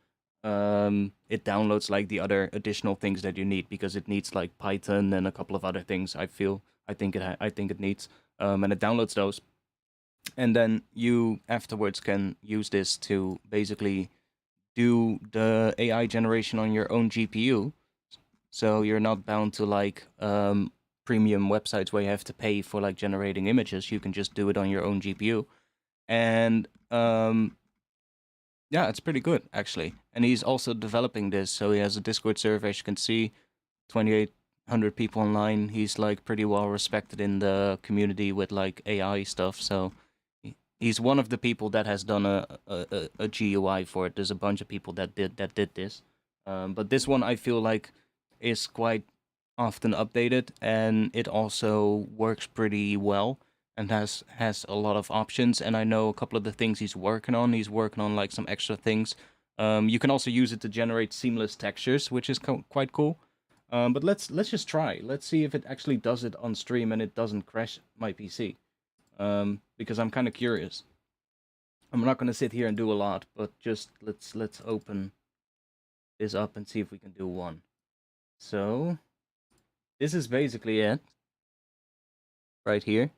it downloads like the other additional things that you need because it needs like Python and a couple of other things. I think it needs, and it downloads those. And then you afterwards can use this to basically do the AI generation on your own GPU. So you're not bound to like premium websites where you have to pay for like generating images. You can just do it on your own GPU. And yeah, it's pretty good actually. And he's also developing this. So he has a Discord server, as you can see, 2,800 people online. He's like pretty well respected in the community with like AI stuff. So He's one of the people that has done a GUI for it. There's a bunch of people that did this, but this one I feel like is quite often updated, and it also works pretty well and has a lot of options. And I know a couple of the things he's working on. He's working on like some extra things. You can also use it to generate seamless textures, which is quite cool. But let's just try. Let's see if it actually does it on stream and it doesn't crash my PC. Because I'm kind of curious. I'm not gonna sit here and do a lot, but just let's open this up and see if we can do one. So this is basically it, right here.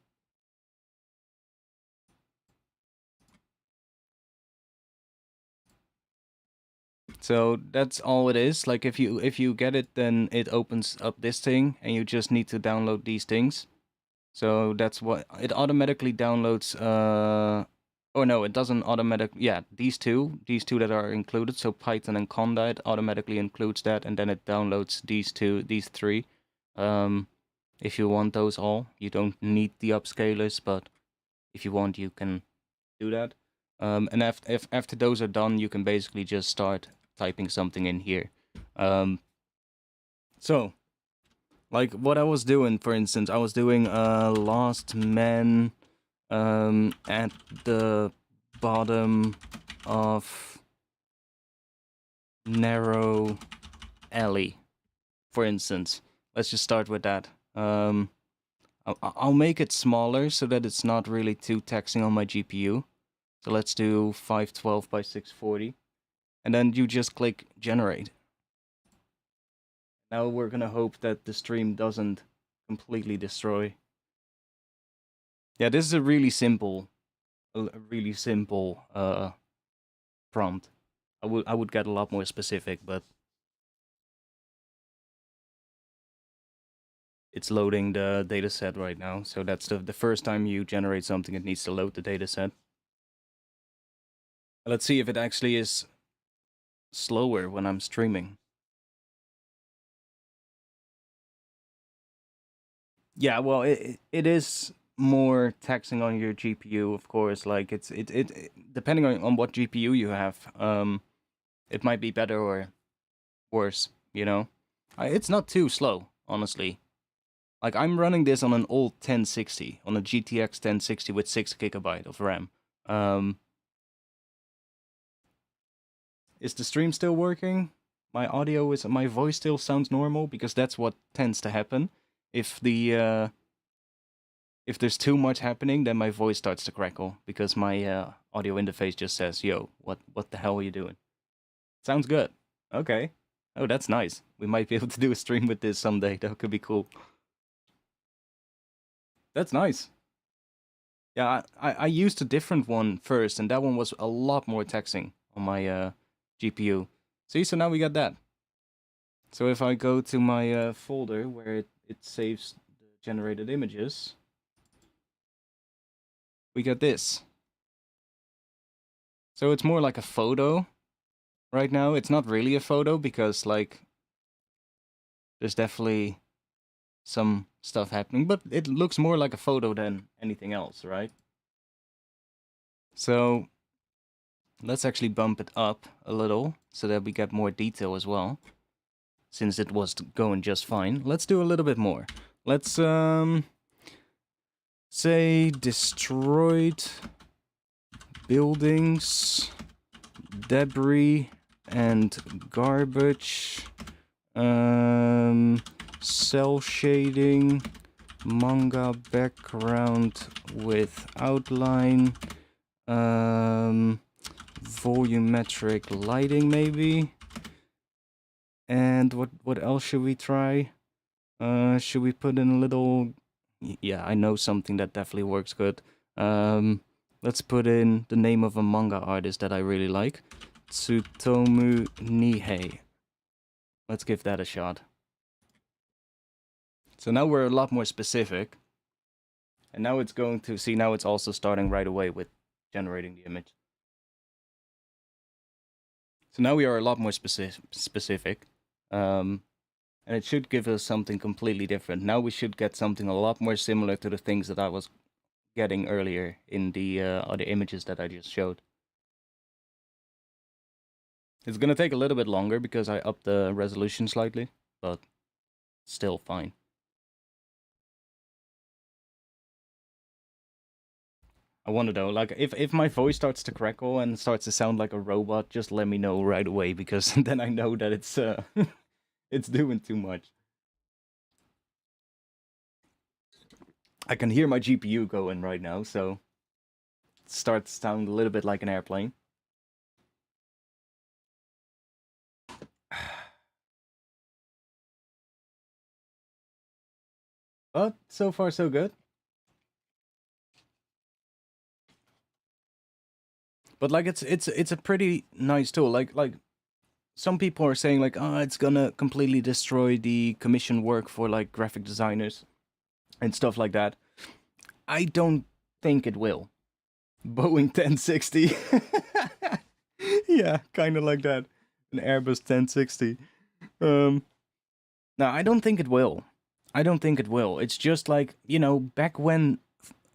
So that's all it is. Like if you get it, then it opens up this thing, and you just need to download these things. So that's what it automatically downloads. Oh no, it doesn't automatic. Yeah, these two that are included. So Python and Conda, it automatically includes that, and then it downloads these three. If you want those all, you don't need the upscalers, but if you want, you can do that. And after those are done, you can basically just start typing something in here. So like what I was doing, for instance, I was doing Last Man at the bottom of narrow alley, for instance. Let's just start with that. I'll make it smaller so that it's not really too taxing on my GPU. So let's do 512 by 640. And then you just click generate. Now we're gonna hope that the stream doesn't completely destroy. Yeah, this is a really simple prompt. I would get a lot more specific, but it's loading the dataset right now. So that's the first time you generate something, it needs to load the dataset. Let's see if it actually is slower when I'm streaming. Yeah, well, it is more taxing on your GPU, of course. Like it depending on what GPU you have, it might be better or worse. You know, it's not too slow, honestly. Like I'm running this on an old 1060, on a GTX 1060 with 6 GB of RAM. Is the stream still working? My voice still sounds normal, because that's what tends to happen. If there's too much happening, then my voice starts to crackle, because my audio interface just says, "Yo, what the hell are you doing?" Sounds good. Okay. Oh, that's nice. We might be able to do a stream with this someday. That could be cool. That's nice. Yeah, I used a different one first, and that one was a lot more taxing on my GPU. See, so now we got that. So if I go to my folder where it saves the generated images, we got this. So it's more like a photo right now. It's not really a photo, because like there's definitely some stuff happening, but it looks more like a photo than anything else, right? So let's actually bump it up a little so that we get more detail as well, since it was going just fine. Let's do a little bit more. Let's say destroyed buildings, debris and garbage, cell shading, manga background with outline, volumetric lighting maybe. And what else should we try? Should we put in a little... Yeah, I know something that definitely works good. Let's put in the name of a manga artist that I really like. Tsutomu Nihei. Let's give that a shot. So now we're a lot more specific. And now it's going to... See, now it's also starting right away with generating the image. So now we are a lot more specific. And it should give us something completely different. Now we should get something a lot more similar to the things that I was getting earlier in the other images that I just showed. It's gonna take a little bit longer because I upped the resolution slightly, but still fine. I want to know, like, if my voice starts to crackle and starts to sound like a robot, just let me know right away, because then I know that it's it's doing too much. I can hear my GPU going right now, so it starts to sound a little bit like an airplane. But so far so good. But like it's a pretty nice tool. Like some people are saying like, oh, it's gonna completely destroy the commission work for like graphic designers and stuff like that. I don't think it will. Boeing 1060. Yeah, kind of like that. An Airbus 1060. No, I don't think it will. I don't think it will. It's just like, you know, back when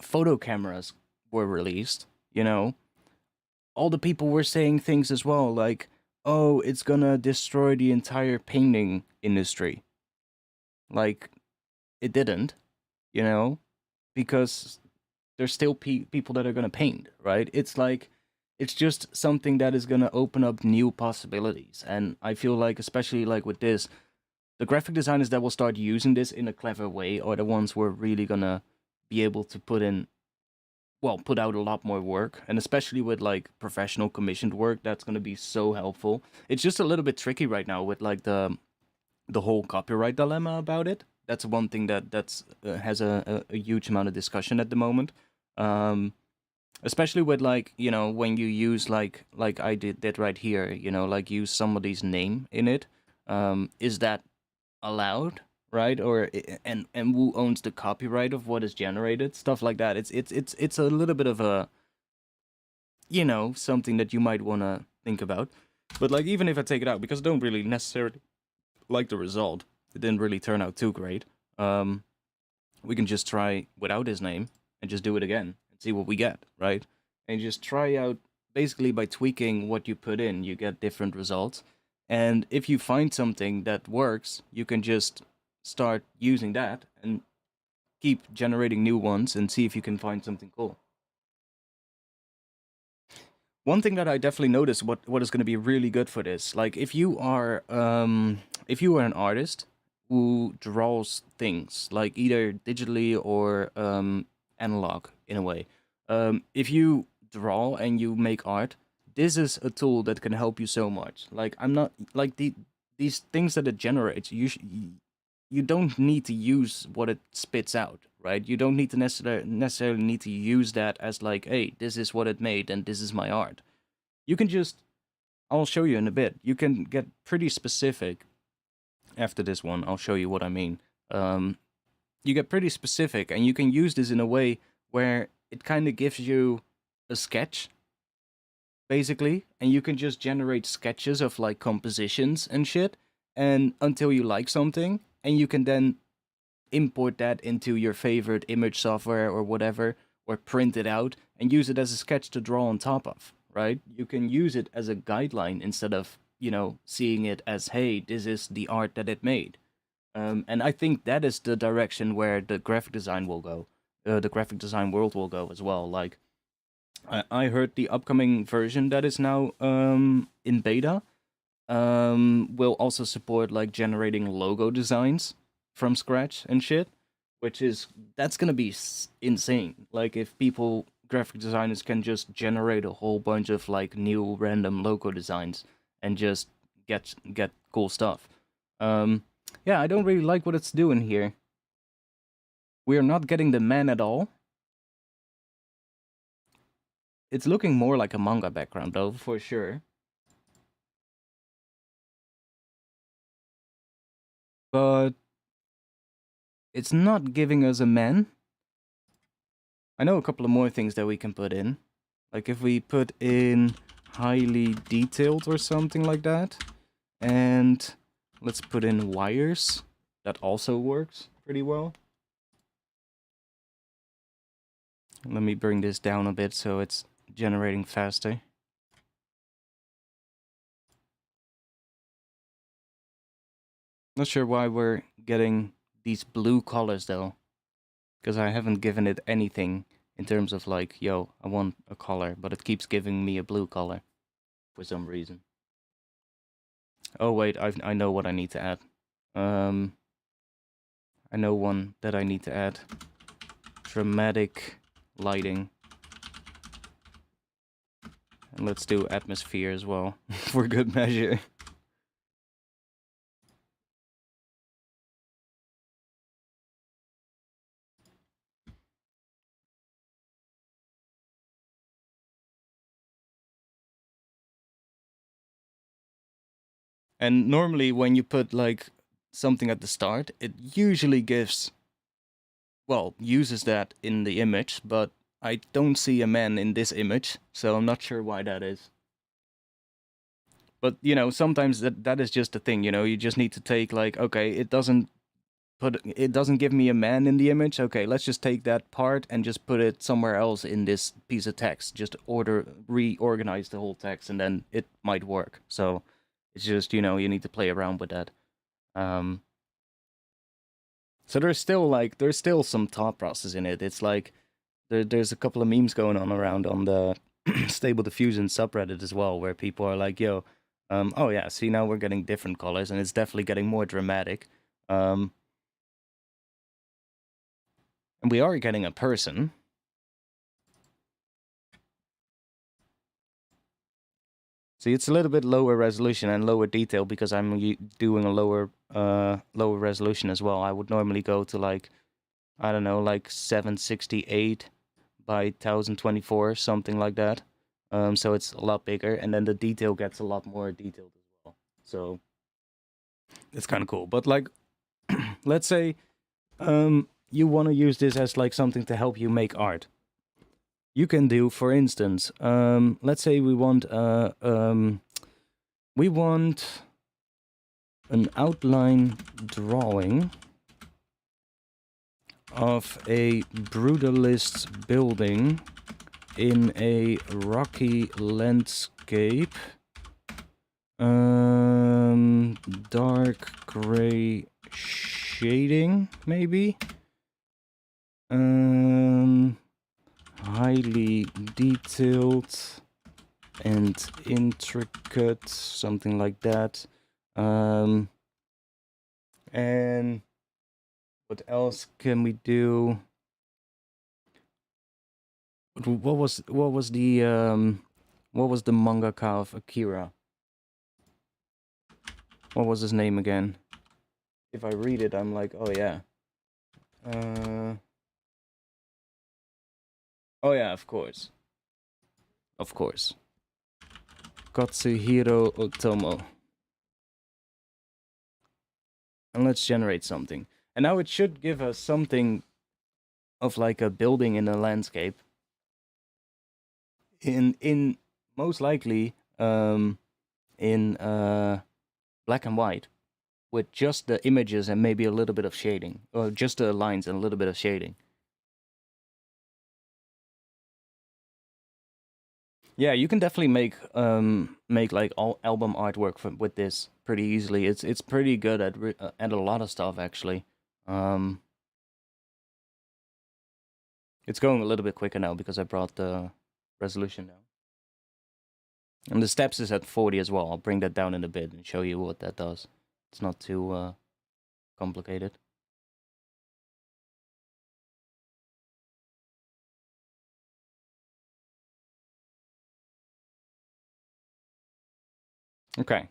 photo cameras were released, you know, all the people were saying things as well, like, oh, it's gonna destroy the entire painting industry. Like, it didn't, you know, because there's still people that are gonna paint, right? It's like, it's just something that is gonna open up new possibilities. And I feel like, especially like with this, the graphic designers that will start using this in a clever way are the ones who are really gonna be able to put out a lot more work. And especially with like professional commissioned work, that's gonna be so helpful. It's just a little bit tricky right now with like the whole copyright dilemma about it. That's one thing that's has a huge amount of discussion at the moment. Um, Especially with like, you know, when you use like I did right here, you know, like use somebody's name in it. Is that allowed, right? Or and who owns the copyright of what is generated, stuff like that. It's a little bit of a, you know, something that you might want to think about. But like, even if I take it out, because I don't really necessarily like the result, it didn't really turn out too great. We can just try without his name and just do it again and see what we get, right? And just try out, basically by tweaking what you put in, you get different results. And if you find something that works, you can just start using that and keep generating new ones and see if you can find something cool. One thing that I definitely noticed, what is going to be really good for this, like if you are an artist who draws things like either digitally or analog in a way, if you draw and you make art, this is a tool that can help you so much. Like, I'm not like these things that it generates, you don't need to use what it spits out, right? You don't need to necessarily need to use that as like, hey, this is what it made and this is my art. You can just, I'll show you in a bit. You can get pretty specific. After this one, I'll show you what I mean. You get pretty specific, and you can use this in a way where it kind of gives you a sketch, basically, and you can just generate sketches of like compositions and shit, and until you like something, and you can then import that into your favorite image software or whatever, or print it out and use it as a sketch to draw on top of, right? You can use it as a guideline instead of, you know, seeing it as, hey, this is the art that it made. And I think that is the direction where the graphic design will go. The graphic design world will go as well. Like, I heard the upcoming version that is now in beta will also support like generating logo designs from scratch and shit, which is, that's gonna be insane. Like, if people, graphic designers, can just generate a whole bunch of like new random logo designs and just get cool stuff. Yeah, I don't really like what it's doing here. We are not getting the man at all. It's looking more like a manga background though, for sure. But it's not giving us a man. I know a couple of more things that we can put in. Like if we put in highly detailed or something like that. And let's put in wires. That also works pretty well. Let me bring this down a bit so it's generating faster. Not sure why we're getting these blue colors though, because I haven't given it anything in terms of like, yo, I want a color, but it keeps giving me a blue color for some reason. Oh wait, I know what I need to add. I know one that I need to add. Dramatic lighting. And let's do atmosphere as well, for good measure. And normally when you put like something at the start, it usually gives, well, uses that in the image, but I don't see a man in this image, so I'm not sure why that is. But, you know, sometimes that is just the thing, you know, you just need to take like, okay, it doesn't give me a man in the image. Okay, let's just take that part and just put it somewhere else in this piece of text. Just reorganize the whole text and then it might work. So it's just, you know, you need to play around with that. So there's still some thought process in it. It's like there's a couple of memes going on around on the Stable Diffusion subreddit as well, where people are like, yo, oh yeah, see, now we're getting different colors and it's definitely getting more dramatic. And we are getting a person. See, it's a little bit lower resolution and lower detail because I'm doing a lower resolution as well. I would normally go to like, I don't know, like 768 by 1024, something like that. So it's a lot bigger, and then the detail gets a lot more detailed as well. So it's kind of cool. But like, let's say you want to use this as like something to help you make art. You can do, for instance, let's say we want an outline drawing of a brutalist building in a rocky landscape. Dark gray shading, maybe. Highly detailed and intricate, something like that. And what else can we do? What was the mangaka of Akira? What was his name again? If I read it, I'm like, oh yeah. Oh yeah, of course. Of course. Katsuhiro Otomo. And let's generate something. And now it should give us something of like a building in a landscape. In most likely in black and white, with just the images and maybe a little bit of shading, or just the lines and a little bit of shading. Yeah, you can definitely make like all album artwork with this pretty easily. It's pretty good at a lot of stuff actually. It's going a little bit quicker now because I brought the resolution down. And the steps is at 40 as well. I'll bring that down in a bit and show you what that does. It's not too complicated. Okay.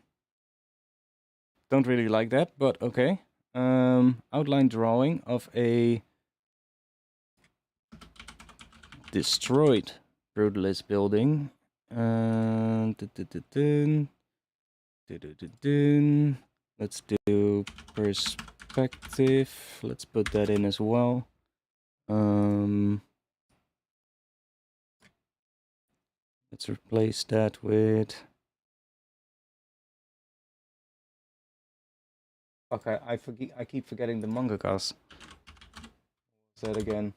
Don't really like that, but okay. Outline drawing of a destroyed brutalist building. Let's do perspective. Let's put that in as well. Let's replace that with. Okay, I keep forgetting the mangakas. What's that again?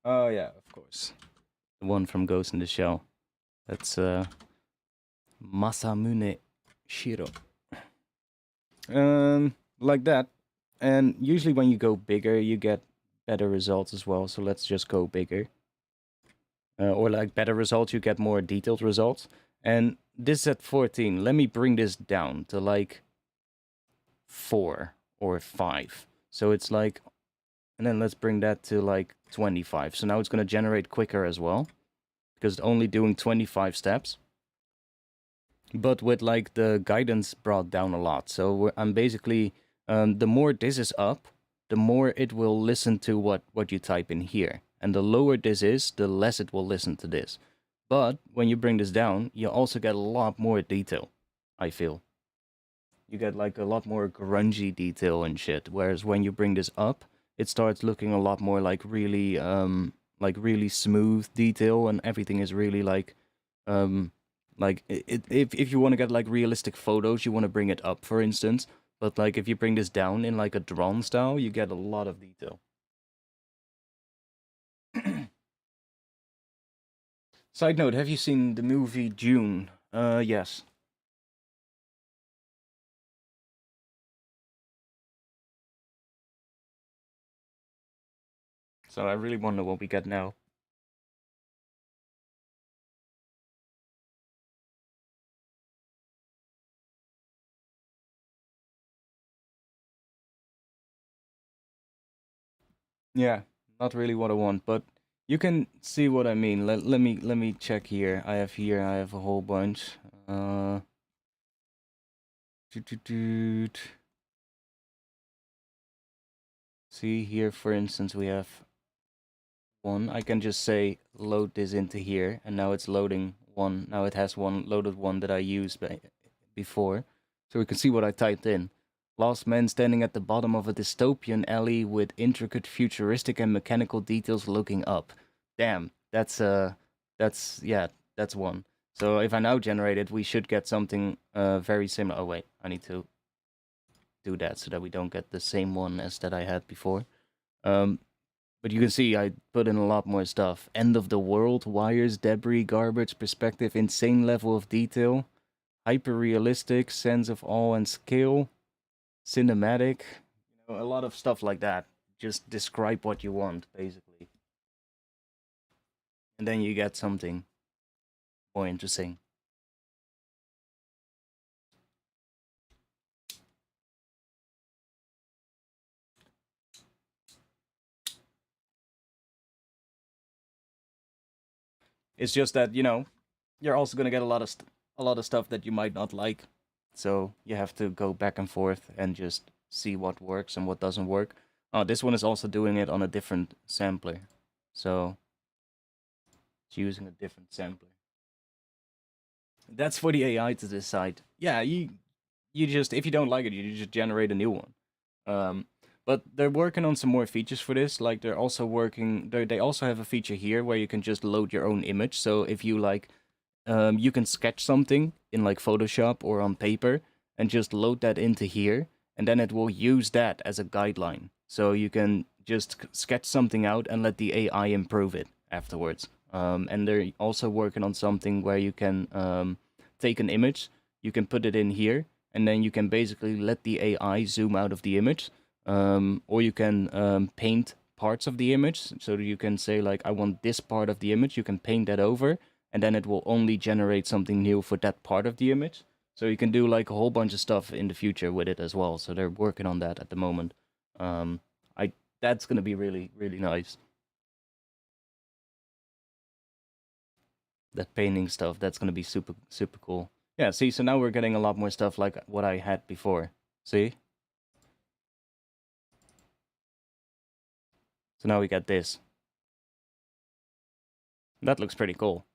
Oh yeah, of course. The one from Ghost in the Shell. That's Masamune Shiro. Like that. And usually when you go bigger, you get better results as well. So let's just go bigger. Or like better results, you get more detailed results. And this is at 14. Let me bring this down to like 4 or 5. So it's like, and then let's bring that to like 25. So now it's going to generate quicker as well, because it's only doing 25 steps. But with like the guidance brought down a lot. So I'm basically, the more this is up, the more it will listen to what you type in here. And the lower this is, the less it will listen to this. But when you bring this down, you also get a lot more detail, I feel. You get like a lot more grungy detail and shit. Whereas when you bring this up, it starts looking a lot more like really smooth detail, and everything is really like if you want to get like realistic photos, you want to bring it up, for instance. But like if you bring this down in like a drawn style, you get a lot of detail. Side note, have you seen the movie Dune? Yes. So I really wonder what we get now. Yeah, not really what I want, but you can see what I mean. Let me check here. I have a whole bunch. Uh, doot, doot, doot. See here, for instance, we have one. I can just say load this into here, and now it's loading one. Now it has one loaded one that I used before, so we can see what I typed in. Lost man standing at the bottom of a dystopian alley with intricate futuristic and mechanical details looking up. Damn, that's yeah, that's one. So if I now generate it, we should get something very similar. Oh wait, I need to do that so that we don't get the same one as that I had before. Um, but you can see I put in a lot more stuff. End of the world, wires, debris, garbage, perspective, insane level of detail, hyper realistic, sense of awe and scale, cinematic, a lot of stuff like that. Just describe what you want, basically. And then you get something more interesting. It's just that, you're also gonna get a lot of stuff that you might not like. So you have to go back and forth and just see what works and what doesn't work. Oh, this one is also doing it on a different sampler. So it's using a different sampler. That's for the AI to decide. Yeah, you just, if you don't like it, you just generate a new one. Um, but they're working on some more features for this. Like they're also working. They also have a feature here where you can just load your own image. So if you like, you can sketch something in like Photoshop or on paper and just load that into here, and then it will use that as a guideline. So you can just sketch something out and let the AI improve it afterwards. And they're also working on something where you can take an image, you can put it in here, and then you can basically let the AI zoom out of the image, or you can paint parts of the image. So you can say like, I want this part of the image. You can paint that over, and then it will only generate something new for that part of the image. So you can do like a whole bunch of stuff in the future with it as well. So they're working on that at the moment. I That's gonna be really really nice. That painting stuff, that's gonna be super super cool. Yeah. See, so now we're getting a lot more stuff like what I had before. See. So now we got this. That looks pretty cool.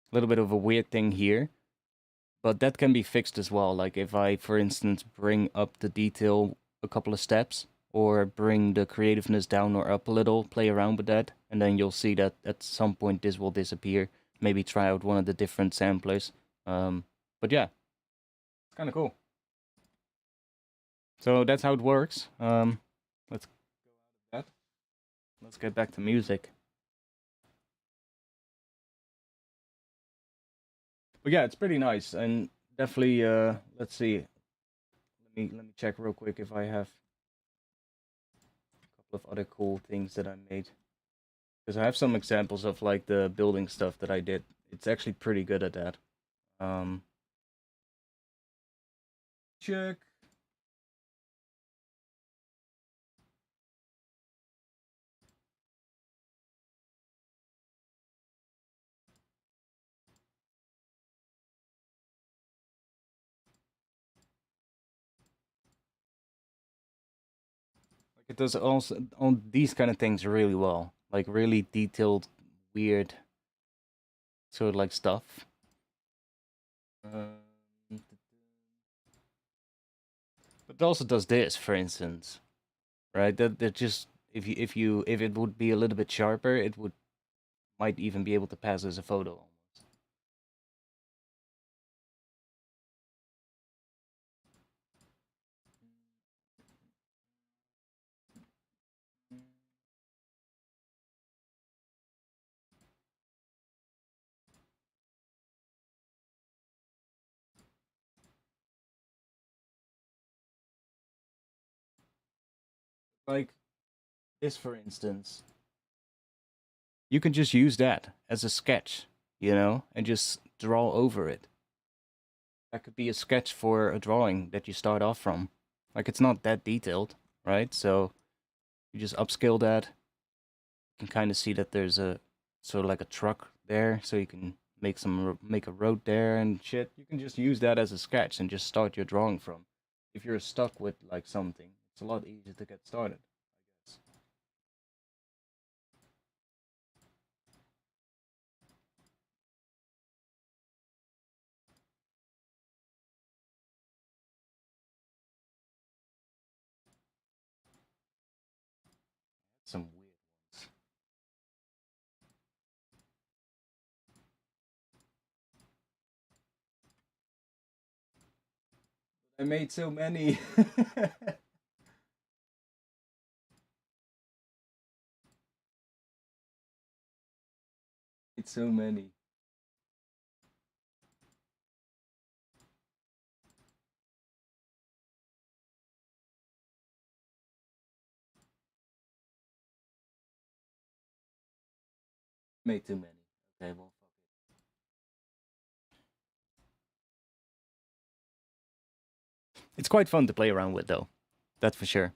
A little bit of a weird thing here, but that can be fixed as well. Like if I, for instance, bring up the detail a couple of steps, or bring the creativeness down or up a little, play around with that, and then you'll see that at some point this will disappear. Maybe try out one of the different samplers. But yeah, it's kind of cool. So that's how it works. Let's go out of that. Let's get back to music. But yeah, it's pretty nice, and definitely. Let's see. Let me check real quick if I have a couple of other cool things that I made. Because I have some examples of like the building stuff that I did. It's actually pretty good at that. Um, check. Like it does also on these kind of things really well. Like really detailed, weird, sort of like stuff. But it also does this, for instance, right? That just if it would be a little bit sharper, it would might even be able to pass as a photo almost. Like this, for instance, you can just use that as a sketch, and just draw over it. That could be a sketch for a drawing that you start off from. Like it's not that detailed, right? So you just upscale that. You can kind of see that there's a sort of like a truck there, so you can make a road there and shit. You can just use that as a sketch and just start your drawing from. If you're stuck with like something, it's a lot easier to get started, I guess. Some weird ones. I made so many. It's so many. Made too many. Okay, well, fuck it. It's quite fun to play around with, though. That's for sure.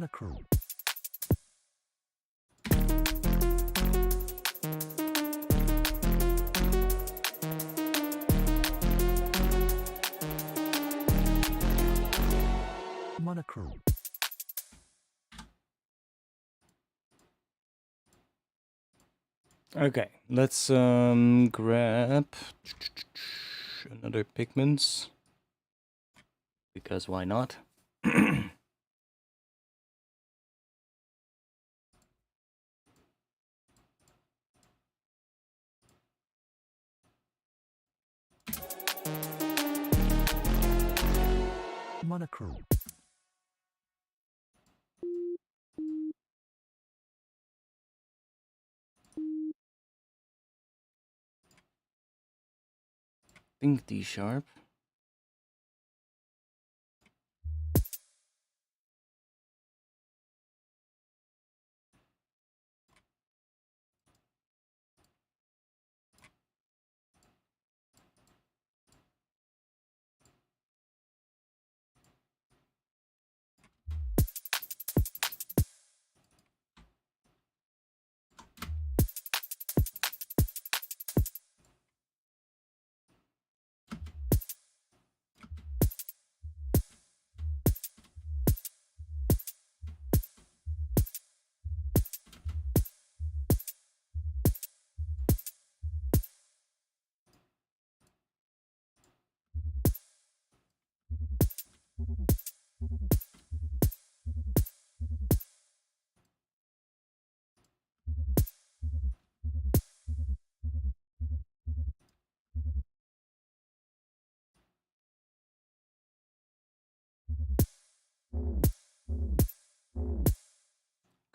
monochrome, monochrome, Okay, let's grab another pigments, because why not? monochrome, Think D sharp.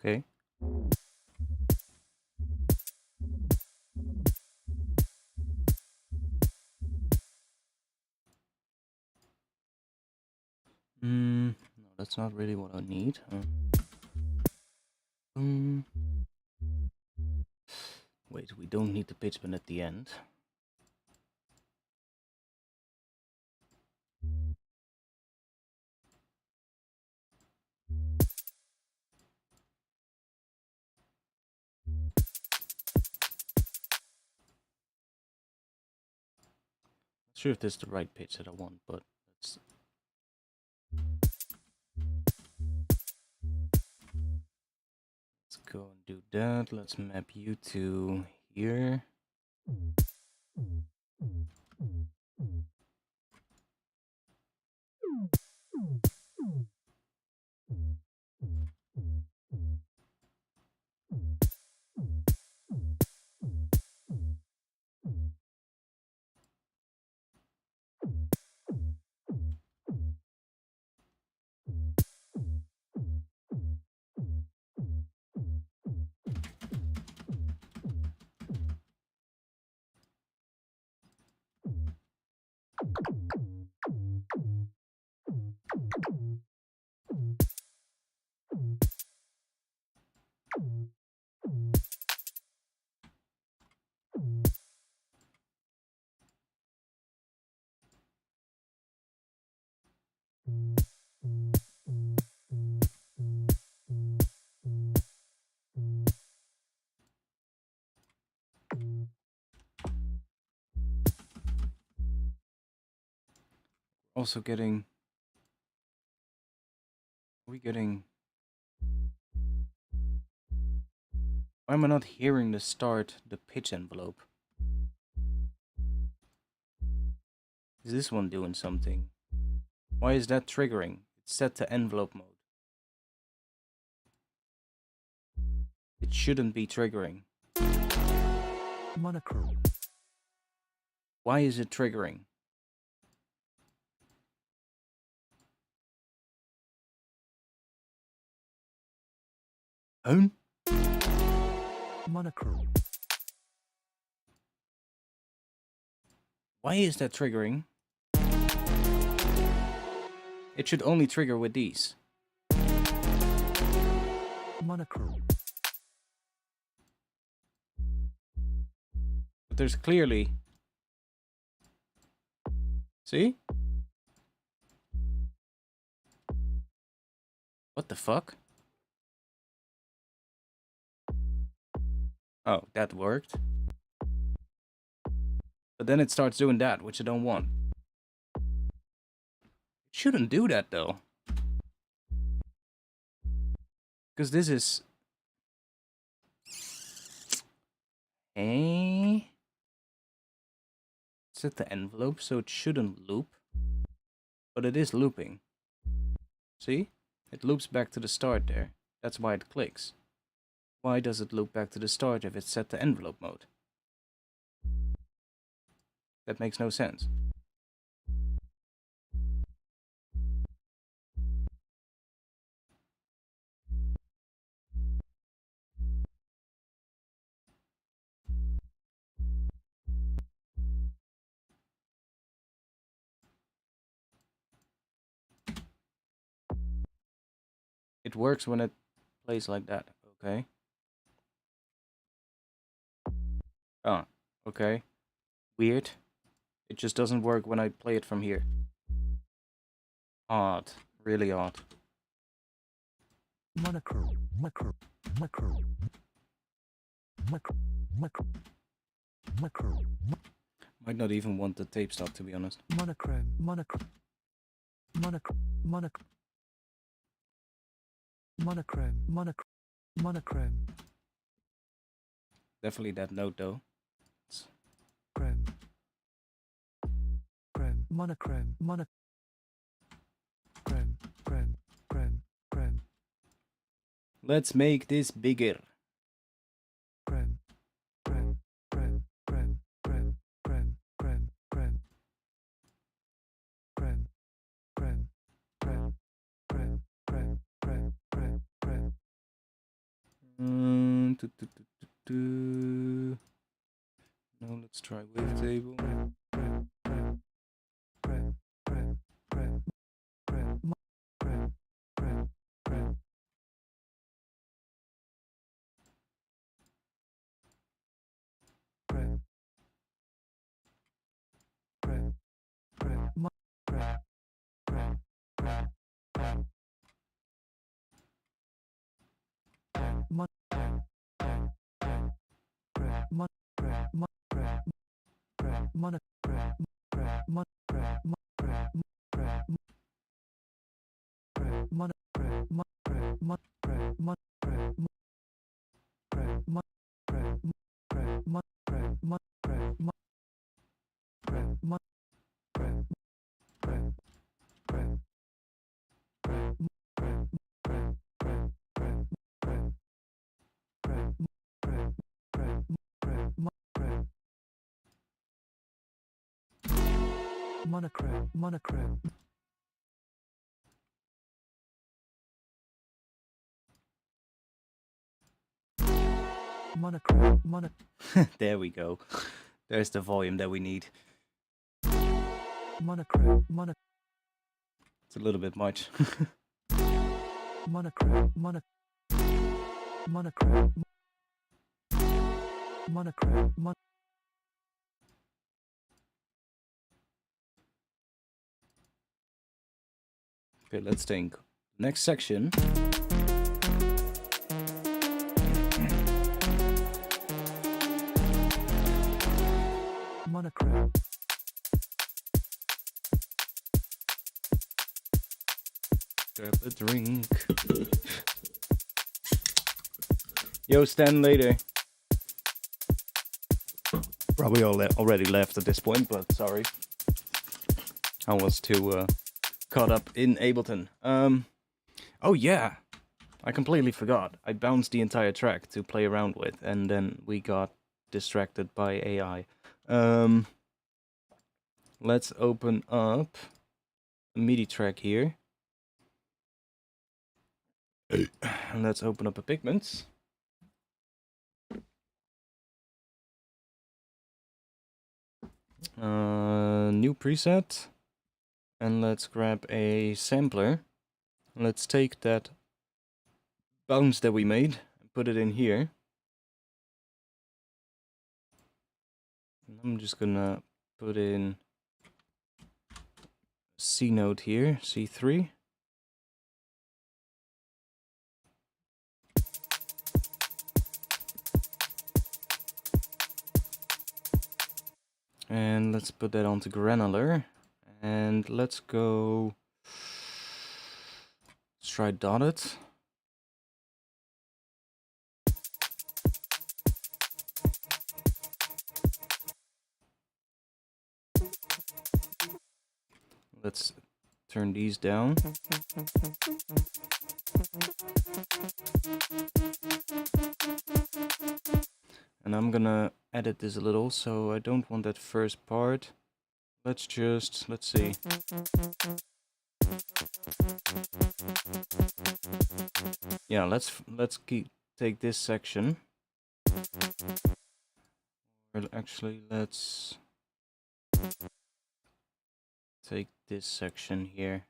Okay. No, that's not really what I need. Wait, we don't need the pitch bend at the end. Not sure if this is the right pitch that I want, but let's go and do that. Let's map you to here. Also getting... Are we getting... Why am I not hearing the start, the pitch envelope? Is this one doing something? Why is that triggering? It's set to envelope mode. It shouldn't be triggering. monochrome, Why is it triggering? Huh? monochrome, Why is that triggering? It should only trigger with these. monochrome, But there's clearly... See? What the fuck? Oh, that worked. But then it starts doing that, which I don't want. It shouldn't do that though. Because this is... Set the envelope, so it shouldn't loop. But it is looping. See? It loops back to the start there. That's why it clicks. Why does it loop back to the start if it's set to envelope mode? That makes no sense. It works when it plays like that, okay? Ah, okay. Weird. It just doesn't work when I play it from here. Odd. Really odd. Monochrome. Macro. Macro. Macro. Macro. Macro. Might not even want the tape stop, to be honest. Monochrome. Monochrome. Monochrome. Monochrome. Monochrome. Monochrome. Monochrome. Definitely that note, though. Chrome. Chrome. Monochrome. Monochrome. Chrome. Chrome. Chrome. Chrome. Let's make this bigger. Chrome. Chrome. Chrome. Chrome. Chrome. Chrome. Chrome. Chrome. Chrome. Chrome. Chrome. Chrome. Chrome. Chrome. Chrome. Chrome. No, let's try wavetable. Chrome. Chrome. Chrome. Chrome. Chrome. Chrome. Chrome. Chrome. Chrome. Chrome. Chrome. Chrome. Chrome. Chrome. Chrome. Chrome. Chrome. Mon chrome. Chrome. Chrome. Chrome. Mon chrome. Mon chrome. Chrome. Mon chrome. Chrome. Mon chrome. Mon chrome. Chrome. Chrome. Mon chrome. Mon chrome. Mon chrome. Mon chrome. Chrome. Mon chrome. Chrome. Mon chrome. Mon chrome. Mon chrome. Mon chrome. Chrome. Chrome. Chrome. Chrome. Chrome. Chrome. Chrome. Chrome. Chrome. Chrome. Chrome. Chrome. Chrome. Monochrome. Monochrome. Monochrome. Mono. There we go. There's the volume that we need. Monochrome. Mono. It's a little bit much. Monochrome. Mono. Monochrome. Monochrome. Mon. Okay, let's think. Next section. Monochrome. Grab a drink. Yo, Stan, later. Probably already left at this point, but sorry. I was too caught up in Ableton. Oh yeah, I completely forgot. I bounced the entire track to play around with, and then we got distracted by AI. Let's open up a MIDI track here. And let's open up a Pigments. New preset. And let's grab a sampler. Let's take that bounce that we made and put it in here. I'm just gonna put in C note here, C3. And let's put that onto granular. And let's go. Let's try dotted. Let's turn these down. And I'm gonna edit this a little, so I don't want that first part. Let's see. Yeah, let's take this section. Or actually, let's take this section here.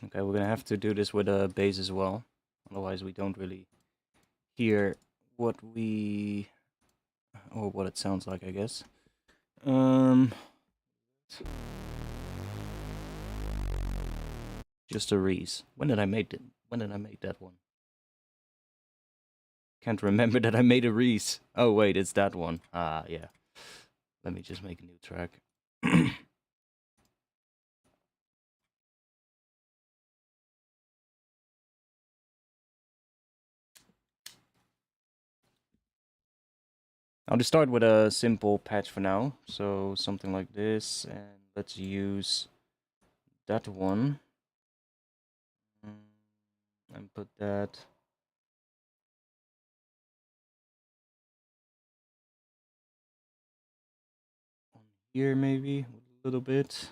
Okay, we're gonna have to do this with a bass as well, otherwise we don't really hear what it sounds like, I guess. Just a Reese. When did I make it? When did I make that one? Can't remember that I made a Reese. Oh wait, it's that one. Ah, yeah. Let me just make a new track. I'll just start with a simple patch for now. So something like this, and let's use that one. And put that on here maybe a little bit.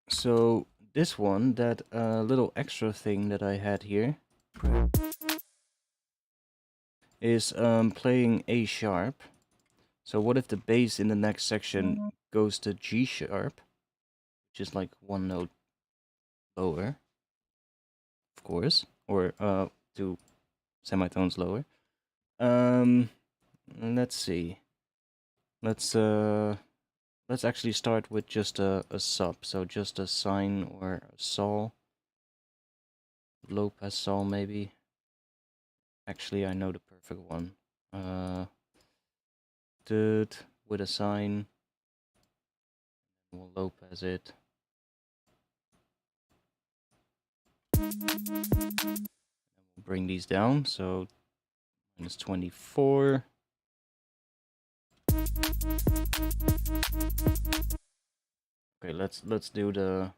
So this one, that little extra thing that I had here, is playing A sharp. So what if the bass in the next section goes to G sharp, which is like one note lower, of course, or 2 semitones lower. Let's see. Let's actually start with just a sub, so just a sine or a sol, low pass sol maybe. Actually, I know the perfect one. Dude, with a sine, we'll low pass it. And we'll bring these down, so minus 24. Okay, let's do the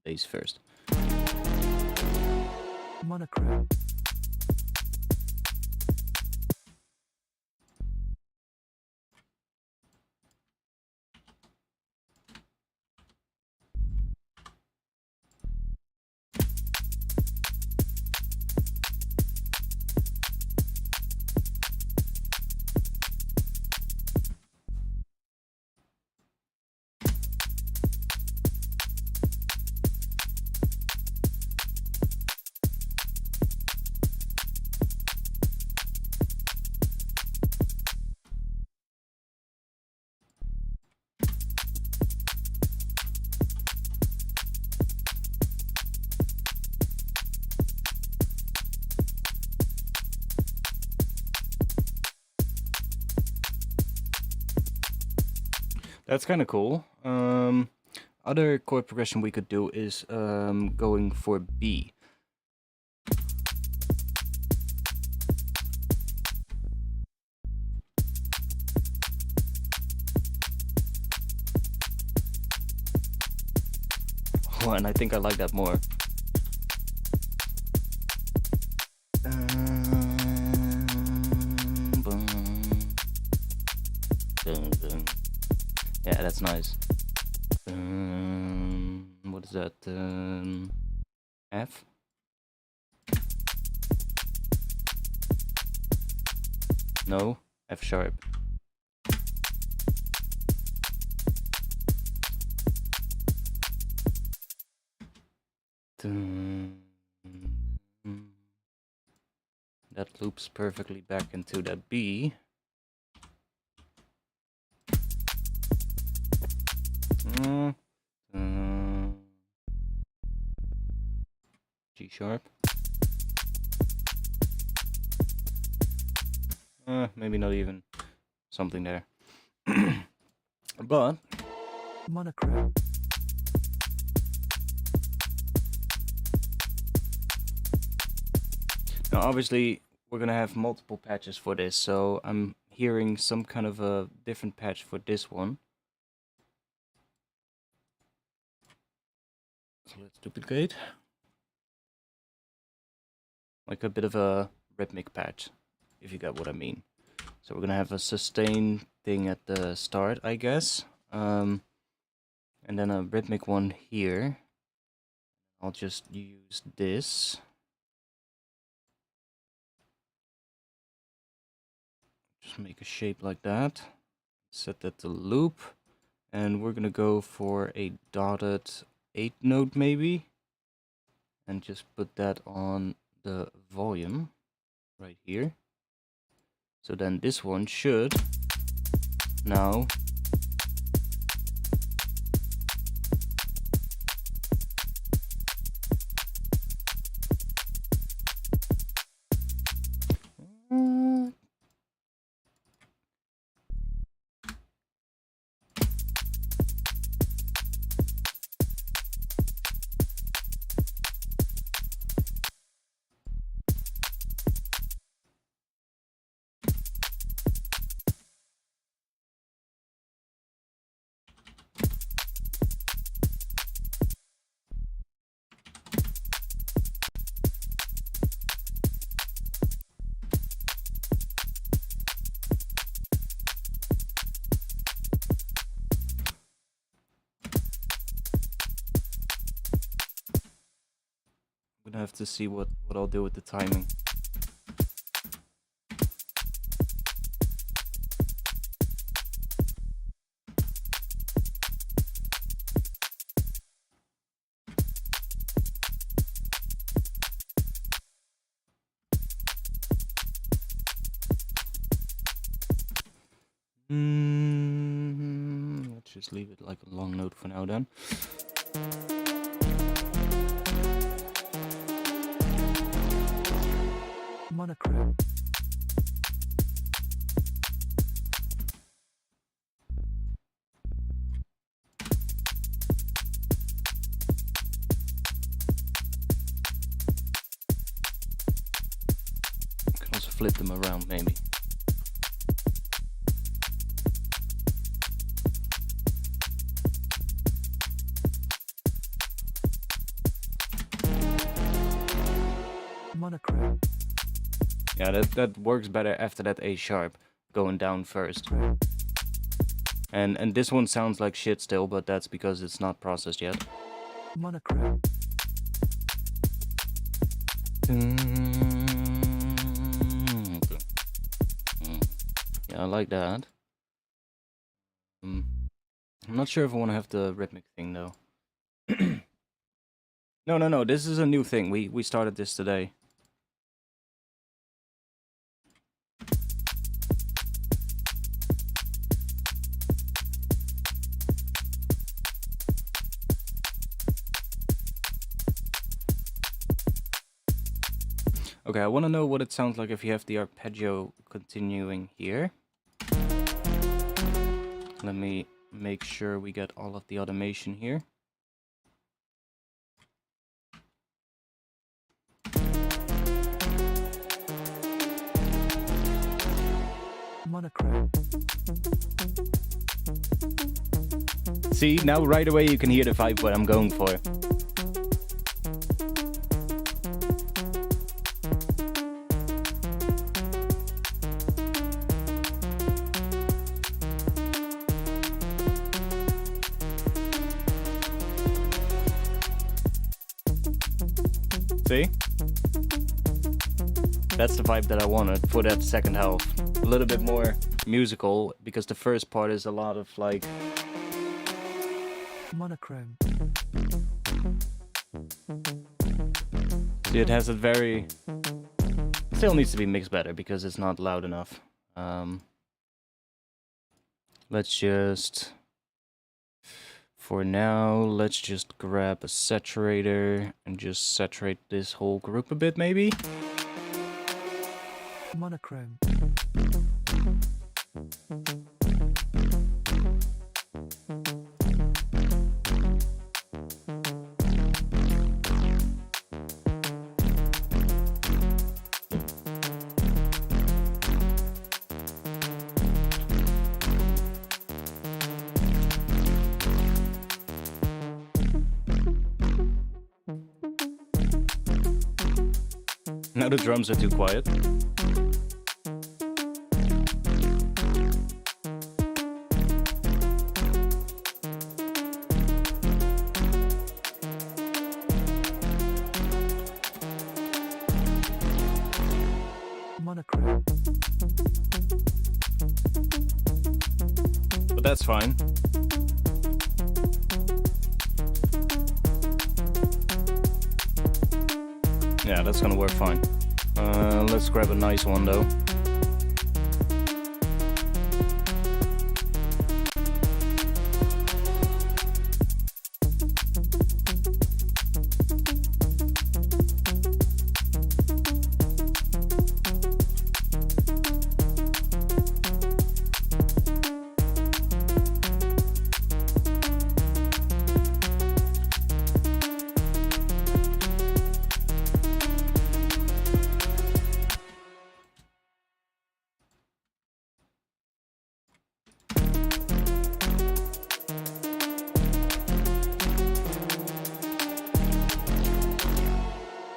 bass first. Monochrome. That's kind of cool. Other chord progression we could do is going for B. one. I think I like that more. Yeah, that's nice. What is that? F? No, F sharp. That loops perfectly back into that B. G sharp. Maybe not even something there. But monochrome. Now obviously we're gonna have multiple patches for this, so I'm hearing some kind of a different patch for this one. So let's duplicate. Like a bit of a rhythmic patch, if you get what I mean. So we're gonna have a sustain thing at the start, I guess. And then a rhythmic one here. I'll just use this. Just make a shape like that. Set that to loop. And we're gonna go for a dotted 8 note maybe. And just put that on the volume right here. So then this one should now I'm gonna have to see what I'll do with the timing. Let's just leave it like a long note for now then. Monochrome. I can also flip them around maybe. Monochrome. Yeah, that works better after that A sharp going down first. And this one sounds like shit still, but that's because it's not processed yet. Monochrome. Yeah, I like that. I'm not sure if I want to have the rhythmic thing though. No, this is a new thing. We started this today. Okay, I want to know what it sounds like if you have the arpeggio continuing here. Let me make sure we get all of the automation here. Monochrome. See, now right away you can hear the vibe what I'm going for. See? That's the vibe that I wanted for that second half. A little bit more musical, because the first part is a lot of like... Monochrome. See, it has a very... Still needs to be mixed better, because it's not loud enough. Let's just... For now, let's just grab a saturator and just saturate this whole group a bit, maybe? Monochrome. Now the drums are too quiet. Monochrome. But that's fine. Yeah, that's gonna work fine. Let's grab a nice one though.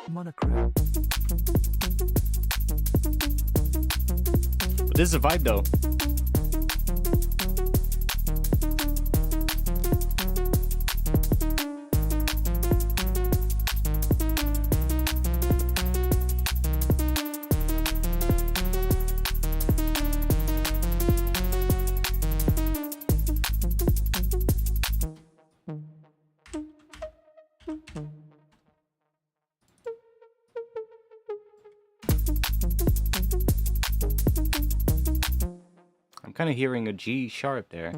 Monochrome. But this is a vibe though. I'm kind of hearing a G sharp there.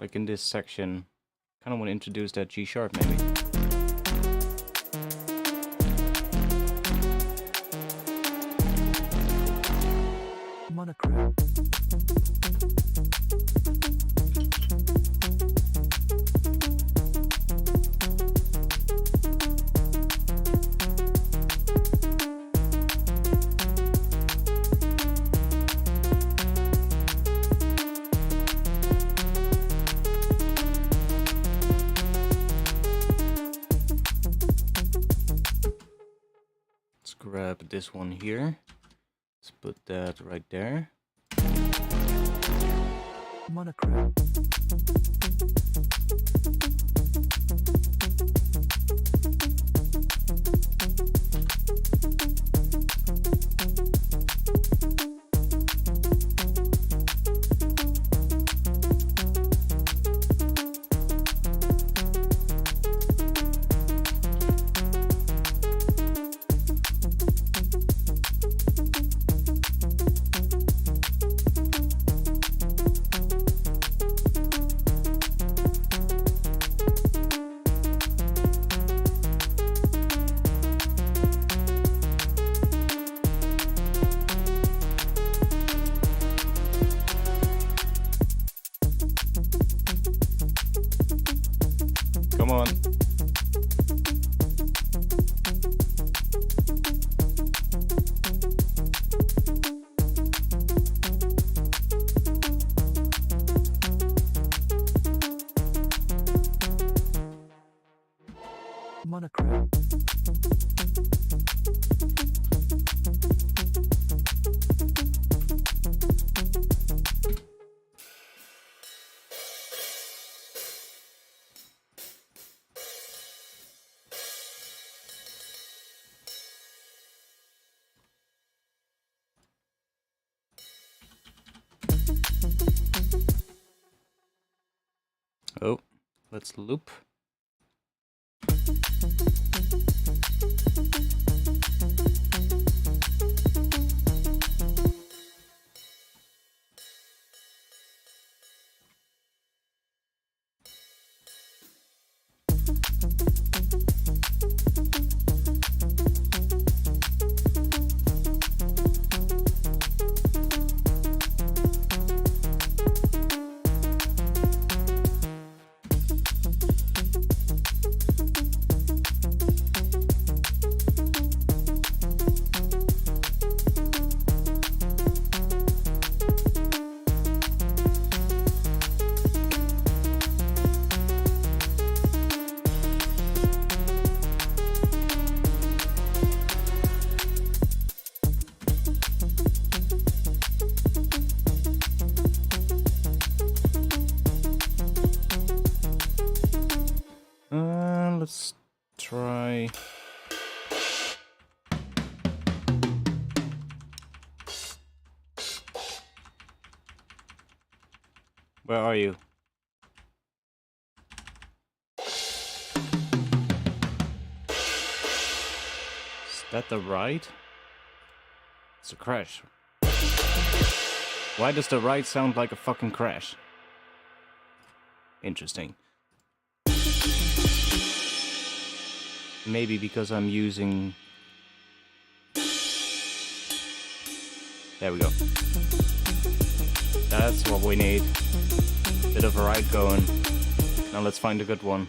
Like in this section, kind of want to introduce that G sharp maybe. Monochrome. Let's grab this one here. Let's put that right there. Monochrome. Come on. monochrome. Oh, let's loop. Let's try. Where are you? Is that the right? It's a crash. Why does the right sound like a fucking crash? Interesting. Maybe because I'm using... There we go. That's what we need. Bit of a right going. Now let's find a good one.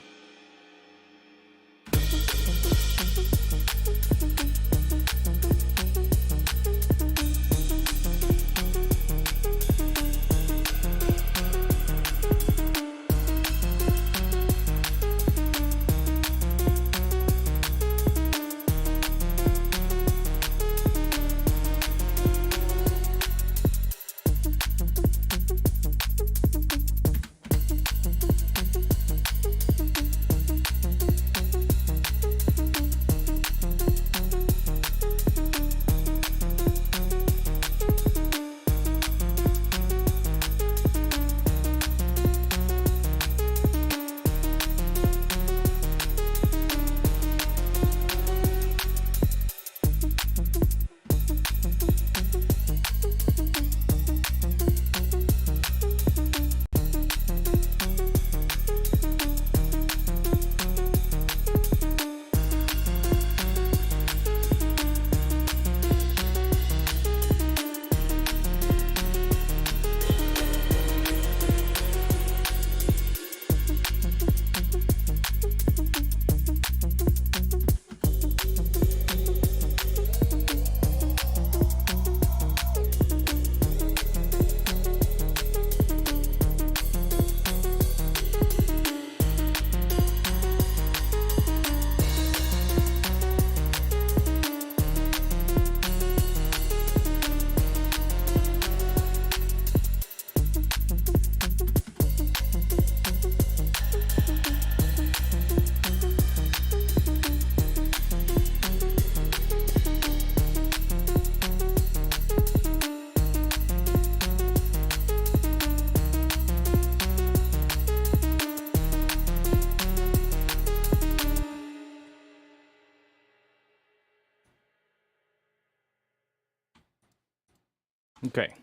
Okay.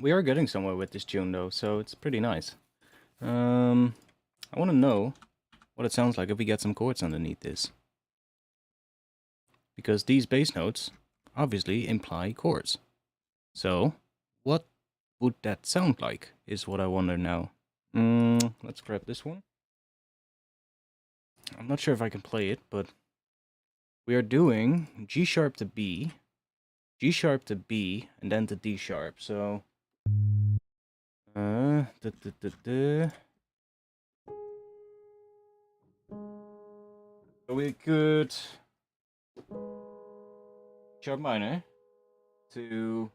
We are getting somewhere with this tune though, so it's pretty nice. I want to know what it sounds like if we get some chords underneath this. Because these bass notes obviously imply chords. So, what would that sound like, is what I wonder now. Let's grab this one. I'm not sure if I can play it, but we are doing G sharp to B, G sharp to B, and then to D sharp. So, da, da, da, da. So we could sharp minor to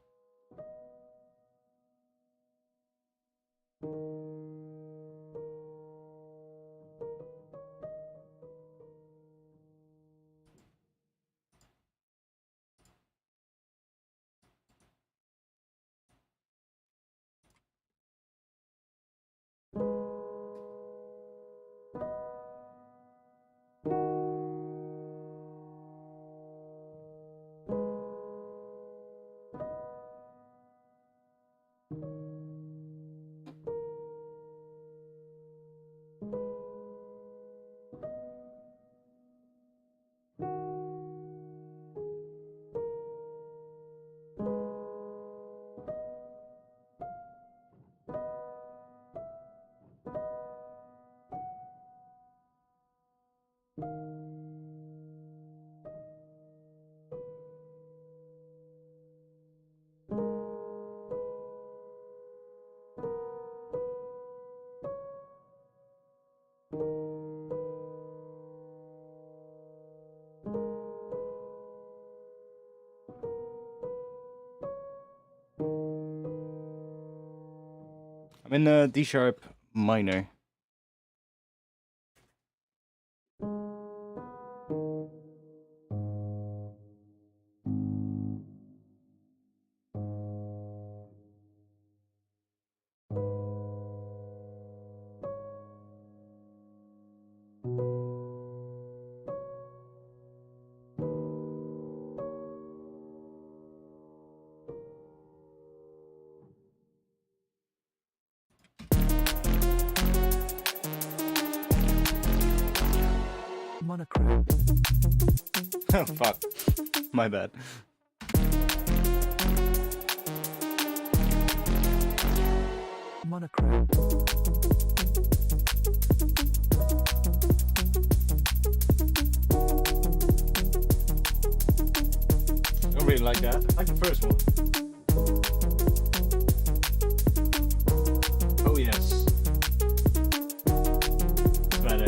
I'm in D sharp minor. Monochrome. Oh fuck. My bad. Monochrome. Don't really like that. I like the first one. Oh yes. It's better.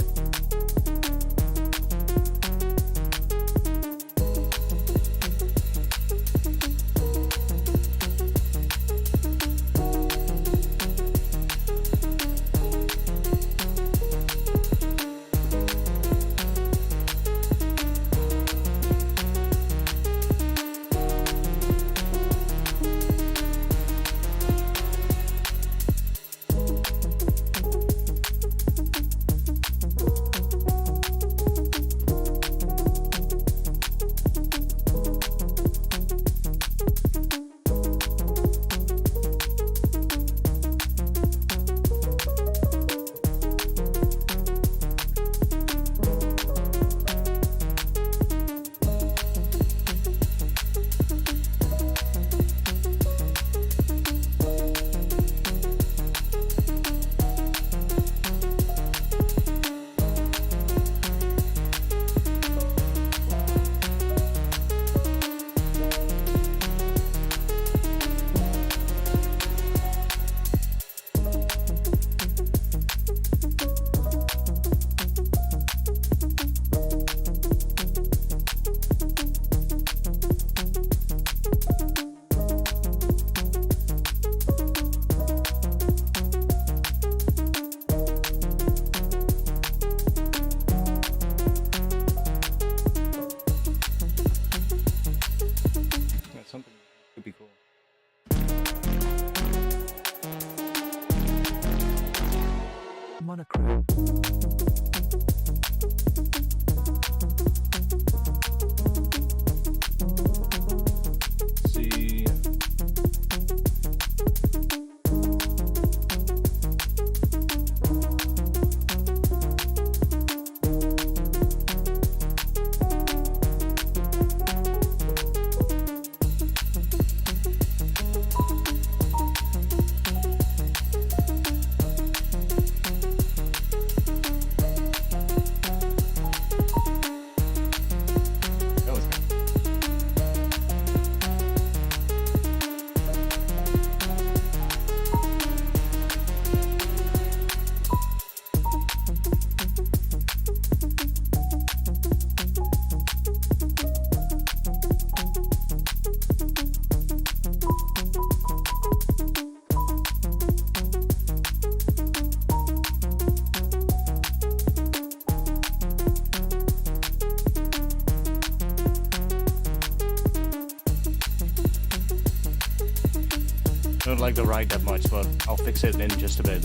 I don't like the ride that much, but I'll fix it in just a bit.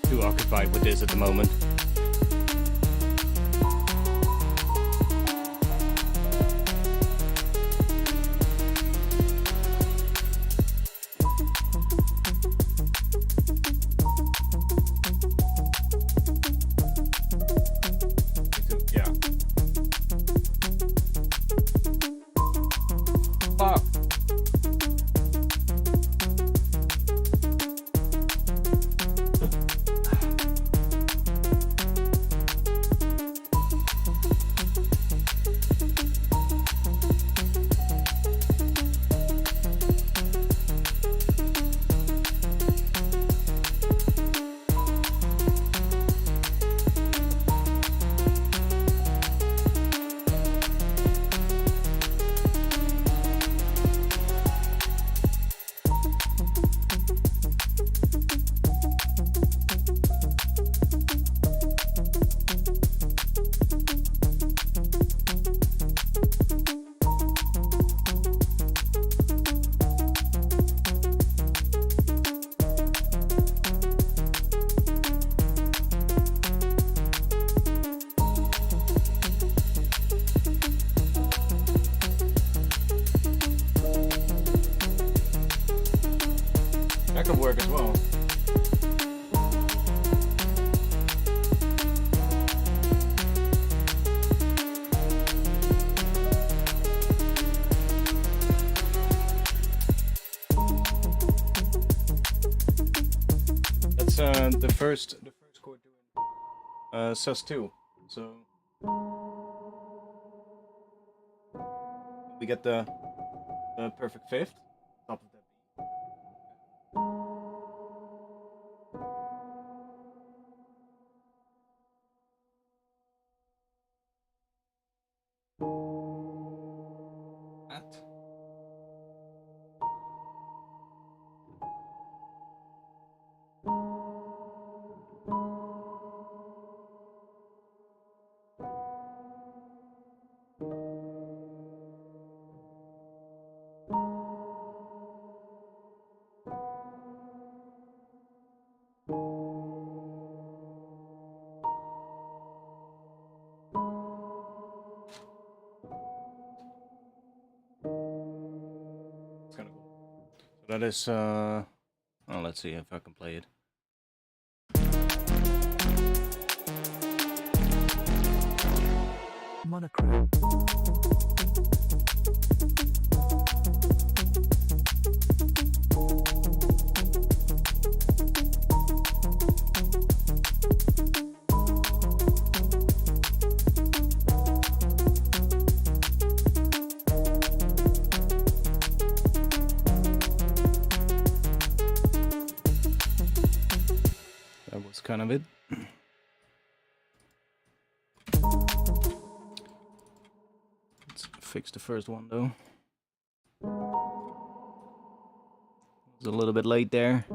Too occupied with this at the moment. That could work as well. That's the first chord doing sus2. So we get the perfect fifth top of that beat. That. It's kind of cool. So that is oh, let's see if I can play it. Monochrome. That was kind of it. Let's fix the first one though. It was a little bit late there.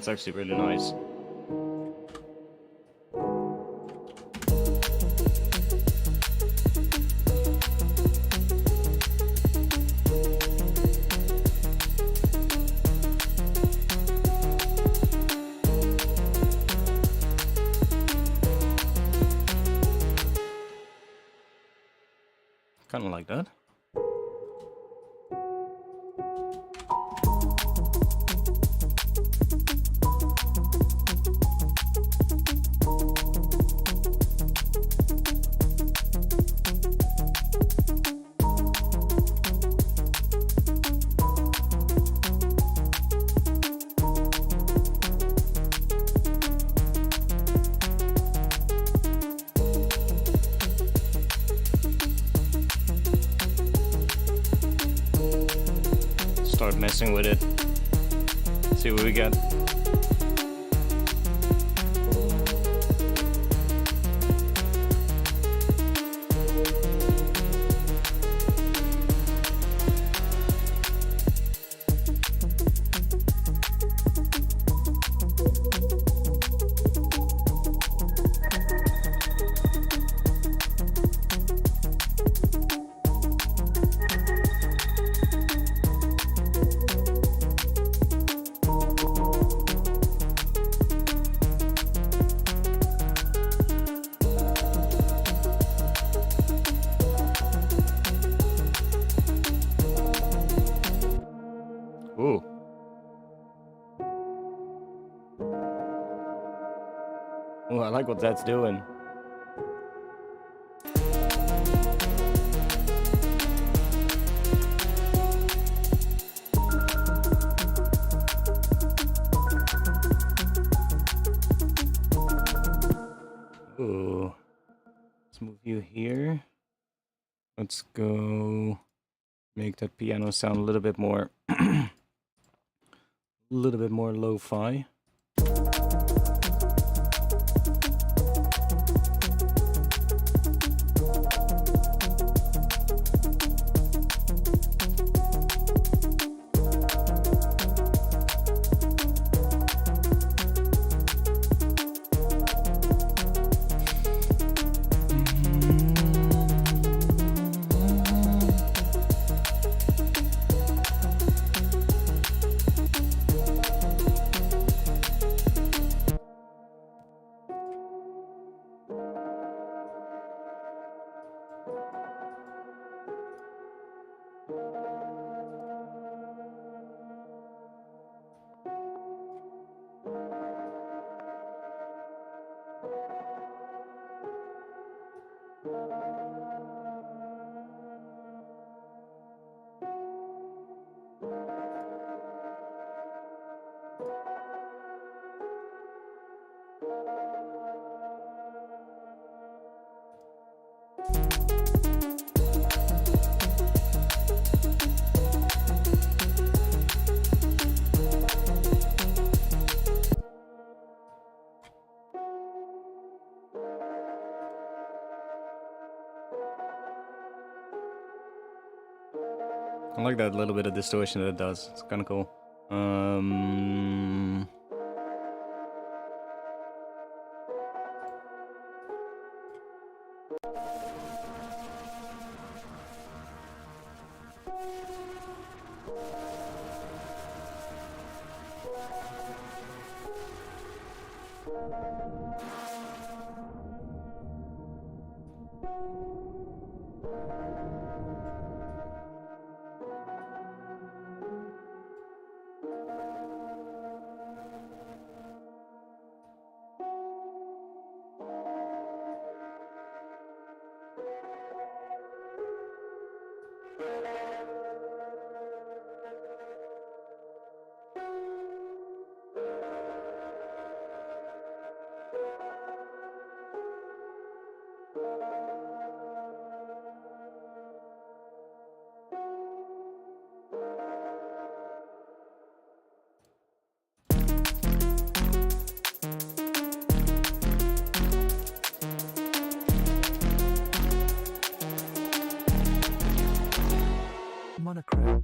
That's actually really nice. Kind of like that. Start messing with it. See what we get. Ooh. Ooh, I like what that's doing. Ooh. Let's move you here. Let's go make that piano sound a little bit more lo-fi. I like that little bit of distortion that it does. It's kind of cool. Monochrome.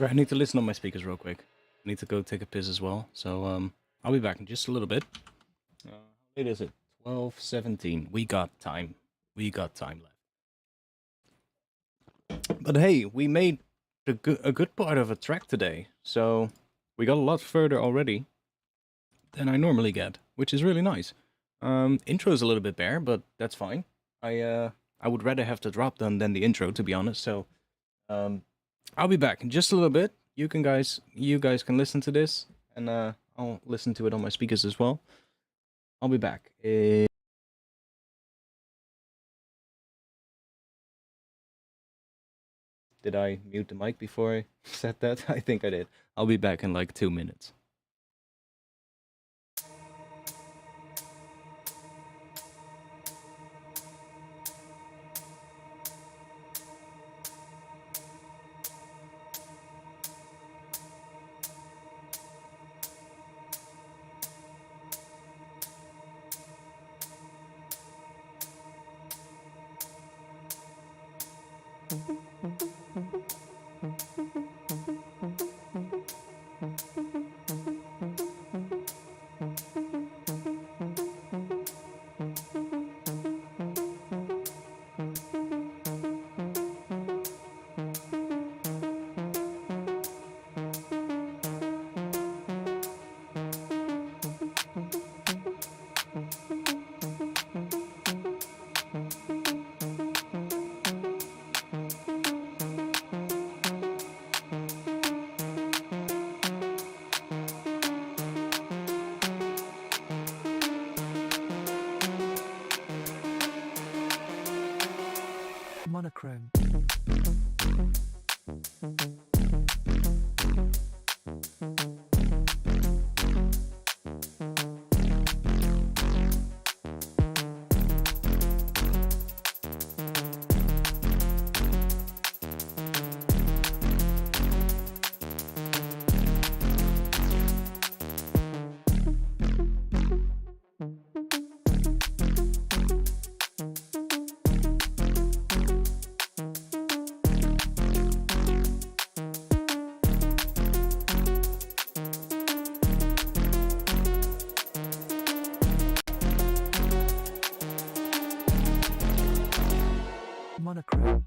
Okay, I need to listen on my speakers real quick. I need to go take a piss as well. So I'll be back in just a little bit. How late is it? 12:17. We got time. We got time left. But hey, we made a good part of a track today. So we got a lot further already than I normally get, which is really nice. Intro's a little bit bare, but that's fine. I would rather have the drop done than the intro, to be honest. So I'll be back in just a little bit. You guys can listen to this, and I'll listen to it on my speakers as well. I'll be back. Did I mute the mic before I said that? I think I did. I'll be back in like 2 minutes. Monochrome. Monochrome.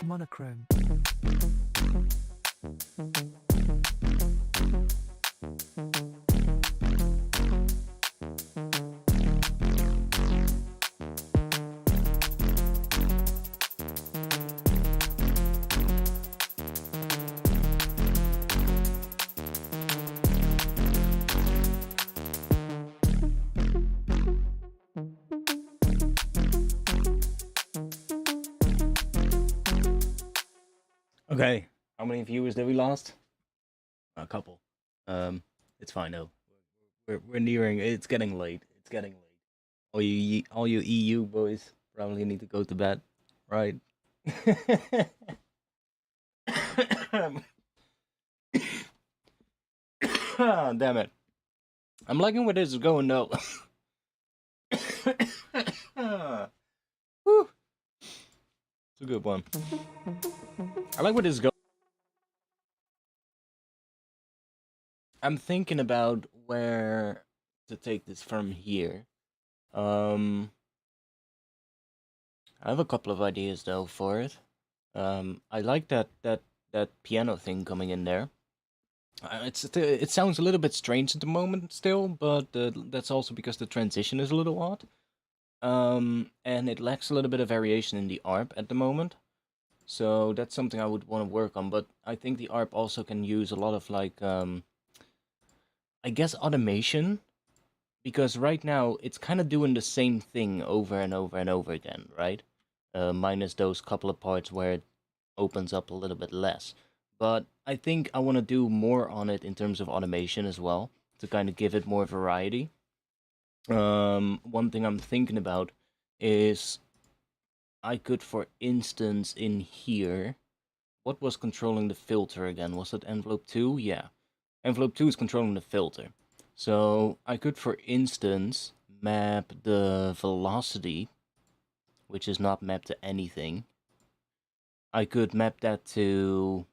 Monochrome. Okay. How many viewers did we lost? A couple. It's fine though. We're nearing. It's getting late. It's getting late. All you EU boys probably need to go to bed, right? Damn it! I'm liking where this is going though. Whew. It's a good one. I like where this is going. I'm thinking about where to take this from here. I have a couple of ideas though for it. I like that piano thing coming in there. It sounds a little bit strange at the moment still, but that's also because the transition is a little odd. And it lacks a little bit of variation in the ARP at the moment. So that's something I would want to work on, but I think the ARP also can use a lot of like, I guess automation, because right now it's kind of doing the same thing over and over and over again, right? Minus those couple of parts where it opens up a little bit less. But I think I want to do more on it in terms of automation as well, to kind of give it more variety. One thing I'm thinking about is I could, for instance, in here, what was controlling the filter again? Was it envelope 2? Yeah. Envelope 2 is controlling the filter. So I could, for instance, map the velocity, which is not mapped to anything. I could map that to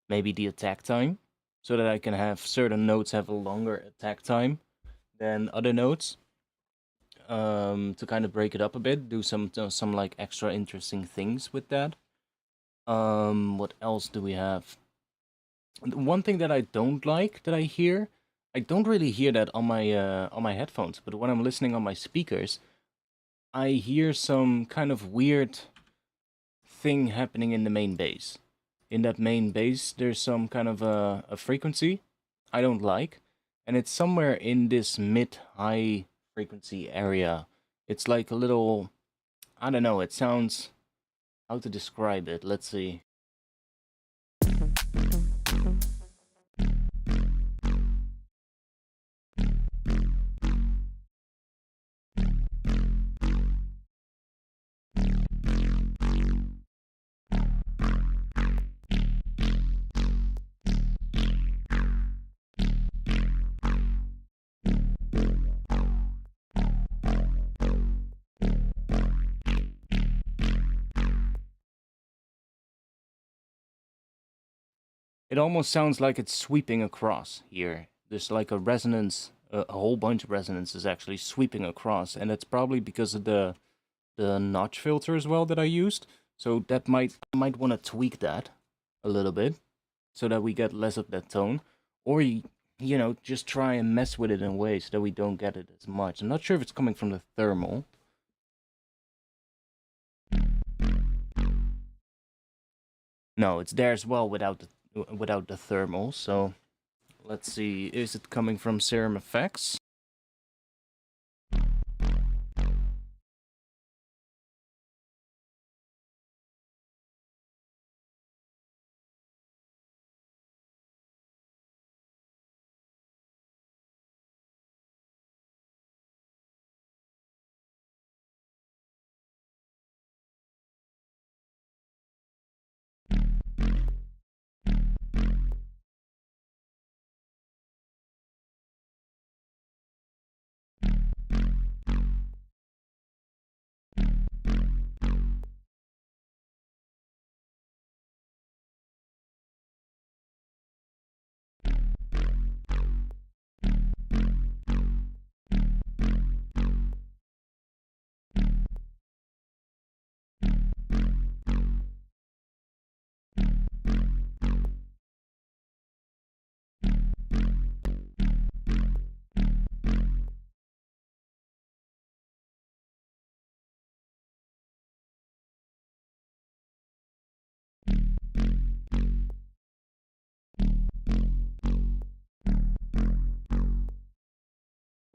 maybe the attack time, so that I can have certain notes have a longer attack time than other notes. To kind of break it up a bit, do some like extra interesting things with that. What else do we have? One thing that I don't like that I don't really hear that on my headphones, but when I'm listening on my speakers, I hear some kind of weird thing happening in the main bass. In that main bass, there's some kind of a frequency I don't like, and it's somewhere in this mid-high frequency area. It's like a little, I don't know, it sounds, how to describe it, let's see. It almost sounds like it's sweeping across here. There's like a resonance, a whole bunch of resonances actually sweeping across, and that's probably because of the notch filter as well that I used. So that might want to tweak that a little bit, so that we get less of that tone, or you know, just try and mess with it in a way so that we don't get it as much. I'm not sure if it's coming from the thermal. No, it's there as well without the thermal. So let's see, is it coming from Serum Effects?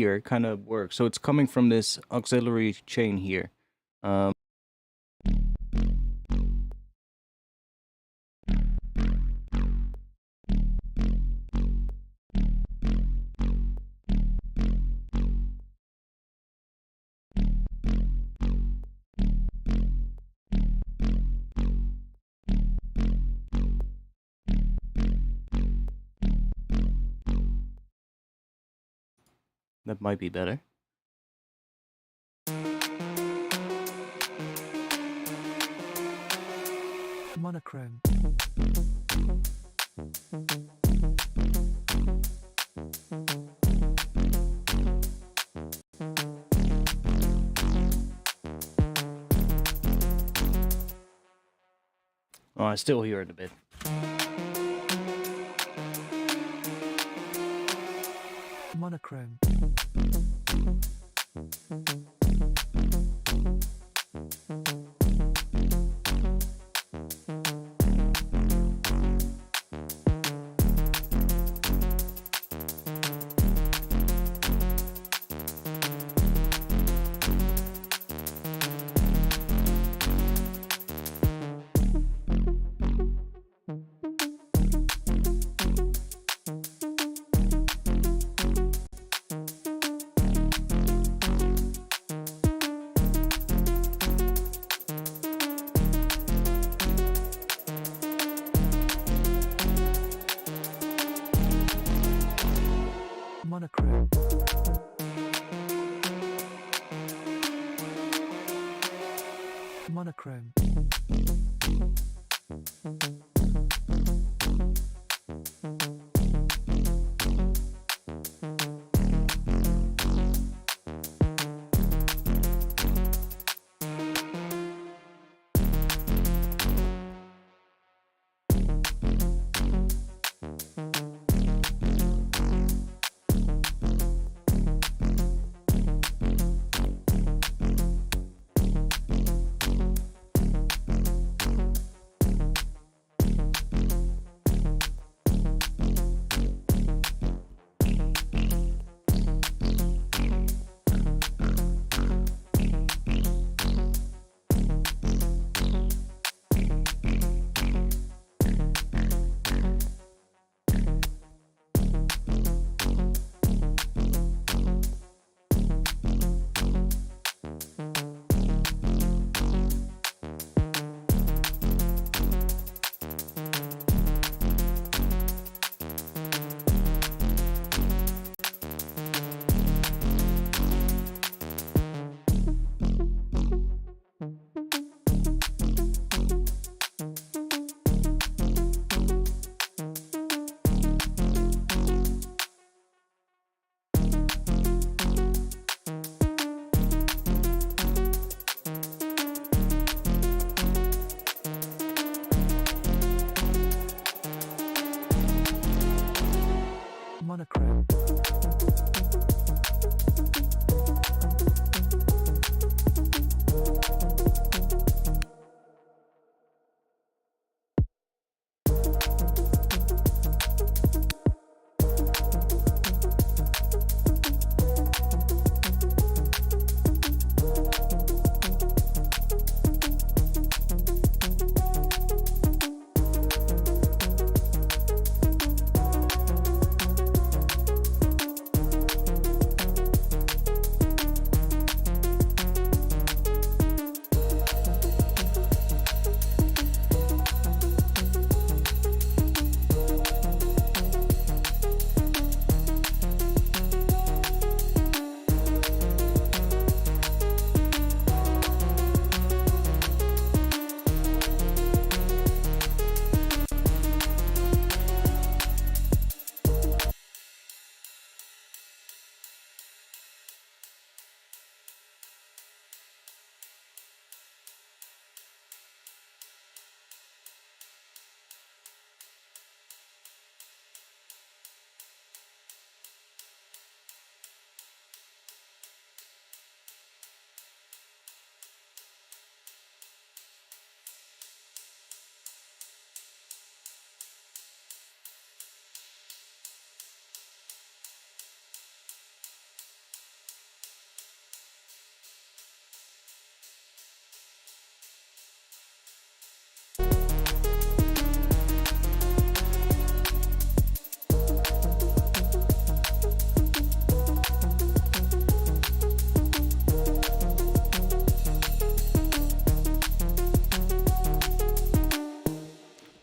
Here kind of works. So it's coming from this auxiliary chain here. That might be better. Monochrome. Oh, I still hear it a bit. Monochrome. Monochrome. Monochrome. Monochrome.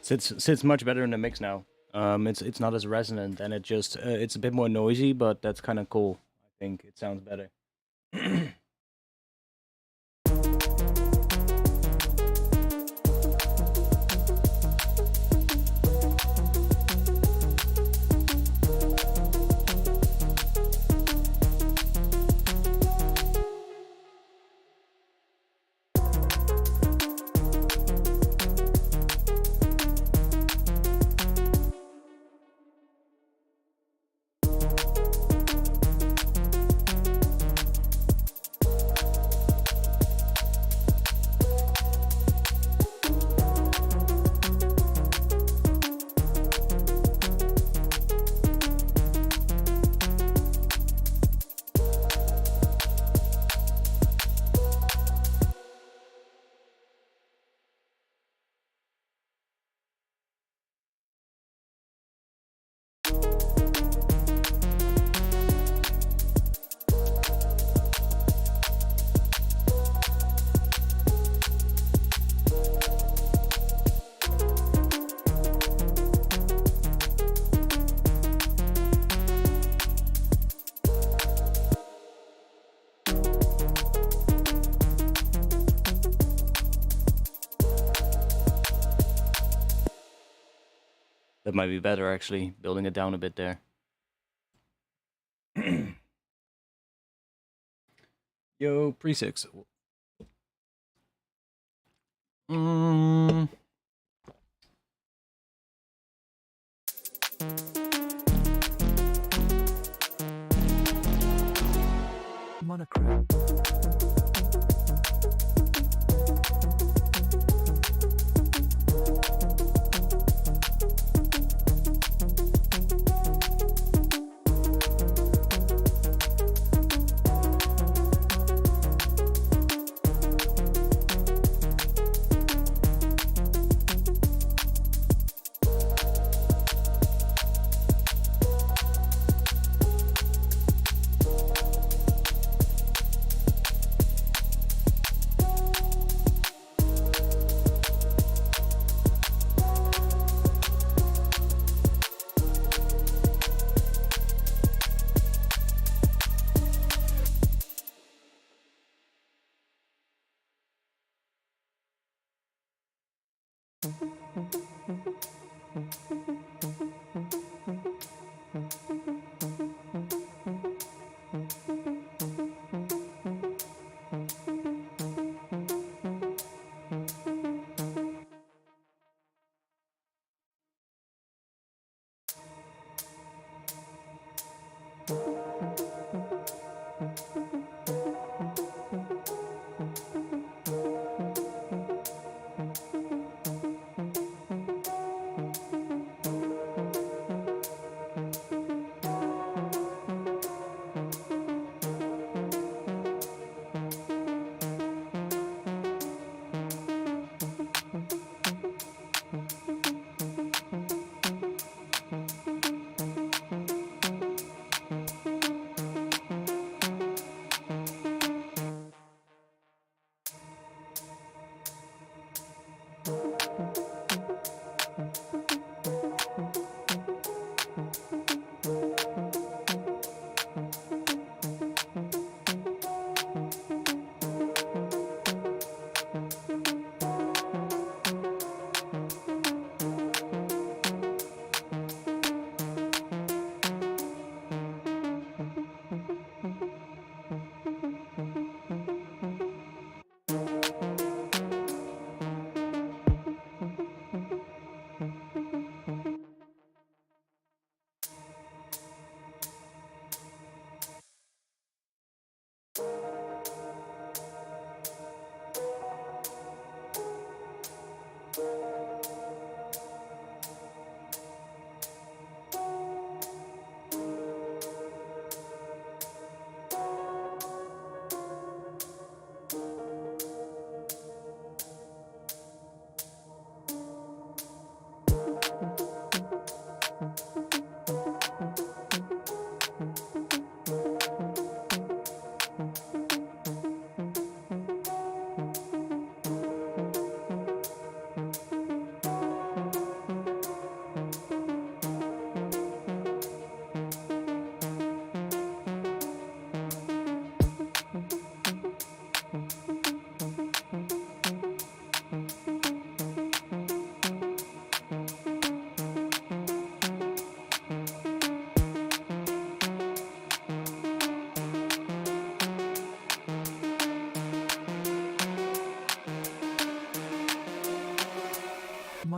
Sits much better in the mix now. It's not as resonant, and it's a bit more noisy, but that's kind of cool, think it sounds better. That might be better, actually, building it down a bit there. Yo, pre-6. Monochrome.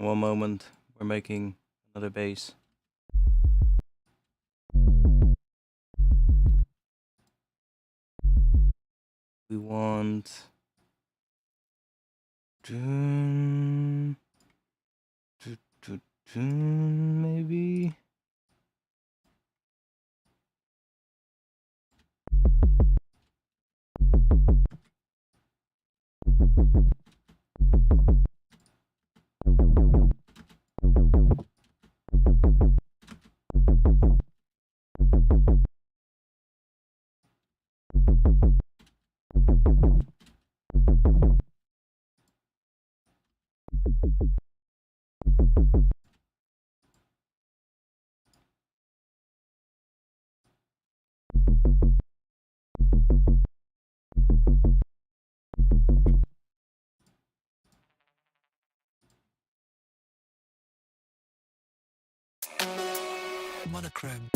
One moment, we're making another bass. We want maybe. Monochrome.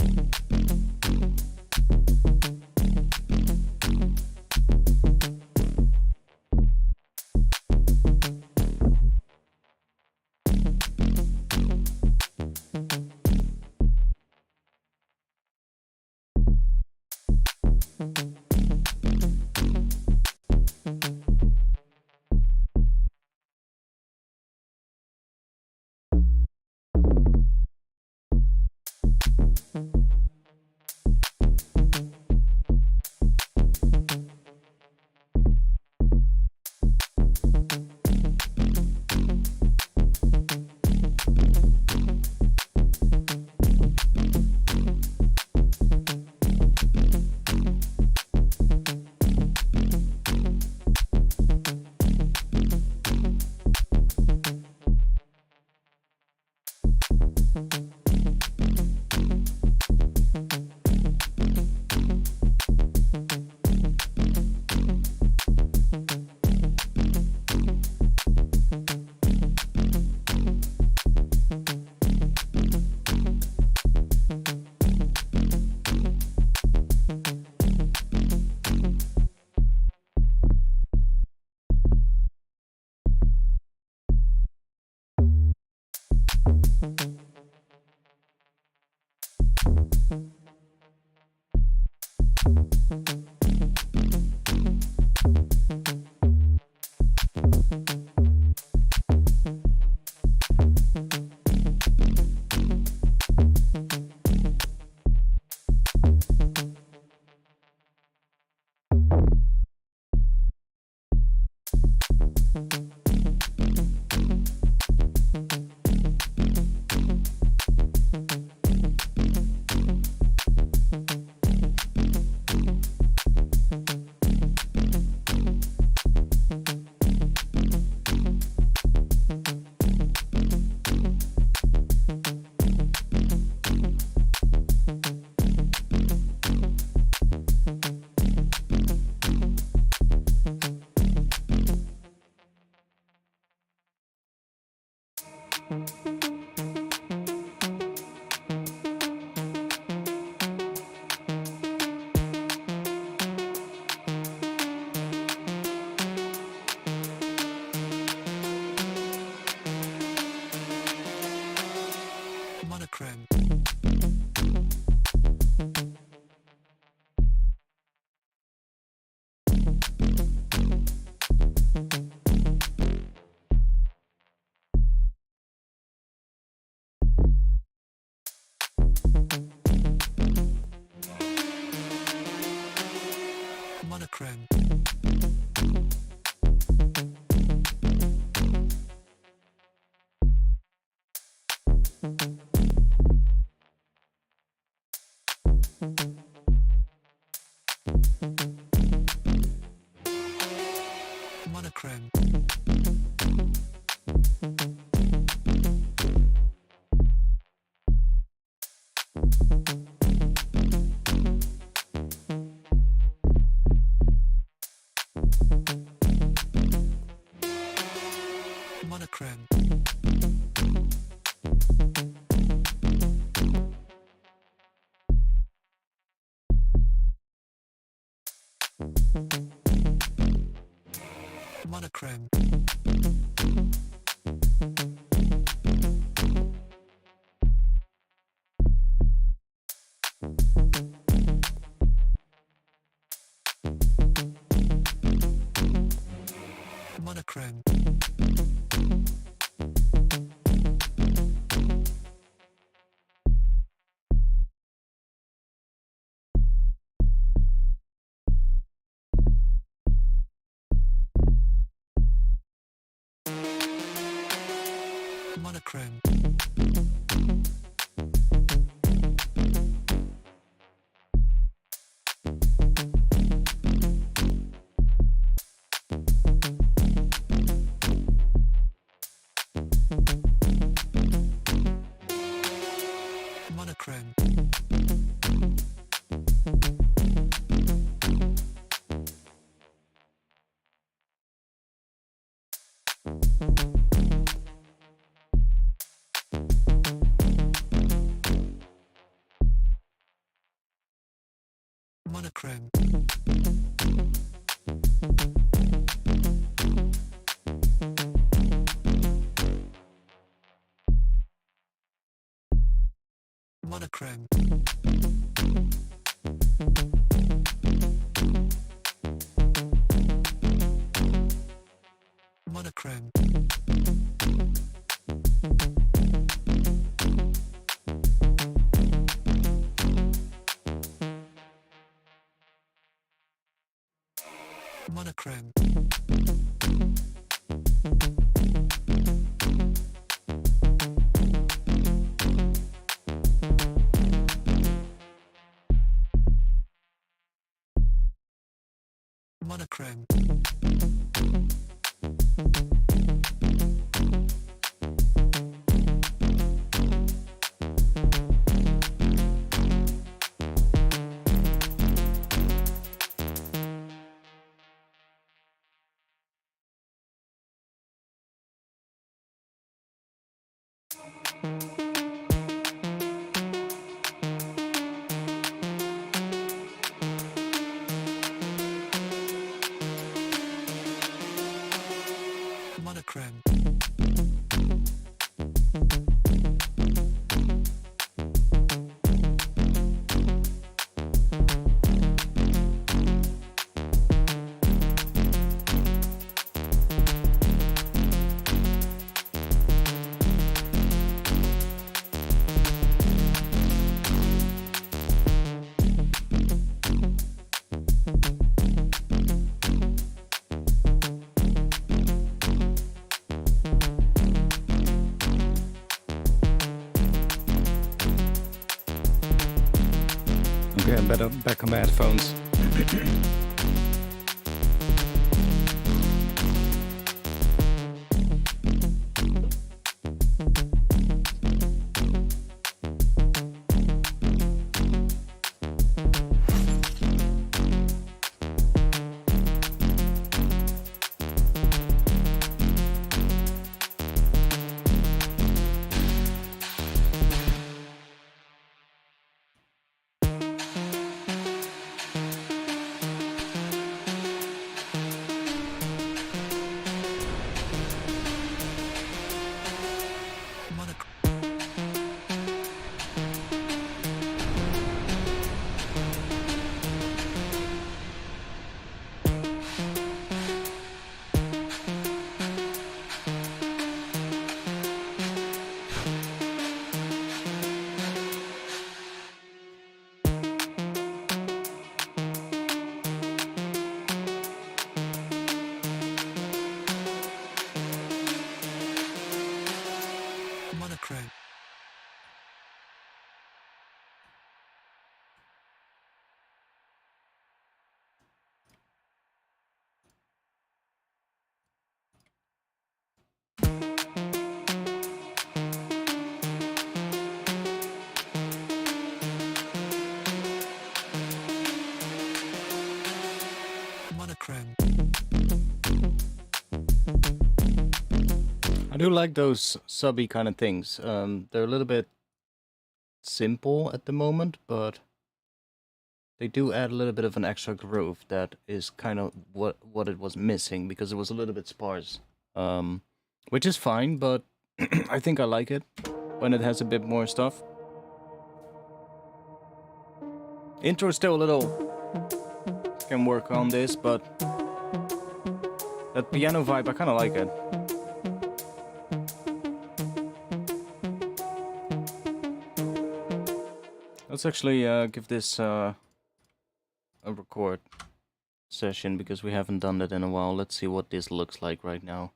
Monochrome. Monochrome. Monochrome. Monochrome. Monochrome. Monochrome. Monochrome. Monochrome. Monochrome. Monochrome. Monochrome. Monochrome. Okay, I'm better back on my headphones. Monochrome. Monochrome. I do like those subby kind of things. They're a little bit simple at the moment, but they do add a little bit of an extra groove that is kind of what it was missing, because it was a little bit sparse. Which is fine, but I think I like it when it has a bit more stuff. Intro is still a little... Can work on this, but that piano vibe, I kind of like it. Let's actually give this a record session, because we haven't done that in a while. Let's see what this looks like right now.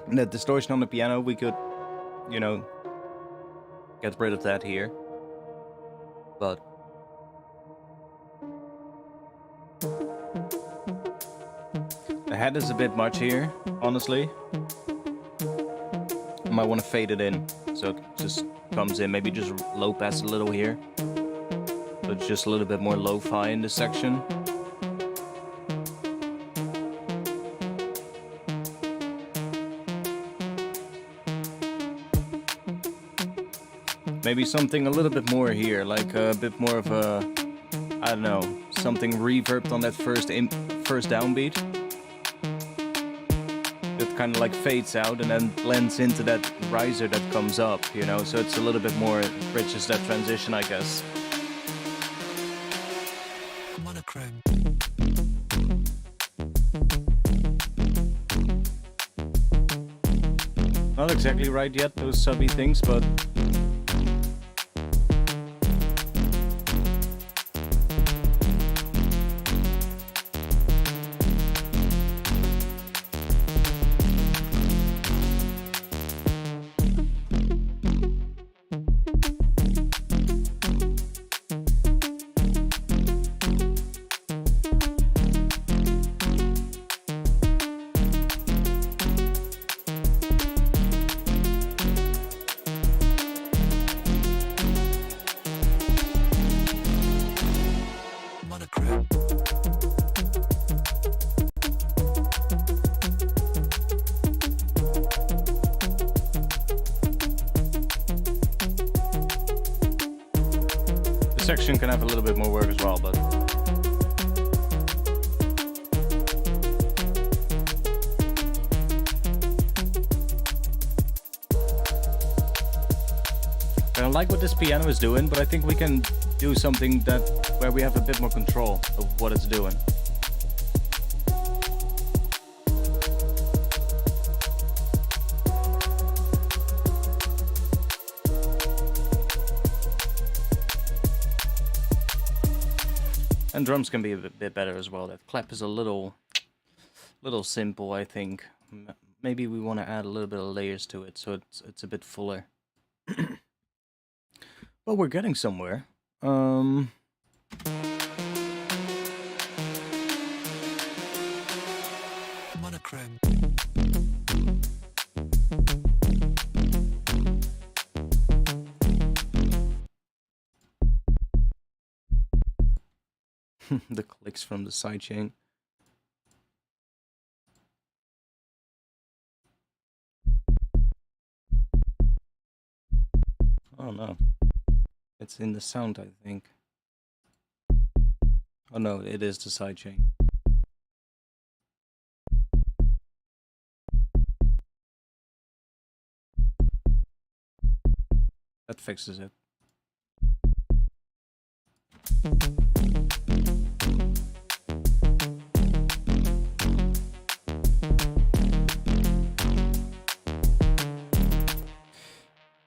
And that distortion on the piano, we could, you know, get rid of that here. But the head is a bit much here, honestly. I might want to fade it in, so it just comes in. Maybe just low pass a little here. So it's just a little bit more lo-fi in this section. Maybe something a little bit more here, like a bit more of a, I don't know, something reverbed on that first downbeat. That kind of like fades out and then blends into that riser that comes up, you know, so it's a little bit more, bridges that transition, I guess. Monochrome. Not exactly right yet, those subby things, but section can have a little bit more work as well, but I don't like what this piano is doing, but I think we can do something that where we have a bit more control of what it's doing. And drums can be a bit better as well. That clap is a little simple, I think. Maybe we want to add a little bit of layers to it, so it's a bit fuller. But we're getting somewhere. Monochrome. The clicks from the sidechain. Oh no. It's in the sound, I think. Oh no, it is the sidechain. That fixes it.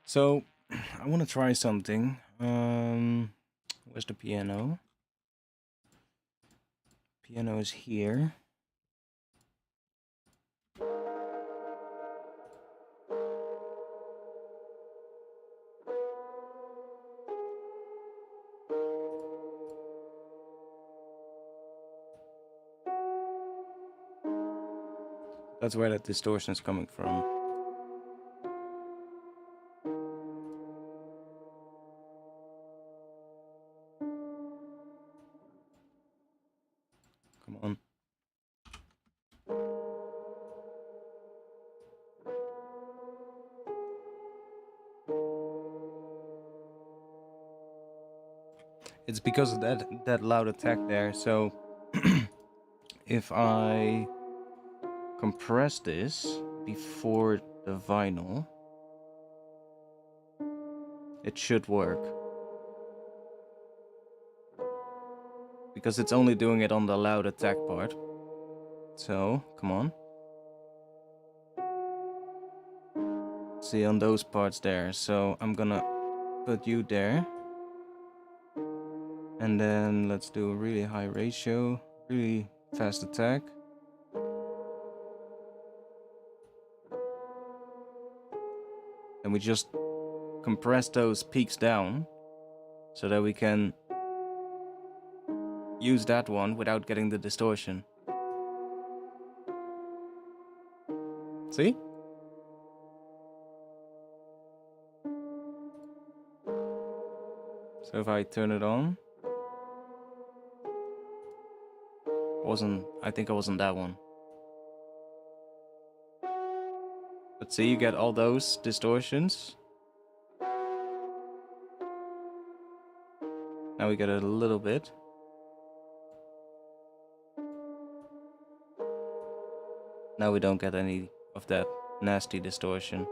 So, I want to try something. Where's the piano? Piano is here. That's where that distortion is coming from. Come on. It's because of that loud attack there. So if I compress this before the vinyl, it should work. Because it's only doing it on the loud attack part. So, come on. See, on those parts there. So I'm gonna put you there. And then let's do a really high ratio, really fast attack. And we just compress those peaks down so that we can use that one without getting the distortion. See? So if I turn it on, I think it wasn't that one. But see, you get all those distortions. Now we get a little bit. Now we don't get any of that nasty distortion.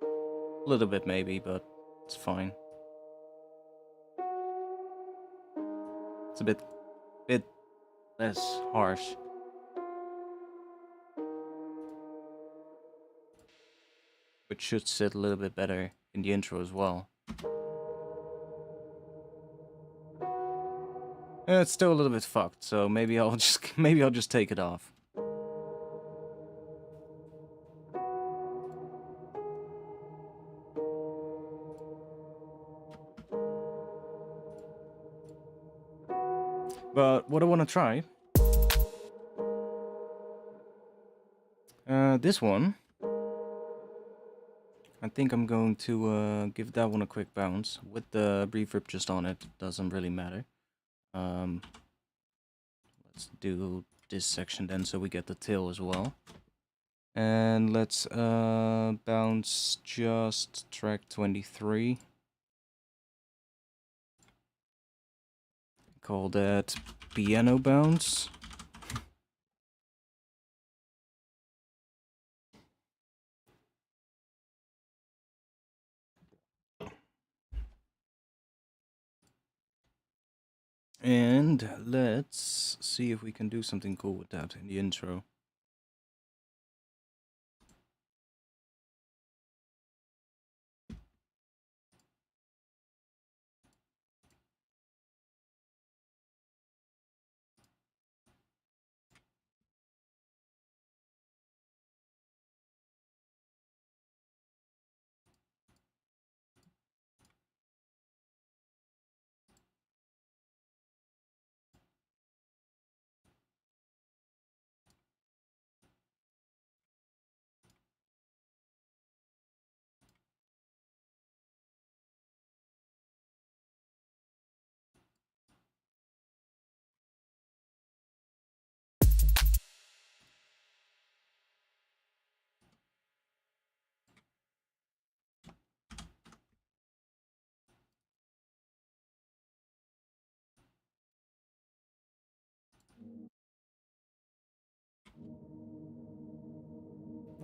A little bit maybe, but it's fine. It's a bit less harsh. Which should sit a little bit better in the intro as well. It's still a little bit fucked, so maybe I'll just take it off. But what I want to try, this one, I think I'm going to give that one a quick bounce with the reverb just on it. Doesn't really matter. Let's do this section then, so we get the tail as well. And let's bounce just track 23. Call that piano bounce. And let's see if we can do something cool with that in the intro.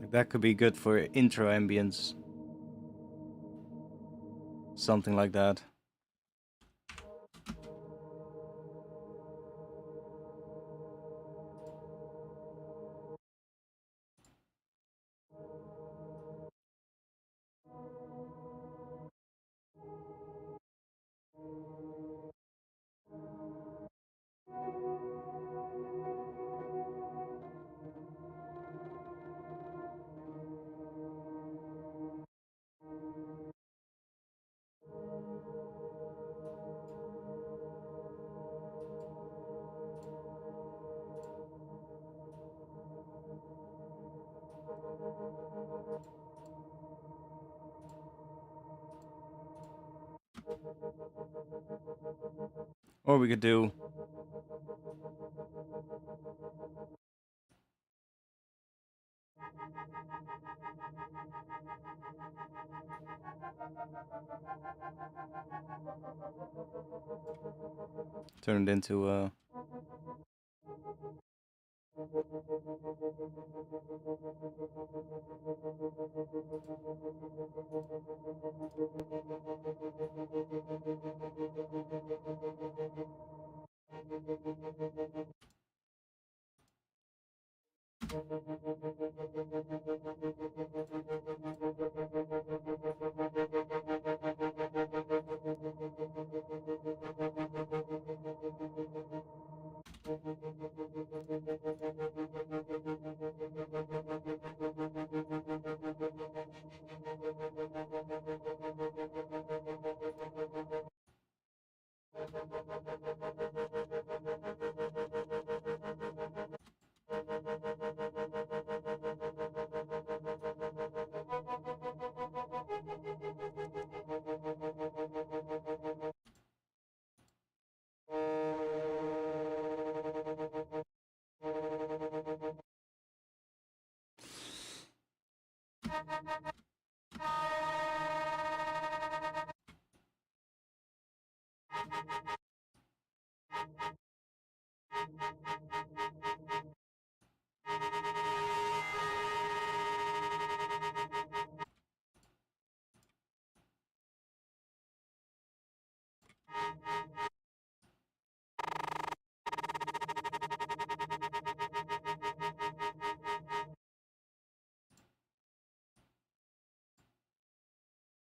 Like that could be good for intro ambience. Something like that. Or we could do Turn it into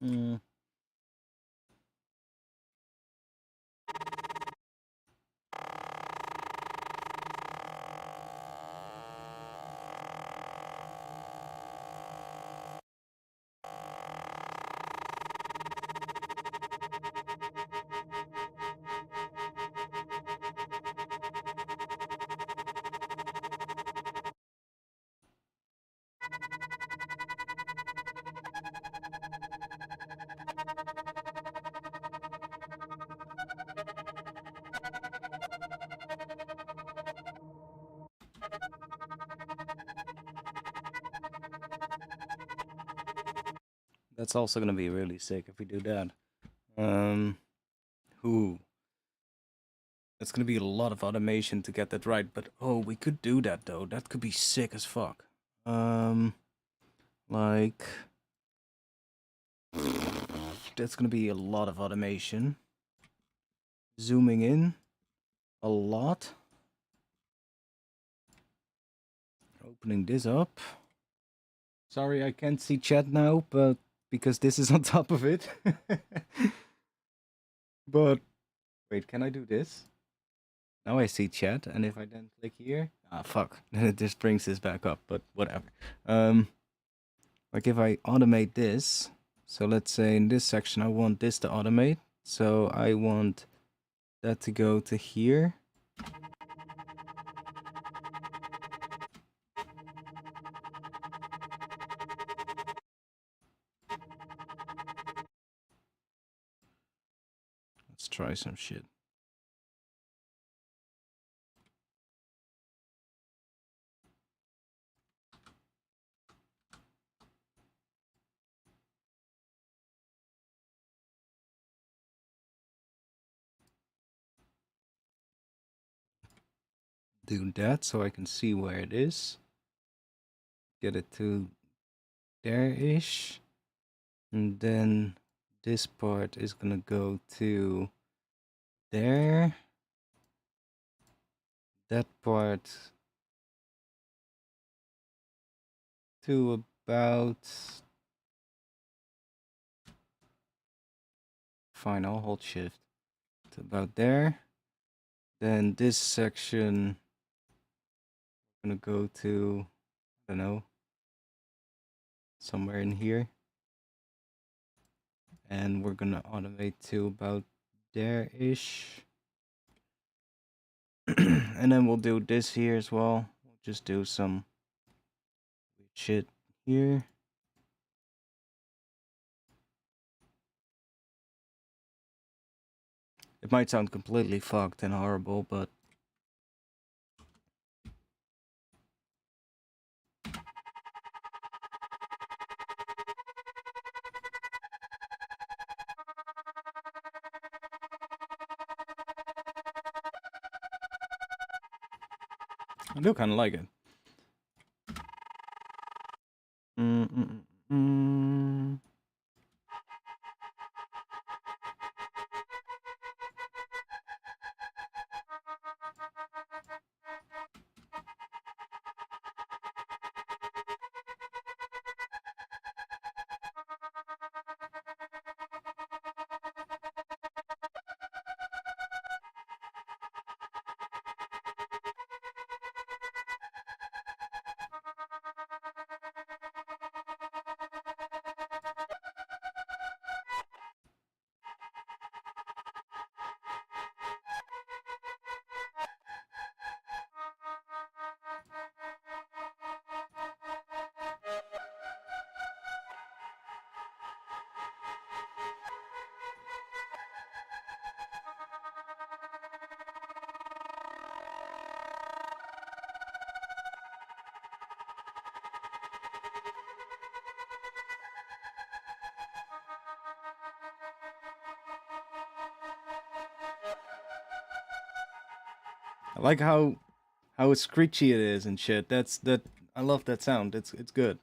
mm, that's also gonna be really sick if we do that. Ooh, it's gonna be a lot of automation to get that right, but oh, we could do that though. That could be sick as fuck. Like that's gonna be a lot of automation. Zooming in a lot. Opening this up. Sorry, I can't see chat now, but because this is on top of it. But wait, can I do this? Now I see chat, and if I then click here, fuck, then it just brings this back up. But whatever. Like if I automate this, so let's say in this section I want this to automate, so I want that to go to here. Let's try some shit. Do that so I can see where it is. Get it to there-ish. And then this part is gonna go to there. That part to about... Fine, I'll hold shift. To about there. Then this section, I'm gonna go to, I don't know, somewhere in here. And we're gonna automate to about there-ish. And then we'll do this here as well. We'll just do some shit here. It might sound completely fucked and horrible, but I do kind of like it. Mm -mm -mm -mm. I like how screechy it is and shit. That I love that sound. It's good.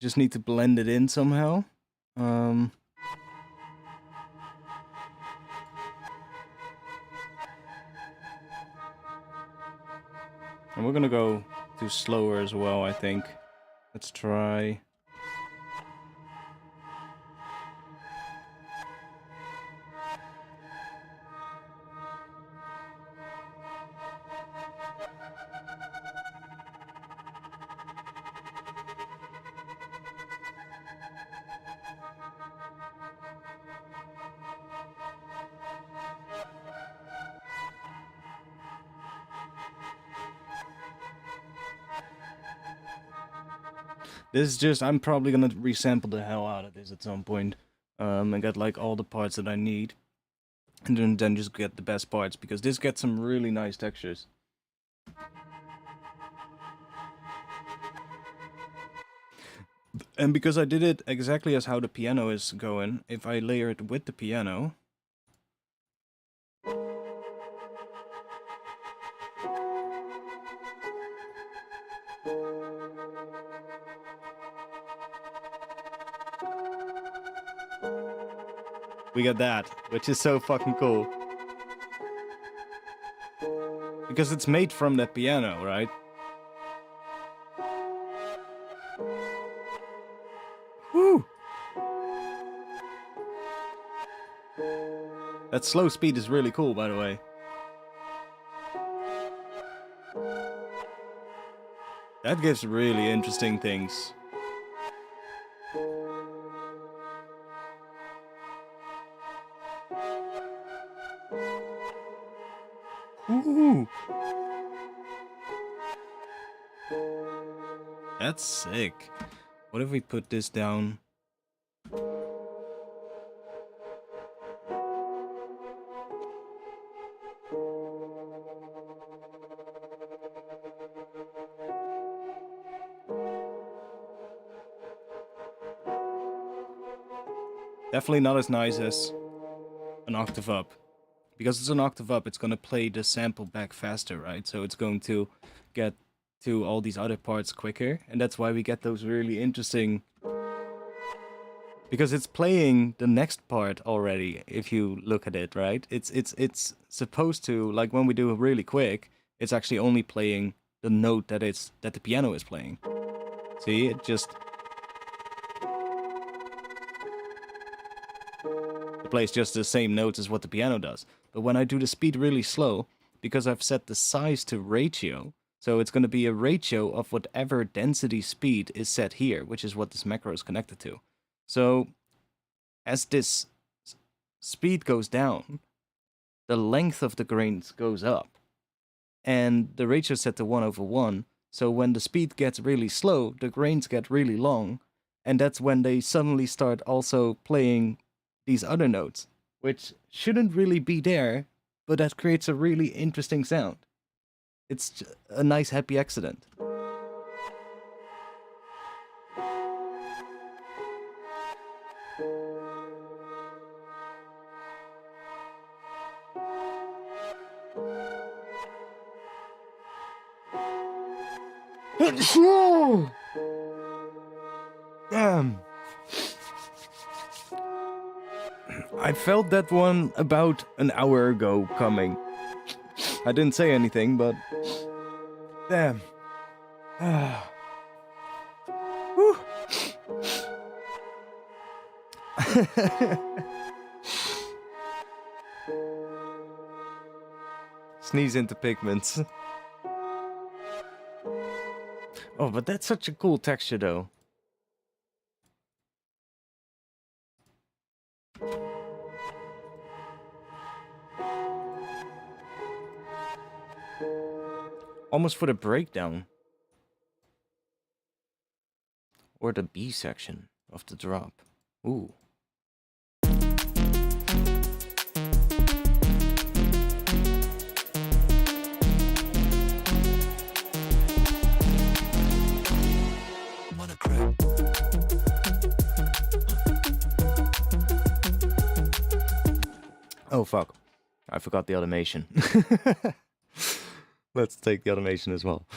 Just need to blend it in somehow. And we're gonna go to slower as well, I think. Let's try. This is just, I'm probably gonna resample the hell out of this at some point. And get like all the parts that I need. And then just get the best parts, because this gets some really nice textures. And because I did it exactly as how the piano is going, if I layer it with the piano... we get that, which is so fucking cool. Because it's made from that piano, right? Woo! That slow speed is really cool, by the way. That gives really interesting things. Ooh! That's sick. What if we put this down? Definitely not as nice as an octave up. Because it's an octave up, it's gonna play the sample back faster, right? So it's going to get to all these other parts quicker. And that's why we get those really interesting... Because it's playing the next part already, if you look at it, right? It's supposed to, like when we do it really quick, it's actually only playing the note that the piano is playing. See, it just... it plays just the same notes as what the piano does. But when I do the speed really slow, because I've set the size to ratio, so it's going to be a ratio of whatever density speed is set here, which is what this macro is connected to. So, as this speed goes down, the length of the grains goes up. And the ratio is set to 1/1, so when the speed gets really slow, the grains get really long, and that's when they suddenly start also playing these other notes, which shouldn't really be there, but that creates a really interesting sound. It's a nice happy accident. Damn. I felt that one about an hour ago coming. I didn't say anything, but... Damn. Whew. Sneeze into pigments. Oh, but that's such a cool texture, though. Almost for the breakdown. Or the B section of the drop. Ooh. Oh fuck. I forgot the automation. Let's take the automation as well.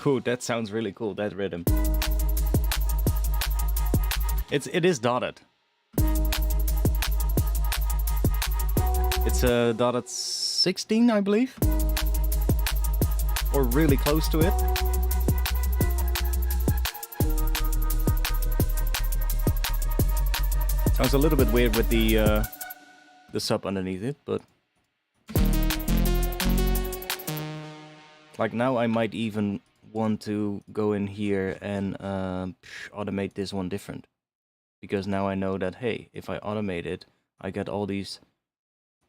Ooh, that sounds really cool, that rhythm. It is dotted. It's a dotted 16, I believe. Or really close to it. Sounds a little bit weird with the sub underneath it, but... Like now I might even want to go in here and automate this one different. Because now I know that, hey, if I automate it, I get all these...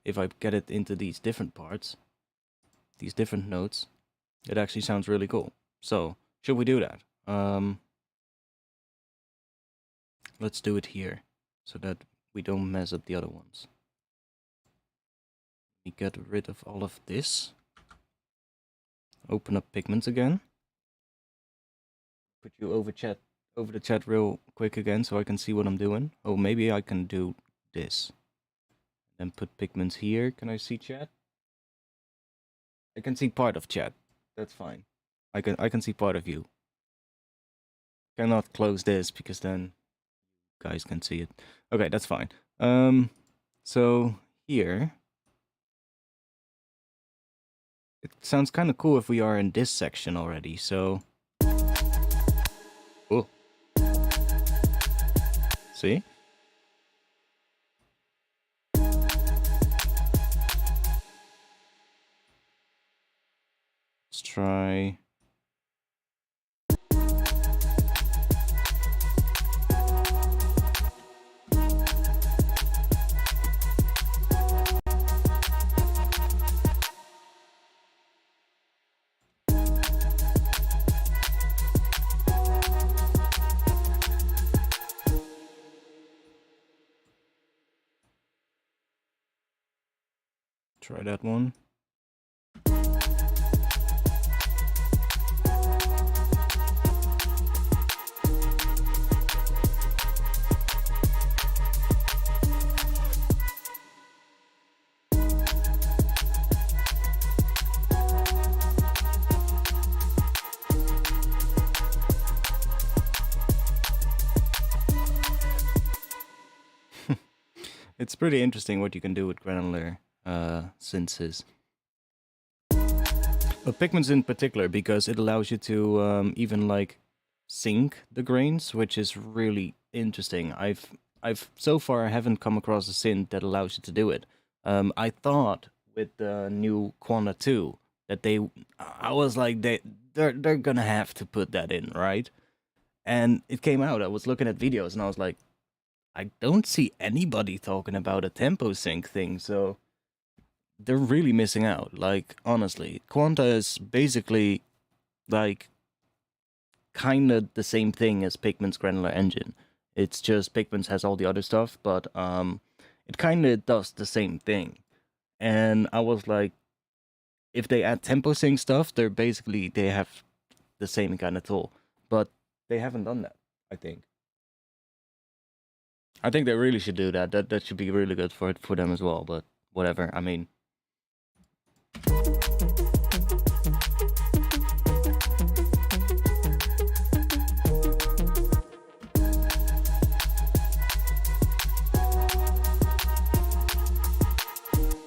If I get it into these different parts, these different notes, it actually sounds really cool. So, should we do that? Let's do it here, so that we don't mess up the other ones. We get rid of all of this. Open up Pigments again. Put you over the chat real quick again so I can see what I'm doing. Oh, maybe I can do this. Then put Pigments here. Can I see chat? I can see part of chat. That's fine. I can see part of you. Cannot close this because then you guys can see it. Okay, that's fine. So here it sounds kind of cool if we are in this section already. So oh, see? Let's try. Try that one. It's pretty interesting what you can do with granular synths. But Pigments in particular, because it allows you to even like sync the grains, which is really interesting. I've so far I haven't come across a synth that allows you to do it. I thought with the new Quanta 2 that I was like they're gonna have to put that in, right? And it came out. I was looking at videos and I was like, I don't see anybody talking about a tempo sync thing, so they're really missing out. Like, honestly, Quanta is basically like kind of the same thing as Pigment's granular engine. It's just Pigments has all the other stuff, but it kind of does the same thing. And I was like, if they add tempo sync stuff, they have the same kind of tool, but they haven't done that. I think they really should do that. That should be really good for them as well. But whatever. I mean.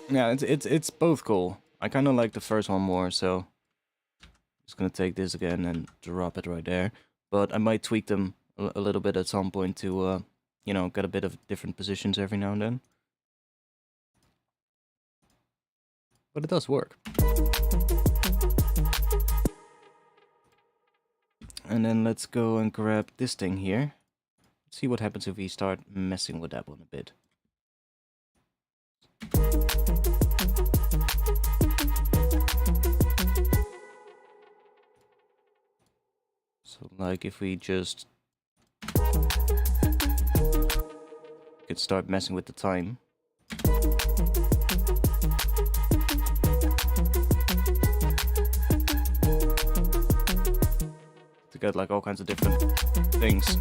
Yeah, it's both cool. I kind of like the first one more, so just gonna take this again and drop it right there. But I might tweak them a little bit at some point to, you know, get a bit of different positions every now and then. But it does work. And then let's go and grab this thing here. See what happens if we start messing with that one a bit. So like if we just could start messing with the time. To get like all kinds of different things.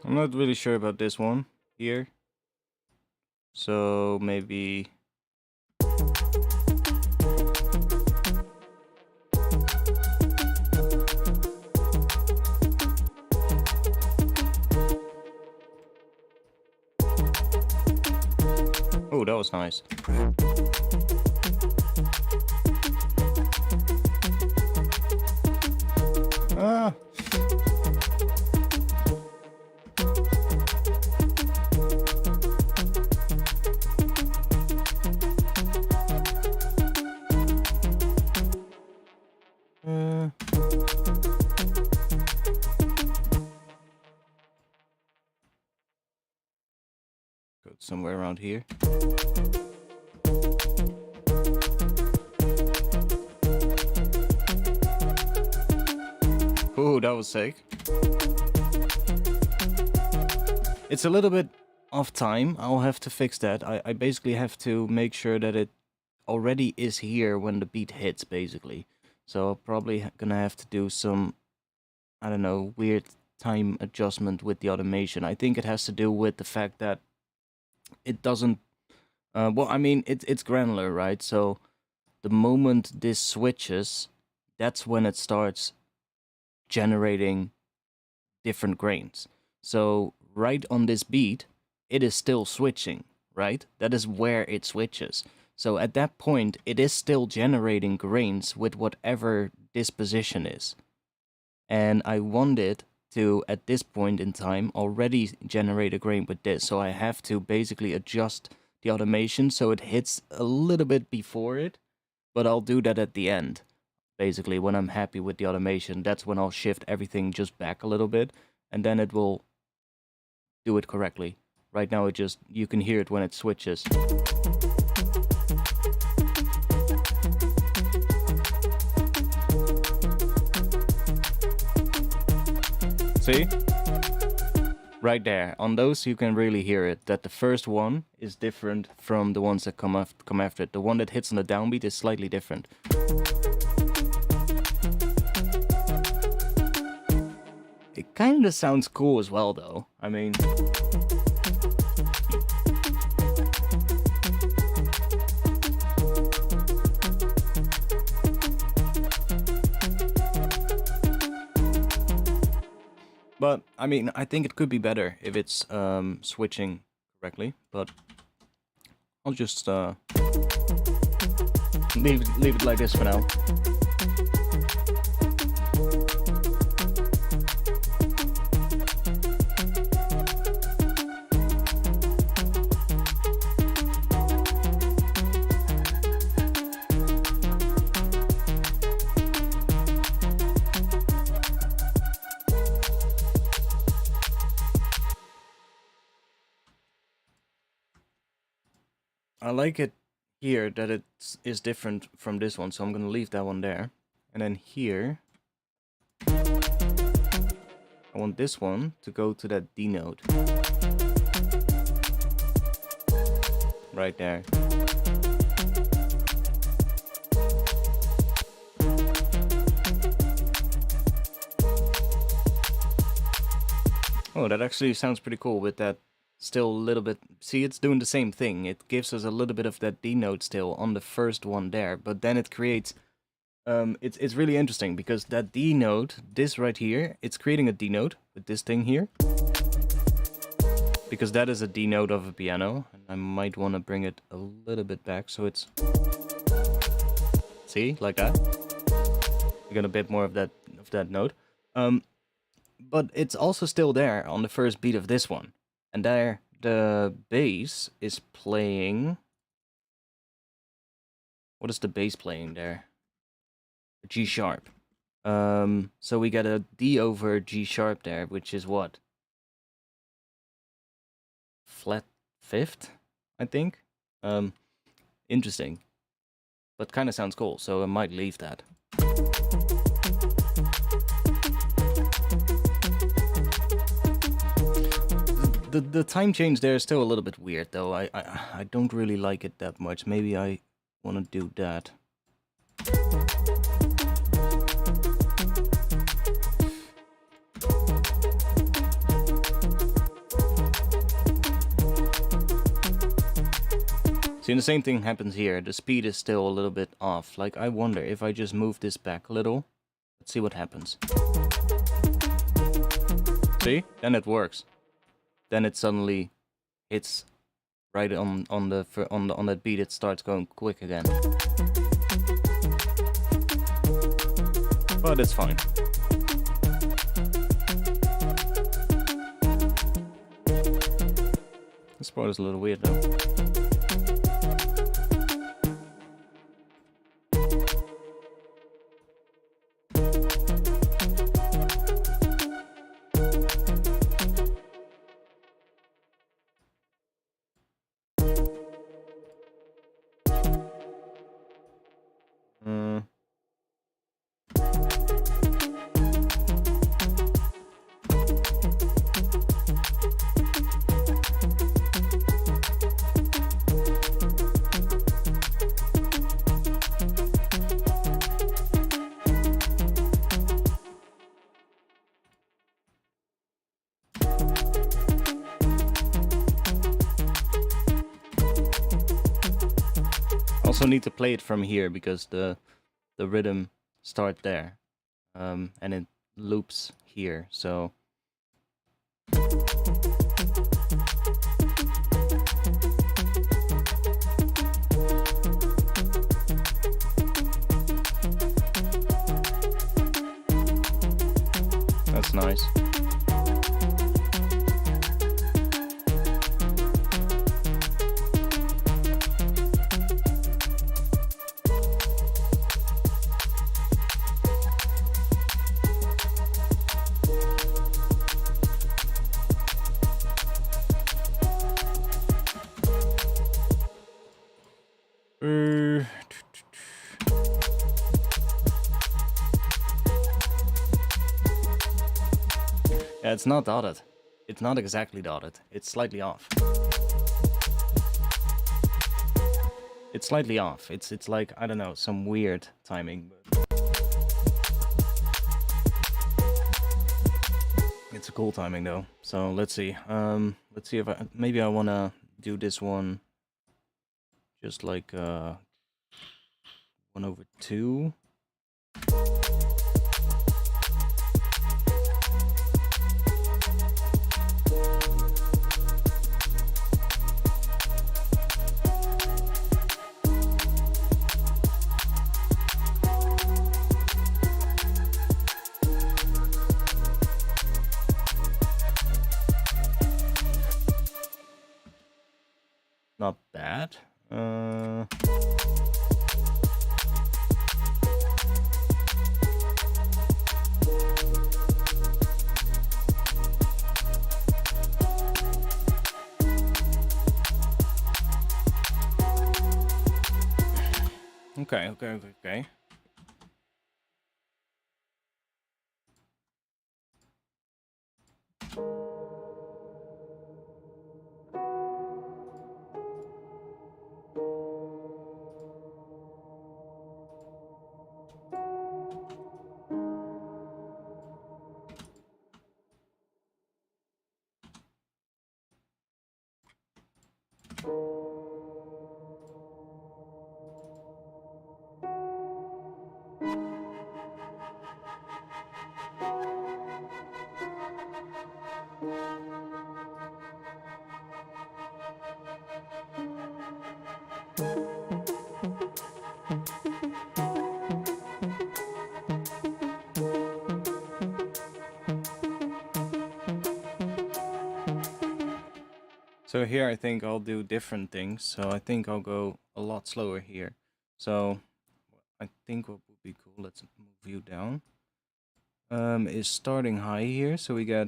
I'm not really sure about this one here. So maybe oh, that was nice. Ah. Go somewhere around here. Oh, that was sick. It's a little bit off time. I'll have to fix that. I basically have to make sure that it already is here when the beat hits, basically. So I'm probably gonna have to do some, I don't know, weird time adjustment with the automation. I think it has to do with the fact that it doesn't, well, I mean, it's granular, right? So the moment this switches, that's when it starts generating different grains. So right on this beat, it is still switching, right? That is where it switches. So at that point, it is still generating grains with whatever this position is. And I want it to, at this point in time, already generate a grain with this. So I have to basically adjust the automation so it hits a little bit before it, but I'll do that at the end. Basically, when I'm happy with the automation, that's when I'll shift everything just back a little bit, and then it will do it correctly. Right now, it just, you can hear it when it switches. See? Right there. On those you can really hear it, that the first one is different from the ones that come after it. The one that hits on the downbeat is slightly different. It kinda sounds cool as well though. I mean... But, I mean, I think it could be better if it's switching correctly, but I'll just leave it like this for now. I like it here that it is different from this one, so I'm gonna leave that one there. And then here, I want this one to go to that D note. Right there. Oh, that actually sounds pretty cool with that still a little bit. See, it's doing the same thing. It gives us a little bit of that D note still on the first one there, but then it creates it's really interesting because that D note, this right here, it's creating a D note with this thing here. Because that is a D note of a piano, and I might want to bring it a little bit back so it's, see, like that. You get a bit more of that note. But it's also still there on the first beat of this one. And there, the bass is playing... What is the bass playing there? G sharp. So we get a D over G sharp there, which is what? Flat fifth, I think? Interesting. But kind of sounds cool, so I might leave that. The time change there is still a little bit weird, though. I don't really like it that much. Maybe I want to do that. See, the same thing happens here. The speed is still a little bit off. Like, I wonder if I just move this back a little. Let's see what happens. See? Then it works. Then it suddenly hits right on that beat. It starts going quick again. But it's fine. This part is a little weird though. Also need to play it from here because the rhythm starts there, and it loops here. So that's nice. Yeah, it's not dotted. It's not exactly dotted. It's slightly off. It's slightly off. It's like, I don't know, some weird timing. But it's a cool timing though. So let's see. Let's see if maybe I wanna do this one just like 1/2. Not bad. Okay. So here I think I'll do different things. So I think I'll go a lot slower here. So I think what would be cool, let's move you down, is starting high here. So we get...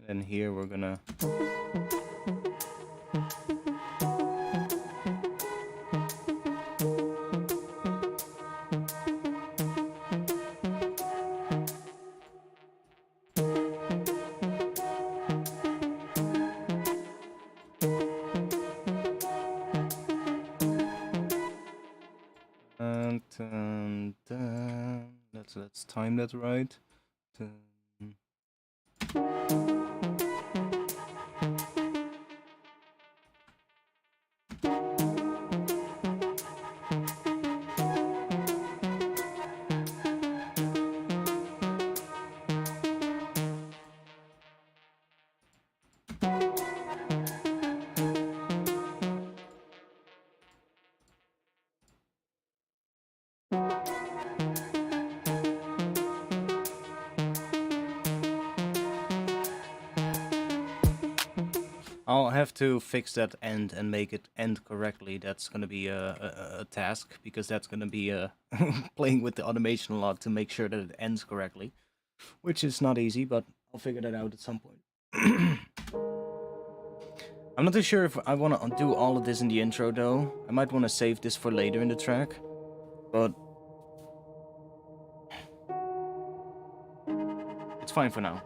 And here we're gonna... Let's time that right. I'll have to fix that end and make it end correctly. That's gonna be a task, because that's gonna be playing with the automation a lot to make sure that it ends correctly, which is not easy, but I'll figure that out at some point. I'm not too sure if I want to do all of this in the intro though. I might want to save this for later in the track, but it's fine for now.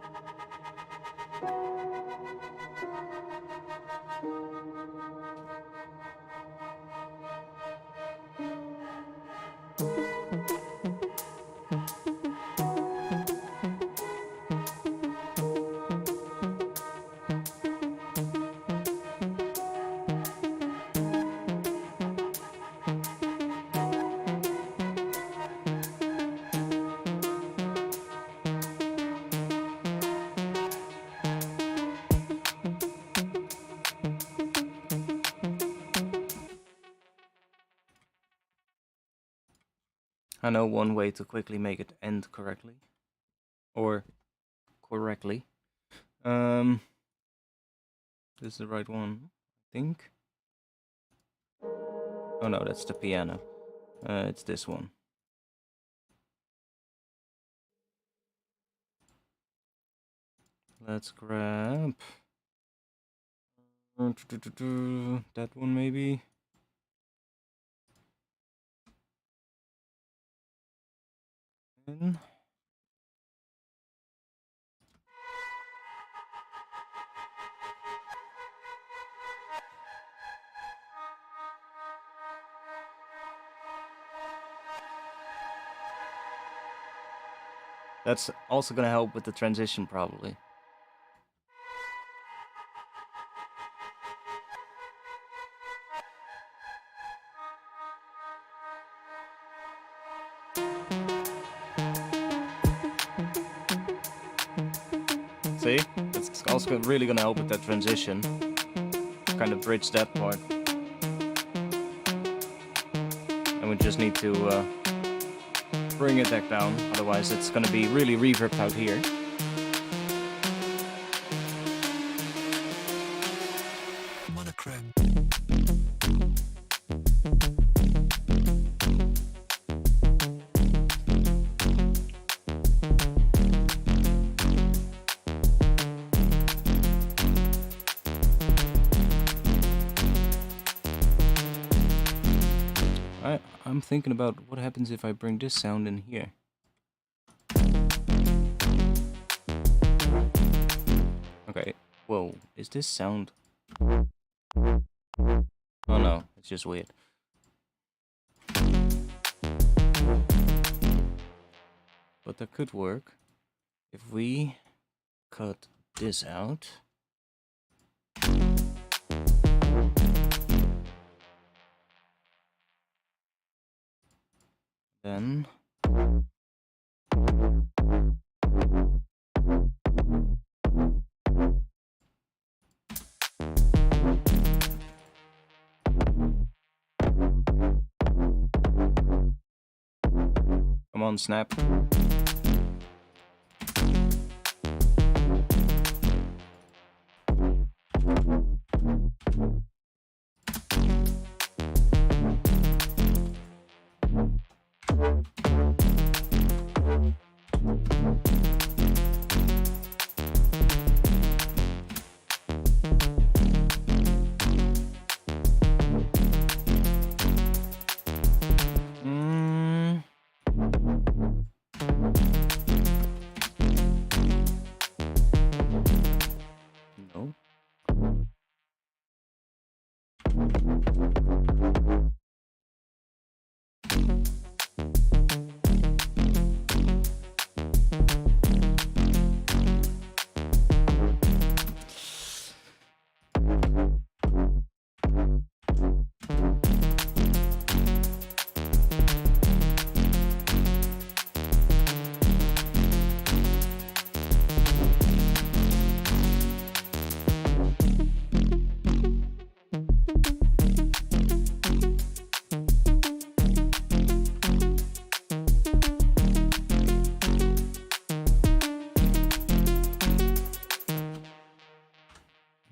I know one way to quickly make it end correctly. Or correctly. This is the right one, I think. Oh no, that's the piano. It's this one. Let's grab That one maybe. And that's also gonna help with the transition probably. See? It's also really gonna help with that transition. Kind of bridge that part. And we just need to bring it back down, otherwise it's gonna be really reverbed out here. monochrome, I'm thinking about what happens if I bring this sound in here. Okay, whoa, is this sound... Oh no, it's just weird. But that could work if we cut this out. Then come on, snap. No.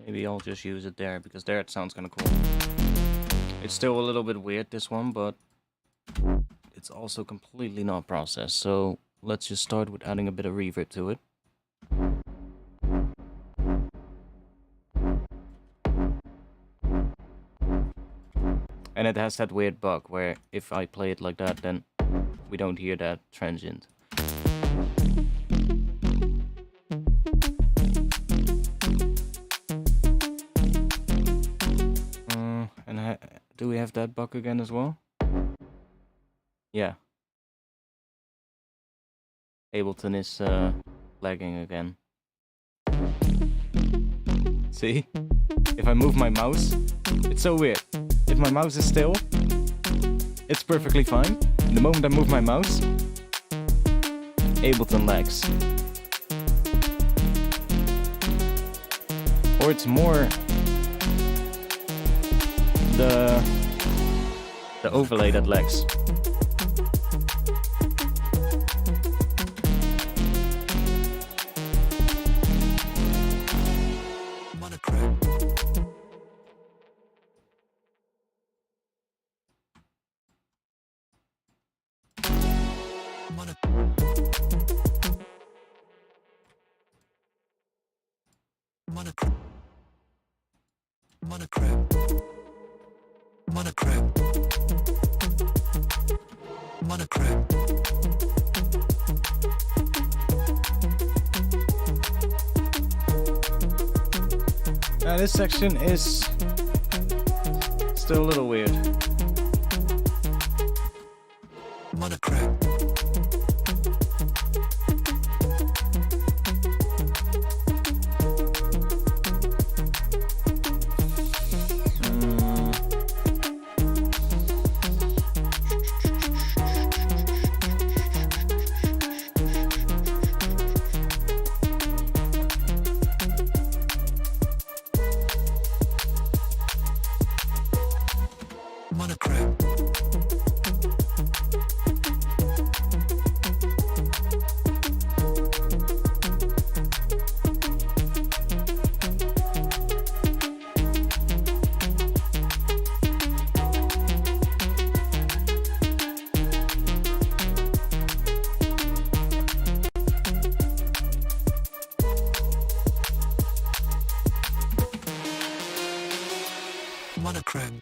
Maybe I'll just use it there, because there it sounds kind of cool. It's still a little bit weird, this one, but it's also completely not processed. So let's just start with adding a bit of reverb to it. And it has that weird bug where if I play it like that, then we don't hear that transient. Do we have that bug again as well? Yeah. Ableton is lagging again. See? If I move my mouse, it's so weird. If my mouse is still, it's perfectly fine. The moment I move my mouse, Ableton lags. Or it's more the overlay that lags. monochrome, monochrome, This section is still a little weird. Monochrome. Monochrome. Monochrome.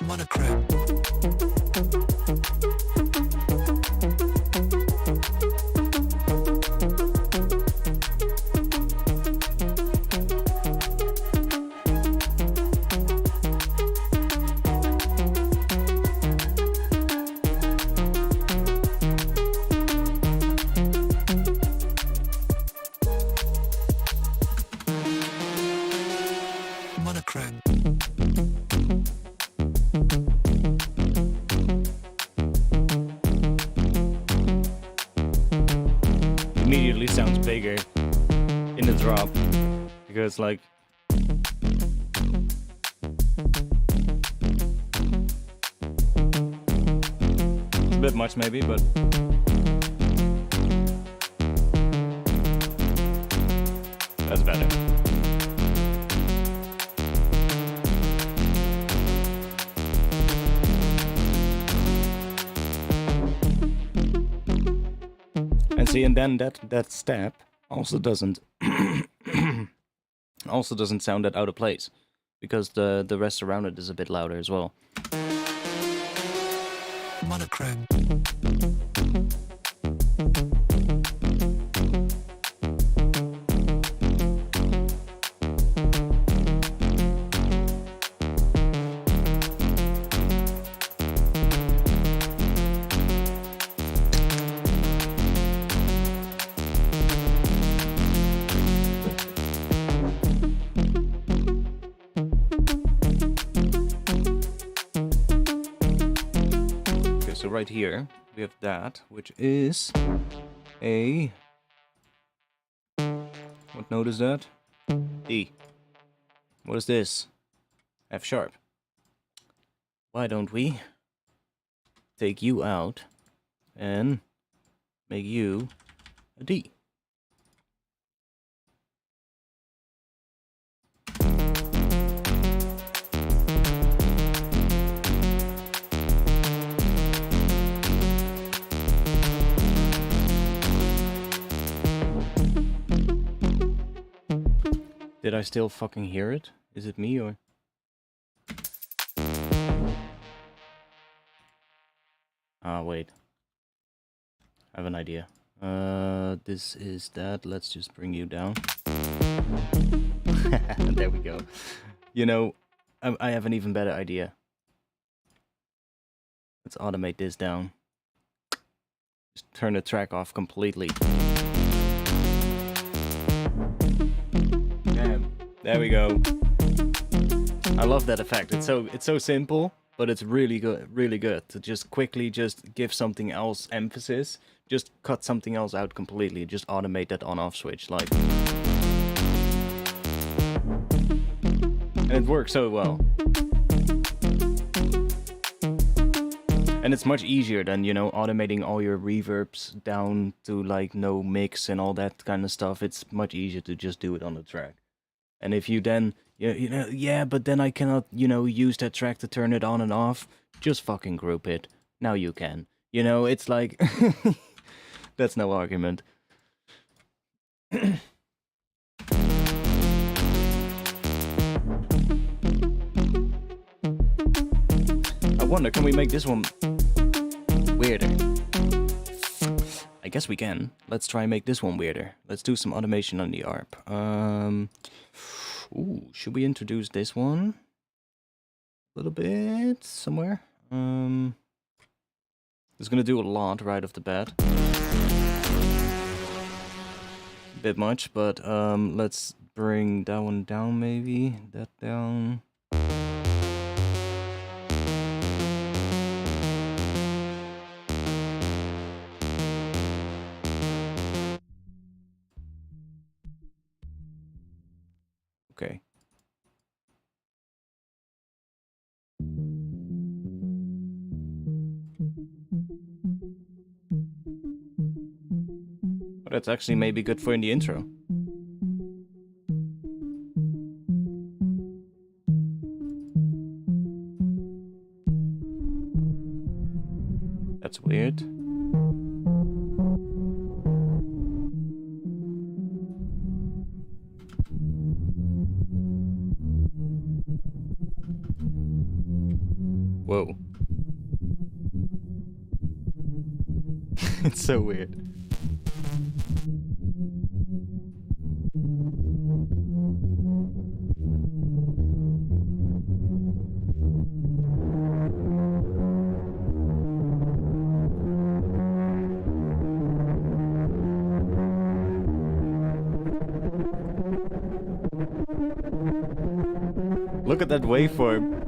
Monochrome. Monochrome. Immediately sounds bigger in the drop because like it's a bit much maybe, but that's better. And see, and then that step also doesn't sound that out of place because the rest around it is a bit louder as well. Monochrome. So right here we have that, which is a, what note is that? D. What is this? F sharp. Why don't we take you out and make you a D? Did I still fucking hear it? Is it me or? Ah, wait. I have an idea. This is that. Let's just bring you down. There we go. You know, I have an even better idea. Let's automate this down. Just turn the track off completely. Damn. There we go. I love that effect. It's so simple, but it's really good to just quickly just give something else emphasis. Just cut something else out completely. Just automate that on-off switch, like. And it works so well. And it's much easier than, you know, automating all your reverbs down to like no mix and all that kind of stuff. It's much easier to just do it on the track. And if you then, yeah, but then I cannot, use that track to turn it on and off. Just fucking group it. Now you can. You know, it's like, that's no argument. I wonder, can we make this one weirder? I guess we can. Let's try and make this one weirder. Let's do some automation on the ARP. Ooh, should we introduce this one a little bit somewhere? It's gonna do a lot right off the bat. A bit much, but let's bring that one down maybe. That down. Okay. But that's actually maybe good for in the intro. That's weird. Whoa. It's so weird. Look at that waveform.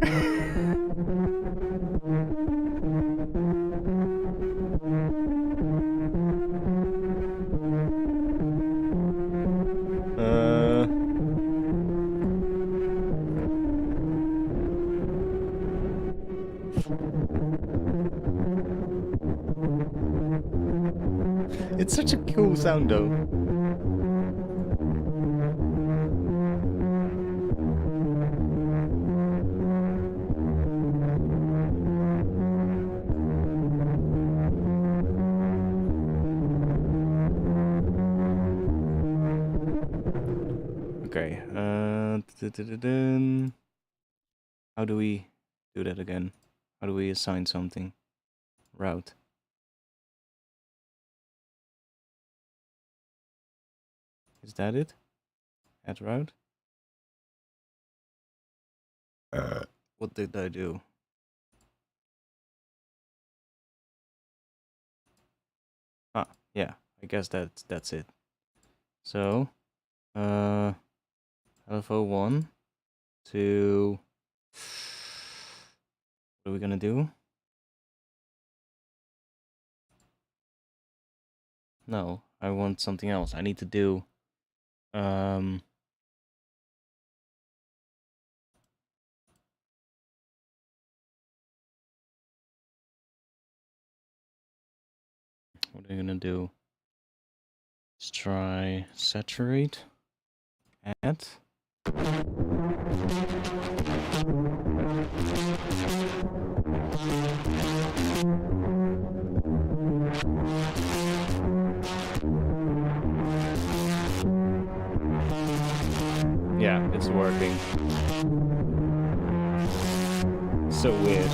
It's such a cool sound though. Okay, how do we do that again? How do we assign something? Route. Is that it? Add route? What did I do? Ah, yeah, I guess that's it. So, LFO1 to, what are we gonna do? No, I want something else. I need to do, what are you gonna do? Let's try saturate, add. Yeah, it's working. So weird.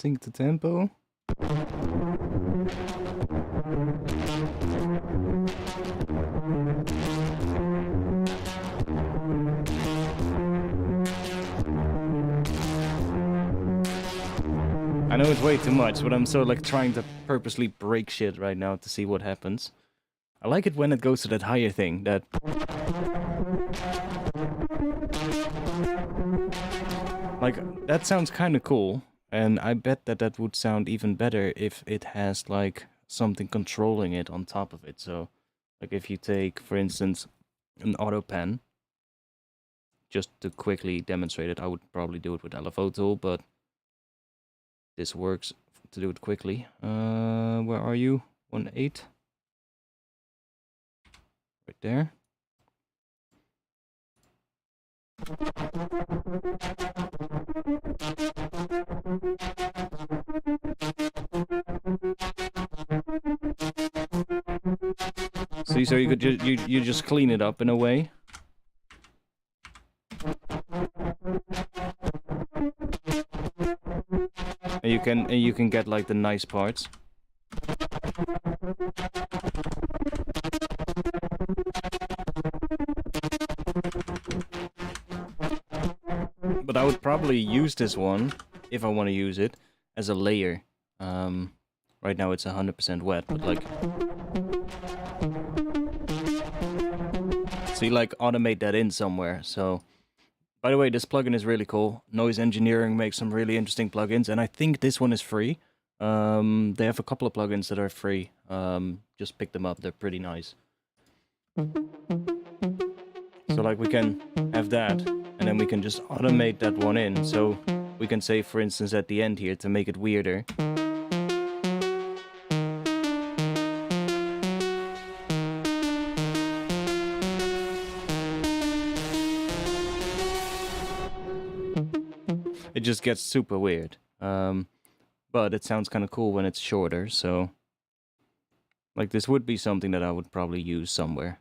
sync the tempo. I know it's way too much, but I'm sort of like trying to purposely break shit right now to see what happens. I like it when it goes to that higher thing, that... Like, that sounds kind of cool, and I bet that that would sound even better if it has, like, something controlling it on top of it. So, like, if you take, for instance, an auto pen, just to quickly demonstrate it, I would probably do it with LFO tool, but this works to do it quickly. Where are you? 1.8. Right there. See, so you could you just clean it up in a way. And you can get like the nice parts. But I would probably use this one, if I want to use it, as a layer. Right now it's 100% wet, but like... So you like automate that in somewhere, so... By the way, this plugin is really cool. Noise Engineering makes some really interesting plugins, and I think this one is free. They have a couple of plugins that are free. Just pick them up, they're pretty nice. So like we can have that, and then we can just automate that one in. So we can say, for instance, at the end here, to make it weirder. It just gets super weird. But it sounds kind of cool when it's shorter, so... Like, this would be something that I would probably use somewhere.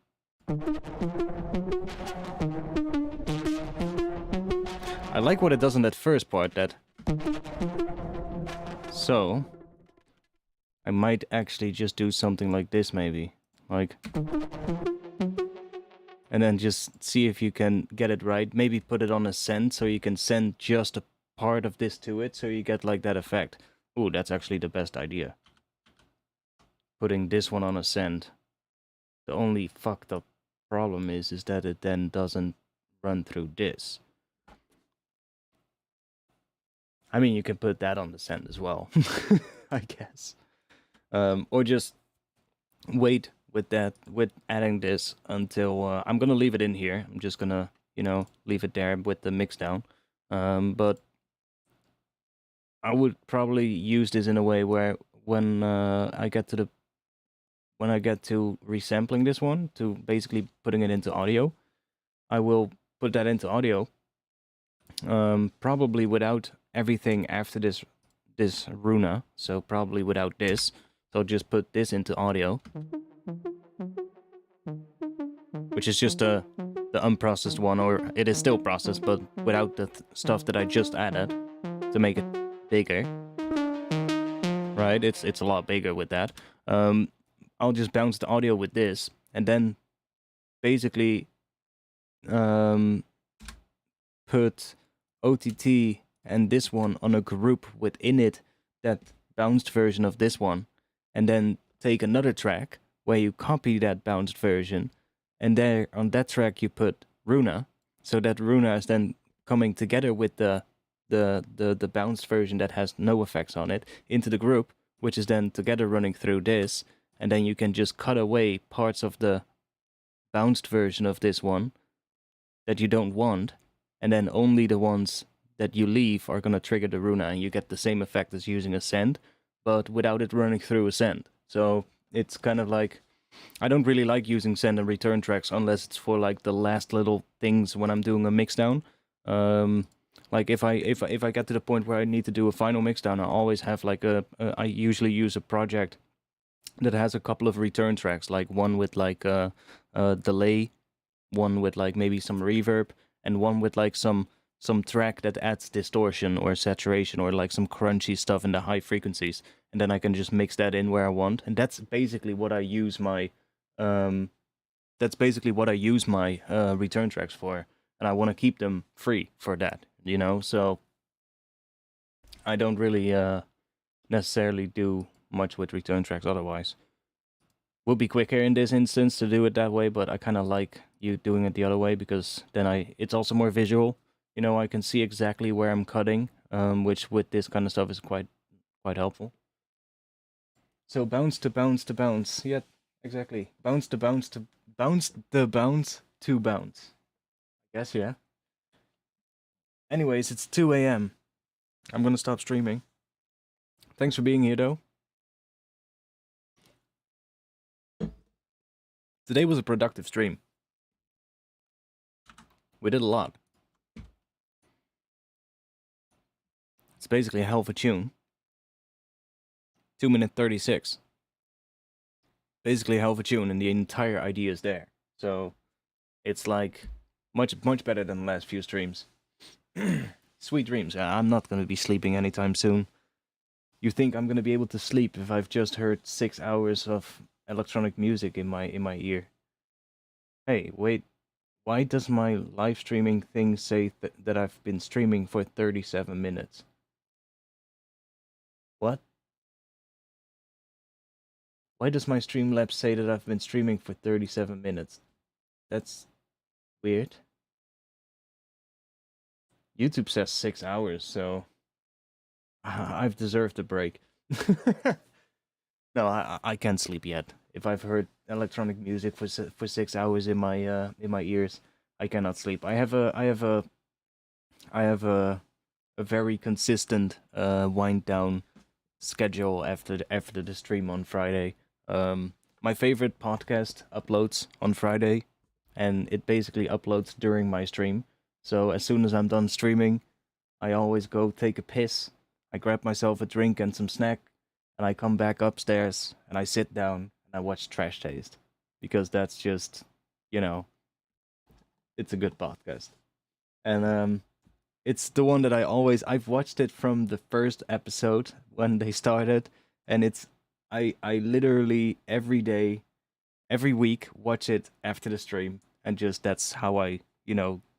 I like what it does in that first part, that... So... I might actually just do something like this, maybe. Like... And then just see if you can get it right. Maybe put it on a send, so you can send just a part of this to it, so you get like that effect. Ooh, that's actually the best idea. Putting this one on a send. The only fucked up problem is that it then doesn't run through this. I mean, you can put that on the send as well, I guess. Or just wait with that, with adding this until... I'm gonna leave it in here. I'm just gonna, you know, leave it there with the mix down. But I would probably use this in a way where when I get to resampling this one, to basically putting it into audio, I will put that into audio, probably without everything after this Runa, so probably without this. So just put this into audio, which is just the unprocessed one, or it is still processed, but without the stuff that I just added to make it bigger. Right, it's a lot bigger with that. I'll just bounce the audio with this, and then basically put OTT and this one on a group within it, that bounced version of this one, and then take another track where you copy that bounced version, and there on that track you put Runa, so that Runa is then coming together with the bounced version that has no effects on it into the group, which is then together running through this, and then you can just cut away parts of the bounced version of this one that you don't want, and then only the ones that you leave are going to trigger the Runa, and you get the same effect as using a send, but without it running through a send. So it's kind of like, I don't really like using send and return tracks unless it's for like the last little things when I'm doing a mixdown. Like if I get to the point where I need to do a final mixdown, I always have like I usually use a project that has a couple of return tracks, like one with like a delay, one with like maybe some reverb, and one with like some some track that adds distortion or saturation or like some crunchy stuff in the high frequencies, and then I can just mix that in where I want. And that's basically what I use my return tracks for, and I want to keep them free for that, you know. So I don't really necessarily do much with return tracks otherwise. Would be quicker in this instance to do it that way, but I kind of like you doing it the other way because then it's also more visual. You know, I can see exactly where I'm cutting, which with this kind of stuff is quite helpful. So bounce to bounce to bounce. Yeah, exactly. Bounce to bounce to bounce the bounce to bounce. I guess, yeah. Anyways, it's 2 a.m. I'm gonna stop streaming. Thanks for being here, though. Today was a productive stream. We did a lot. It's basically a hell of a tune. 2 minute 36. Basically a hell of a tune, and the entire idea is there. So it's like much better than the last few streams. Sweet dreams. I'm not gonna be sleeping anytime soon. You think I'm gonna be able to sleep if I've just heard 6 hours of electronic music in my ear? Hey, wait. Why does my live streaming thing say that I've been streaming for 37 minutes? What? Why does my Streamlabs say that I've been streaming for 37 minutes? That's weird. YouTube says 6 hours, so I've deserved a break. No, I can't sleep yet. If I've heard electronic music for 6 hours in my ears, I cannot sleep. I have a very consistent wind down schedule after the stream on Friday. My favorite podcast uploads on Friday, and it basically uploads during my stream. So as soon as I'm done streaming, I always go take a piss. I grab myself a drink and some snack, and I come back upstairs and I sit down and I watch Trash Taste, because that's just, you know, it's a good podcast. And it's the one that I've watched it from the first episode when they started, and I literally every day, every week watch it after the stream, and just that's how I,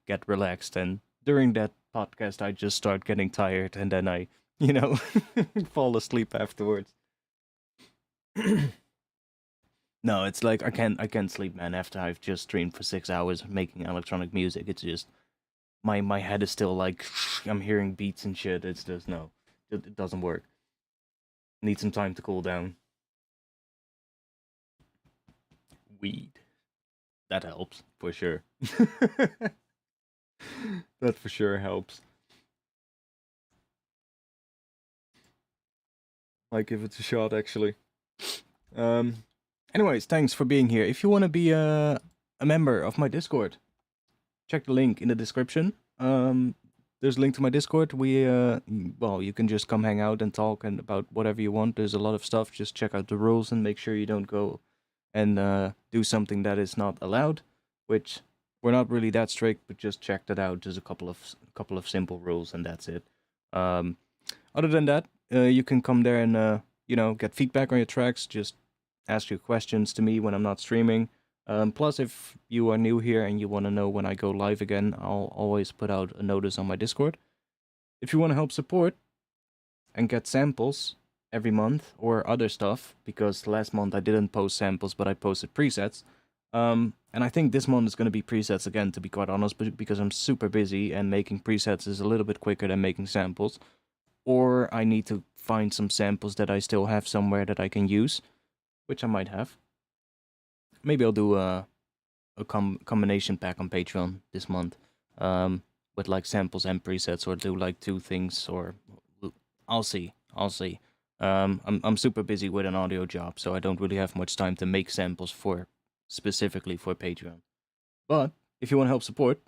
get relaxed. And during that podcast I just start getting tired, and then I, fall asleep afterwards. No, it's like I can't sleep, man, after I've just streamed for 6 hours making electronic music. It's just my head is still like I'm hearing beats and shit. It's just no, it doesn't work. Need some time to cool down. Weed, that helps for sure. That for sure helps. Might give it a shot, actually. Anyways, thanks for being here. If you want to be a member of my Discord, check the link in the description. There's a link to my Discord. You can just come hang out and talk and about whatever you want. There's a lot of stuff. Just check out the rules and make sure you don't go and do something that is not allowed, which we're not really that strict, but just check that out. There's a couple of simple rules, and that's it. Other than that, you can come there and get feedback on your tracks. Just ask your questions to me when I'm not streaming. Plus, if you are new here and you want to know when I go live again, I'll always put out a notice on my Discord. If you want to help support and get samples every month or other stuff, because last month I didn't post samples, but I posted presets. And I think this month is going to be presets again, to be quite honest, because I'm super busy and making presets is a little bit quicker than making samples. Or I need to find some samples that I still have somewhere that I can use, which I might have. Maybe I'll do a combination pack on Patreon this month, with like samples and presets, or do like two things, or I'll see. I'm super busy with an audio job, so I don't really have much time to make samples specifically for Patreon. But if you want to help support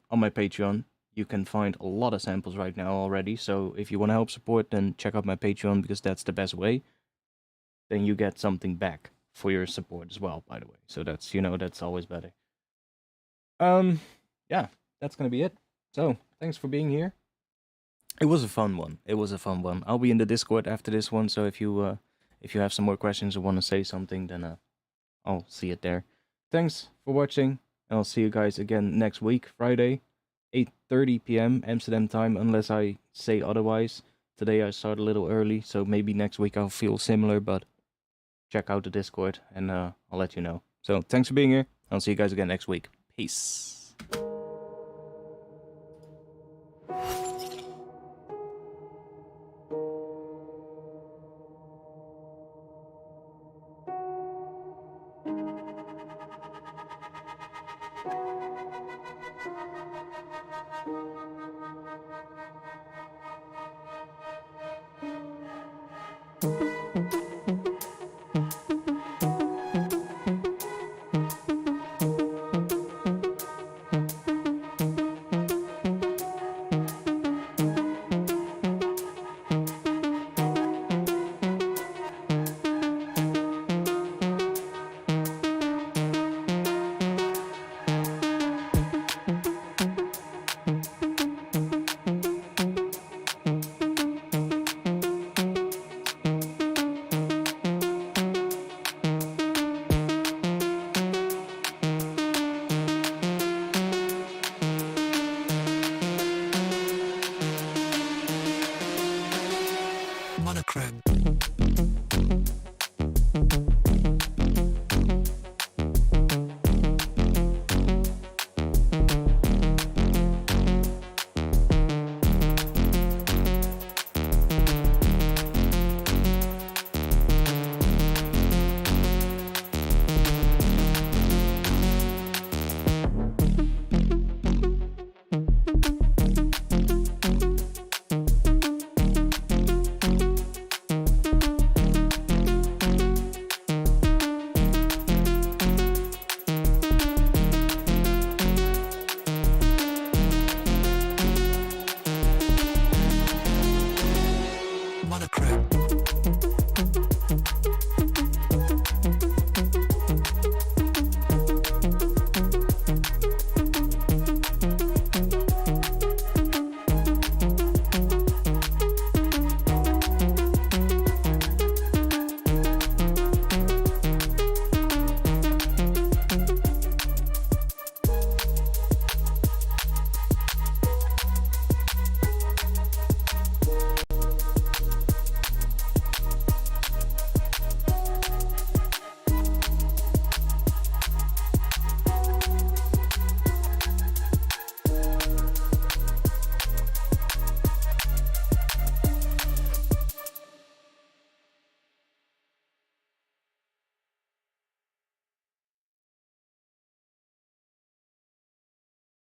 on my Patreon, you can find a lot of samples right now already. So if you want to help support, then check out my Patreon, because that's the best way. Then you get something back for your support as well, by the way. So that's always better. Yeah, that's gonna be it. So, thanks for being here. It was a fun one. It was a fun one. I'll be in the Discord after this one, so if you have some more questions or want to say something, then I'll see it there. Thanks for watching. I'll see you guys again next week, Friday, 8:30 p.m. Amsterdam time, unless I say otherwise. Today I start a little early, so maybe next week I'll feel similar, but check out the Discord and I'll let you know. So thanks for being here. I'll see you guys again next week. Peace. Monochrome.